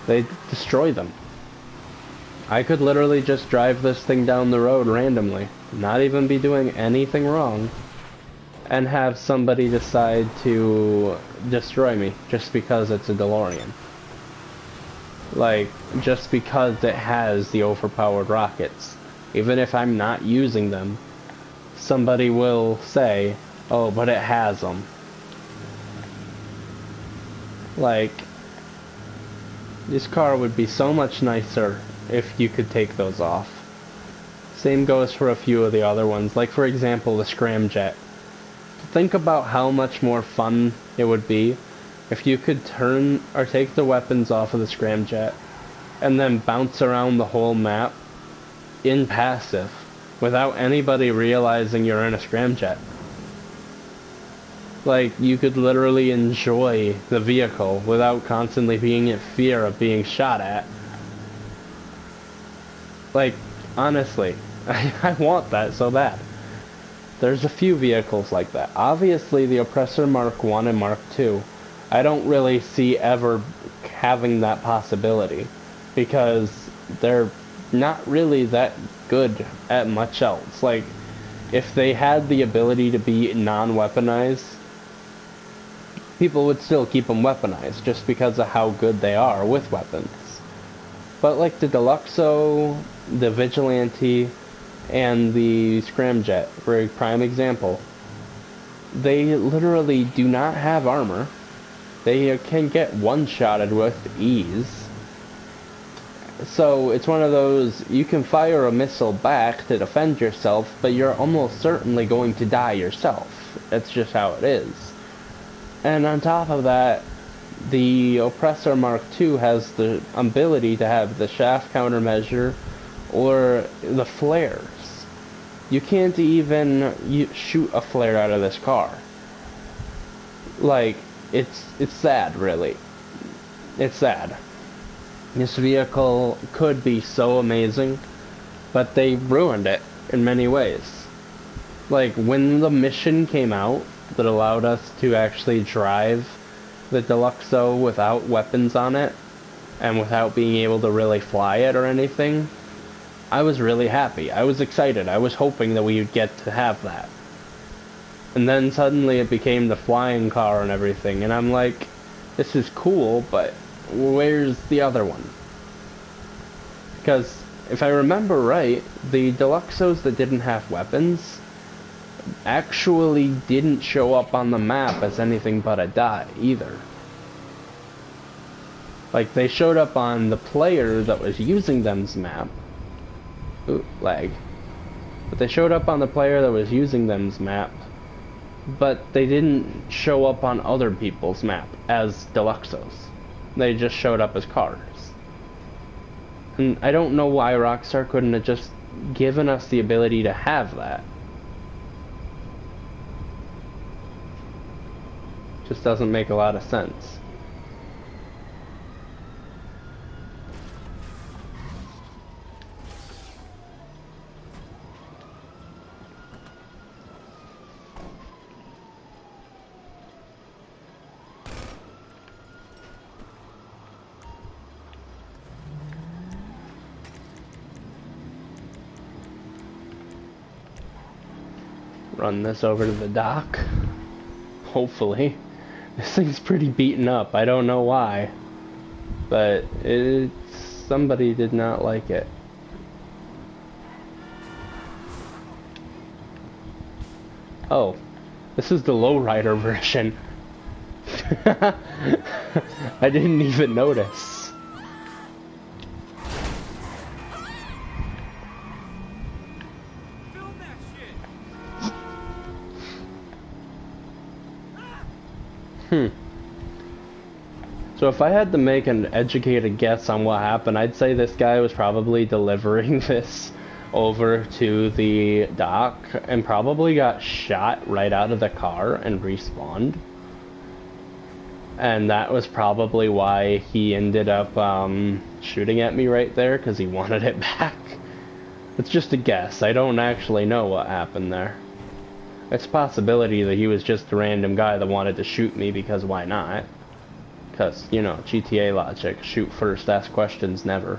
they destroy them. I could literally just drive this thing down the road randomly, not even be doing anything wrong, and have somebody decide to destroy me just because it's a DeLorean. Like, just because it has the overpowered rockets. Even if I'm not using them, somebody will say, oh, but it has them. Like, this car would be so much nicer if you could take those off. Same goes for a few of the other ones, like for example the scramjet. Think about how much more fun it would be if you could turn or take the weapons off of the scramjet and then bounce around the whole map in passive without anybody realizing you're in a scramjet. Like, you could literally enjoy the vehicle without constantly being in fear of being shot at. Like, honestly, I want that so bad. There's a few vehicles like that. Obviously, the Oppressor Mark 1 and Mark 2, I don't really see ever having that possibility, because they're not really that good at much else. Like, if they had the ability to be non-weaponized, people would still keep them weaponized just because of how good they are with weapons. But like the Deluxo, the Vigilante, and the Scramjet, for a prime example, they literally do not have armor. They can get one-shotted with ease. So it's one of those, you can fire a missile back to defend yourself, but you're almost certainly going to die yourself. That's just how it is. And on top of that, the Oppressor Mark II has the ability to have the shaft countermeasure or the flares. You can't even shoot a flare out of this car. Like, it's sad, really. It's sad. This vehicle could be so amazing, but they ruined it in many ways. Like, when the mission came out that allowed us to actually drive the Deluxo without weapons on it, and without being able to really fly it or anything, I was really happy. I was excited. I was hoping that we would get to have that. And then suddenly it became the flying car and everything, and I'm like, this is cool, but where's the other one? Because if I remember right, the Deluxos that didn't have weapons actually didn't show up on the map as anything but a dot either. Like, they showed up on the player that was using them's map. Ooh, lag. But they showed up on the player that was using them's map, but they didn't show up on other people's map as Deluxos. They just showed up as cars. And I don't know why Rockstar couldn't have just given us the ability to have that. Just doesn't make a lot of sense. Run this over to the dock. Hopefully. This thing's pretty beaten up. I don't know why. But somebody did not like it. Oh. This is the lowrider version. I didn't even notice. So if I had to make an educated guess on what happened, I'd say this guy was probably delivering this over to the dock and probably got shot right out of the car and respawned. And that was probably why he ended up shooting at me right there, because he wanted it back. It's just a guess. I don't actually know what happened there. It's a possibility that he was just a random guy that wanted to shoot me, because why not? Because, you know, GTA logic. Shoot first, ask questions never.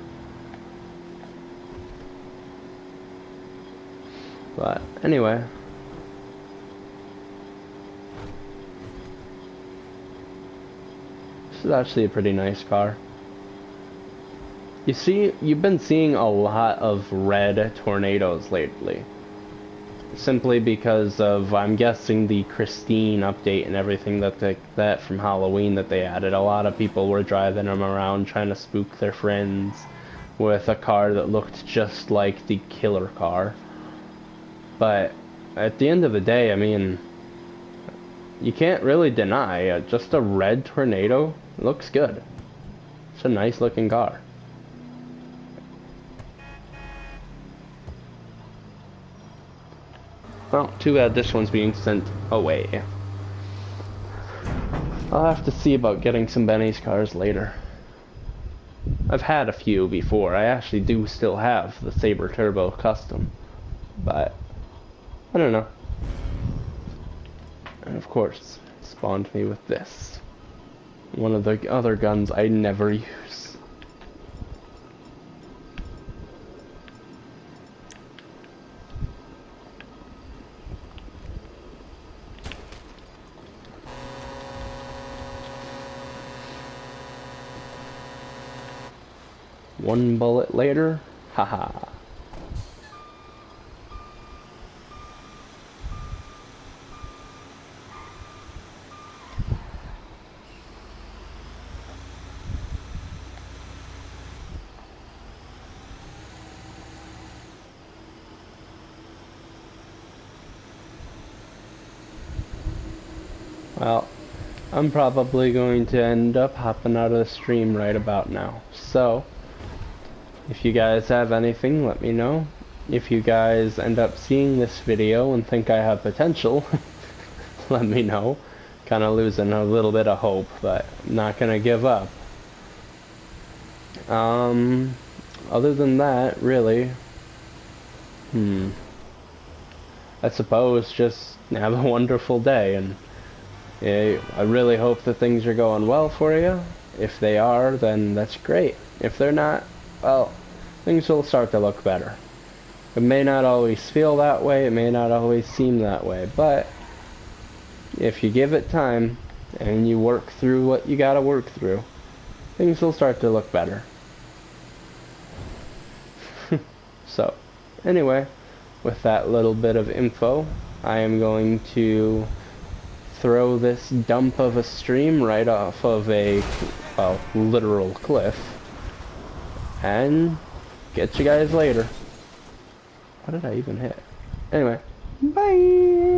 But, anyway. This is actually a pretty nice car. You see, you've been seeing a lot of red tornadoes lately. Simply because of, I'm guessing, the Christine update and everything that from Halloween that they added. A lot of people were driving them around trying to spook their friends with a car that looked just like the killer car. But at the end of the day, I mean, you can't really deny just a red tornado looks good. It's a nice looking car. Well, too bad this one's being sent away. I'll have to see about getting some Benny's cars later. I've had a few before. I actually do still have the Sabre Turbo Custom. But, I don't know. And of course, it spawned me with this. One of the other guns I never use. One bullet later, haha. Well, I'm probably going to end up hopping out of the stream right about now. So, if you guys have anything, let me know. If you guys end up seeing this video and think I have potential, let me know. Kind of losing a little bit of hope, but I'm not going to give up. Other than that, really, I suppose just have a wonderful day, and yeah, I really hope that things are going well for you. If they are, then that's great. If they're not, well, things will start to look better. It may not always feel that way, it may not always seem that way, but if you give it time and you work through what you gotta work through, things will start to look better. So, anyway, with that little bit of info, I am going to throw this dump of a stream right off of a, well, literal cliff, and get you guys later. What did I even hit? Anyway, bye!